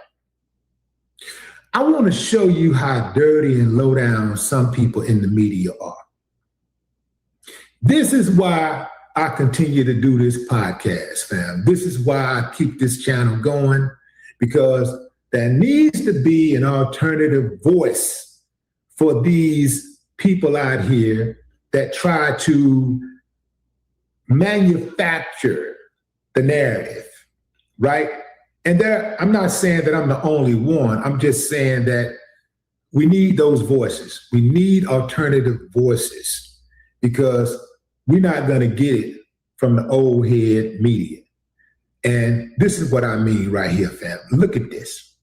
I want to show you how dirty and low down some people in the media are. This is why I continue to do this podcast, fam. This is why I keep this channel going, because there needs to be an alternative voice for these people out here that try to manufacture the narrative, right? And I'm not saying that I'm the only one. I'm just saying that we need those voices. We need alternative voices because we're not going to get it from the old head media. And this is what I mean right here, fam. Look at this.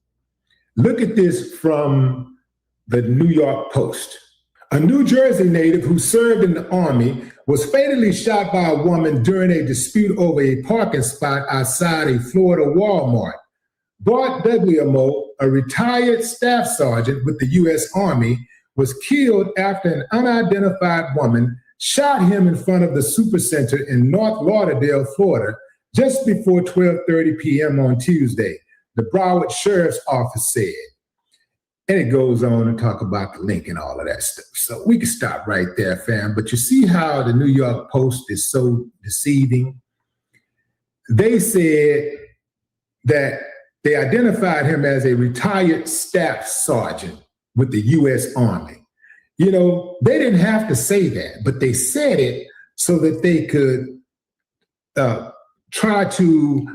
Look at this from the New York Post. A New Jersey native who served in the Army was fatally shot by a woman during a dispute over a parking spot outside a Florida Walmart. Bart Guglielmo, a retired staff sergeant with the U.S. Army, was killed after an unidentified woman shot him in front of the Supercenter in North Lauderdale, Florida, just before 12:30 p.m. on Tuesday, the Broward Sheriff's Office said. And it goes on to talk about the link and all of that stuff. So we can stop right there, fam. But you see how the New York Post is so deceiving? They said that they identified him as a retired staff sergeant with the U.S. Army. You know, they didn't have to say that, but they said it so that they could try to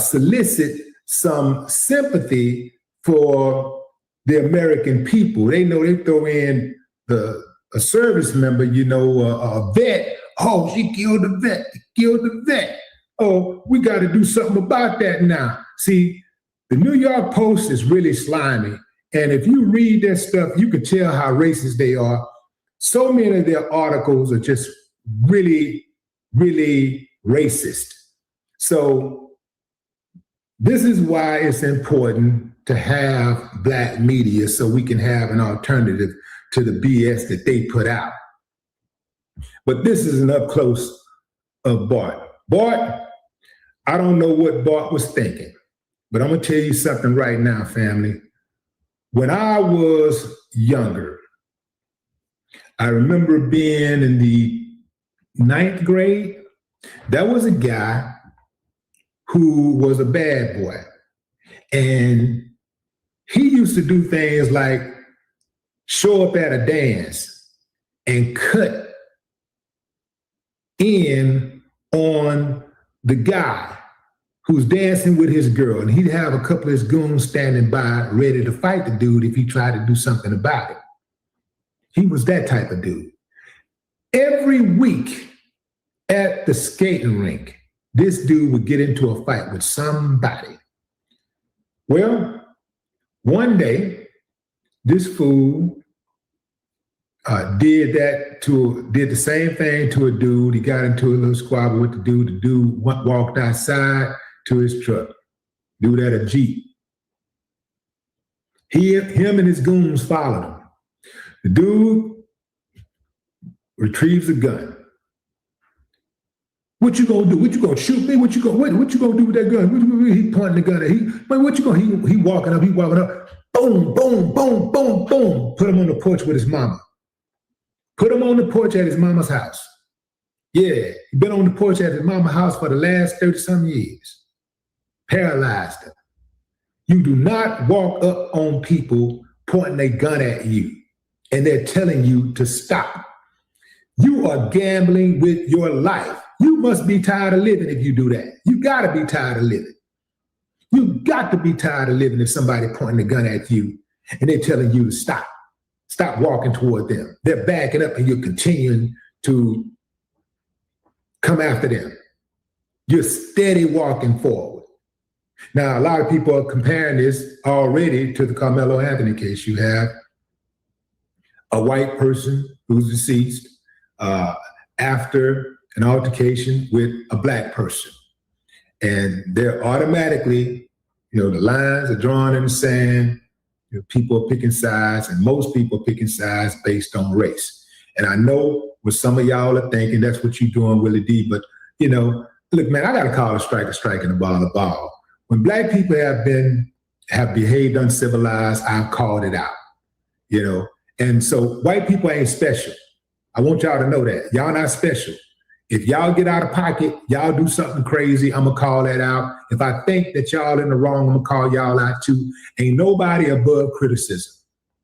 solicit some sympathy for the American people. They know they throw in a service member, a vet. Oh, she killed the vet. Killed the vet. Oh, we got to do something about that now. See, the New York Post is really slimy. And if you read their stuff, you can tell how racist they are. So many of their articles are just really, really racist. So this is why it's important to have Black media so we can have an alternative to the BS that they put out. But this is an up close of Bart. Bart, I don't know what Bart was thinking, but I'm gonna tell you something right now, family. When I was younger, I remember being in the 9th grade. There was a guy who was a bad boy. And he used to do things like show up at a dance and cut in on the guy who's dancing with his girl. And he'd have a couple of his goons standing by ready to fight the dude if he tried to do something about it. He was that type of dude. Every week at the skating rink, this dude would get into a fight with somebody. Well, one day, this fool did the same thing to a dude. He got into a little squabble with the dude. The dude walked outside to his truck. Dude had a Jeep. Him and his goons followed him. The dude retrieves a gun. What you gonna do? What you gonna shoot me? What you gonna do with that gun? He pointing the gun at he walking up. Boom, boom, boom, boom, boom. Put him on the porch with his mama. Put him on the porch at his mama's house. Yeah, he been on the porch at his mama's house for the last 30-some years. Paralyzed him. You do not walk up on people pointing a gun at you and they're telling you to stop. You are gambling with your life. You must be tired of living if you do that. You gotta be tired of living. You got to be tired of living if somebody pointing a gun at you and they're telling you to stop. Stop walking toward them. They're backing up and you're continuing to come after them. You're steady walking forward. Now, a lot of people are comparing this already to the Karmelo Anthony case. You have a white person who's deceased after an altercation with a black person. And they're automatically, the lines are drawn in the sand. People are picking sides, and most people are picking sides based on race. And I know what some of y'all are thinking, that's what you're doing, Willie D. But, look, man, I got to call a strike and a ball a ball. When black people have behaved uncivilized, I've called it out, And so white people ain't special. I want y'all to know that. Y'all not special. If y'all get out of pocket, y'all do something crazy, I'm going to call that out. If I think that y'all in the wrong, I'm going to call y'all out too. Ain't nobody above criticism,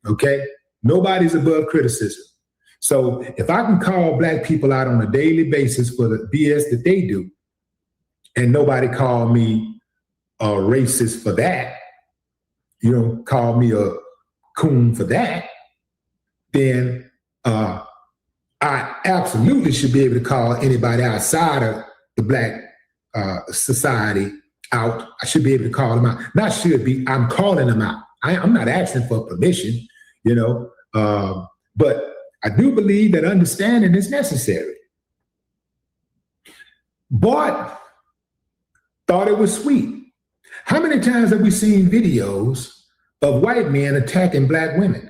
okay? Nobody's above criticism. So if I can call black people out on a daily basis for the BS that they do, and nobody call me a racist for that, call me a coon for that, then I absolutely should be able to call anybody outside of the black society out. I should be able to call them out. Not should be, I'm calling them out. I'm not asking for permission, but I do believe that understanding is necessary. Bart thought it was sweet. How many times have we seen videos of white men attacking black women?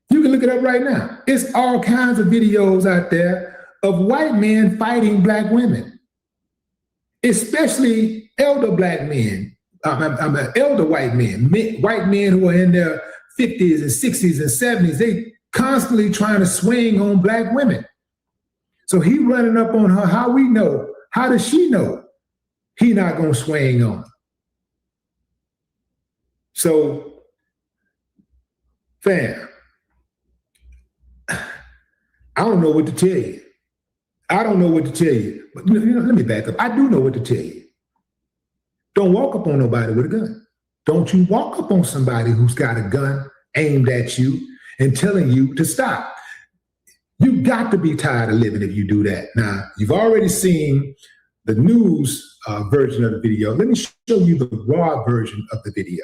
You can look it up right now. It's all kinds of videos out there of white men fighting black women, especially elder black men. Elder white men who are in their 50s and 60s and 70s. They constantly trying to swing on black women. So he running up on her. How we know? How does she know he not gonna swing on her? So, fam, I don't know what to tell you. But let me back up. I do know what to tell you. Don't walk up on nobody with a gun. Don't you walk up on somebody who's got a gun aimed at you and telling you to stop. You got to be tired of living if you do that. Now, you've already seen the news version of the video. Let me show you the raw version of the video.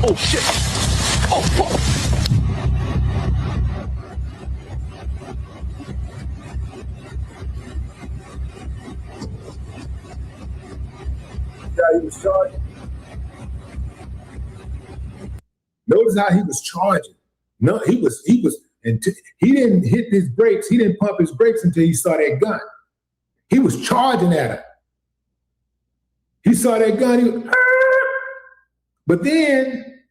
Oh shit! Oh. Yeah, he was charging. Notice how he was charging. No, he didn't hit his brakes. He didn't pump his brakes until he saw that gun. He was charging at her. He saw that gun. He was, but then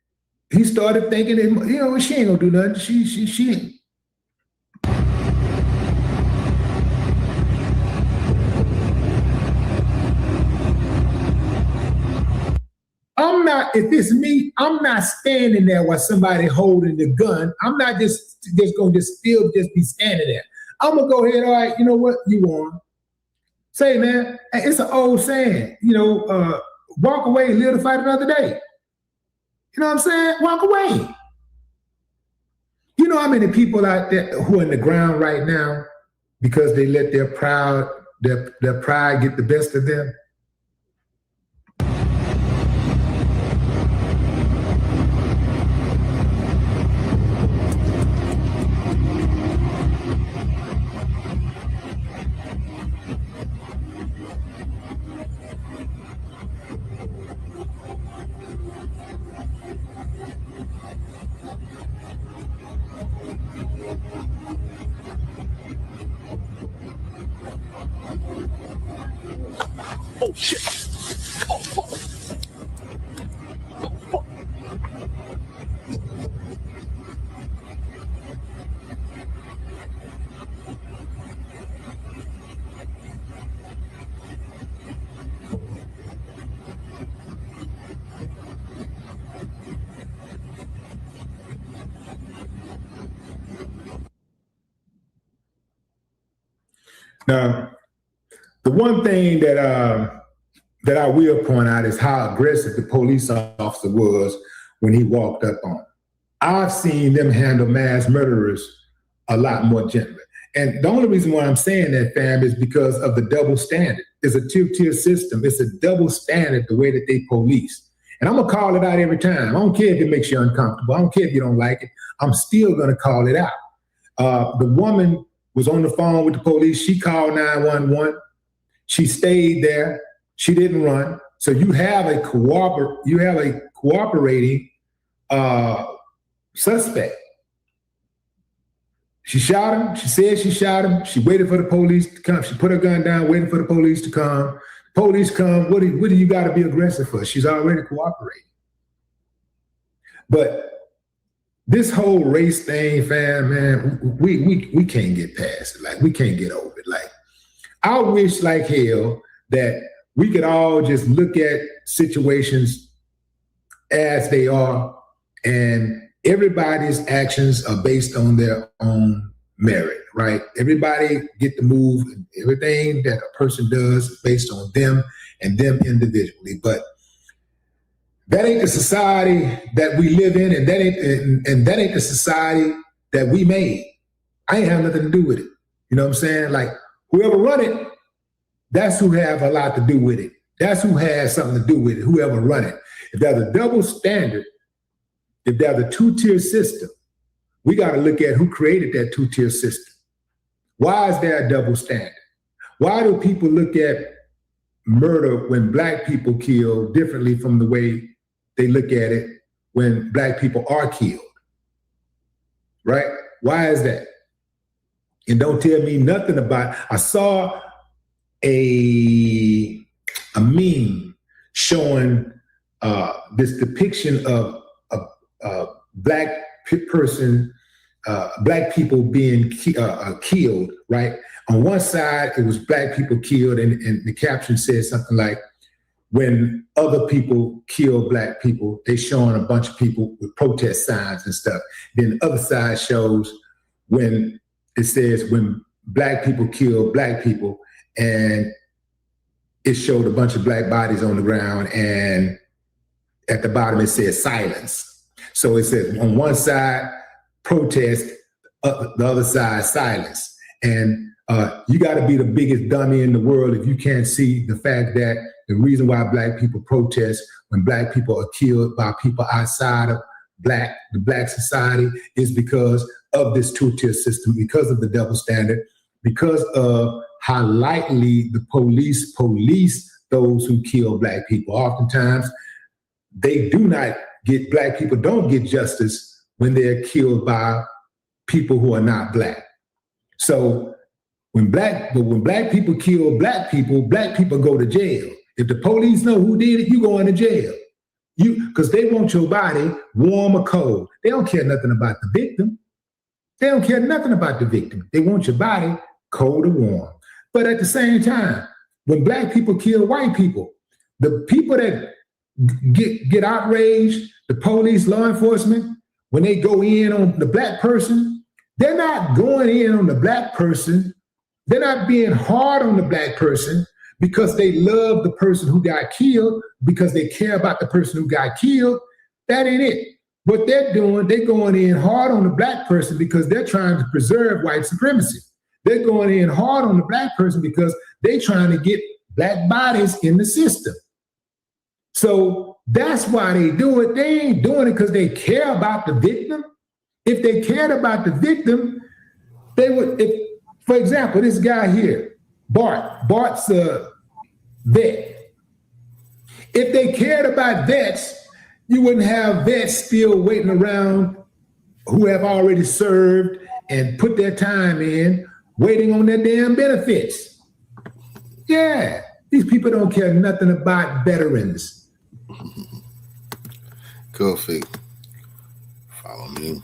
he started thinking, she ain't gonna do nothing. She ain't. If it's me, I'm not standing there while somebody holding the gun. I'm not just gonna be standing there. I'm gonna go ahead, all right, you know what, you want. Say, man, it's an old saying, walk away and live to fight another day. You know what I'm saying? Walk away. You know how many people out there who are in the ground right now because they let their pride get the best of them? Oh shit! Oh, fuck. Now, the one thing that I will point out is how aggressive the police officer was when he walked up on him. I've seen them handle mass murderers a lot more gently. And the only reason why I'm saying that, fam, is because of the double standard. It's a two-tier system. It's a double standard the way that they police. And I'm going to call it out every time. I don't care if it makes you uncomfortable. I don't care if you don't like it. I'm still going to call it out. The woman was on the phone with the police. She called 911. She stayed there. She didn't run. So you have a cooperating suspect. She shot him. She said she shot him. She waited for the police to come. She put her gun down, waiting for the police to come. Police come. What do you got to be aggressive for? She's already cooperating. But this whole race thing, fam, man, we can't get past it. Like, we can't get over it. Like, I wish like hell that we could all just look at situations as they are, and everybody's actions are based on their own merit, right? Everybody get to move. Everything that a person does is based on them and them individually. But that ain't the society that we live in, and that ain't the society that we made. I ain't have nothing to do with it. You know what I'm saying? Like, whoever run it, that's who have a lot to do with it. That's who has something to do with it, whoever run it. If there's a double standard, if there's a two-tier system, we got to look at who created that two-tier system. Why is there a double standard? Why do people look at murder when Black people kill differently from the way they look at it when Black people are killed? Right? Why is that? And don't tell me nothing about, I saw a meme showing this depiction of Black person, Black people being killed, right? On one side, it was Black people killed, and the caption said something like, when other people kill Black people, they showing a bunch of people with protest signs and stuff. Then the other side shows when it says when Black people kill Black people, and it showed a bunch of Black bodies on the ground, and at the bottom it says silence. So it says on one side, protest, the other side, silence. And you got to be the biggest dummy in the world if you can't see the fact that the reason why Black people protest when Black people are killed by people outside of the Black society is because of this two-tier system, because of the double standard, because of how lightly the police those who kill Black people. Oftentimes, they do not get, Black people don't get justice when they're killed by people who are not Black. So when Black people kill Black people go to jail. If the police know who did it, you go into jail. Because they want your body warm or cold. They don't care nothing about the victim. They don't care nothing about the victim. They want your body cold or warm. But at the same time, when Black people kill white people, the people that get outraged, the police, law enforcement, when they go in on the Black person, they're not going in on the Black person. They're not being hard on the Black person because they love the person who got killed, because they care about the person who got killed. That ain't it. What they're doing, they're going in hard on the black person because they're trying to preserve white supremacy. They're going in hard on the black person because they're trying to get black bodies in the system. So that's why they do it. They ain't doing it because they care about the victim. If they cared about the victim, they would, for example, this guy here, Bart's a vet. If they cared about vets, you wouldn't have vets still waiting around who have already served and put their time in, waiting on their damn benefits. Yeah, these people don't care nothing about veterans. Cool, Fig. Follow me.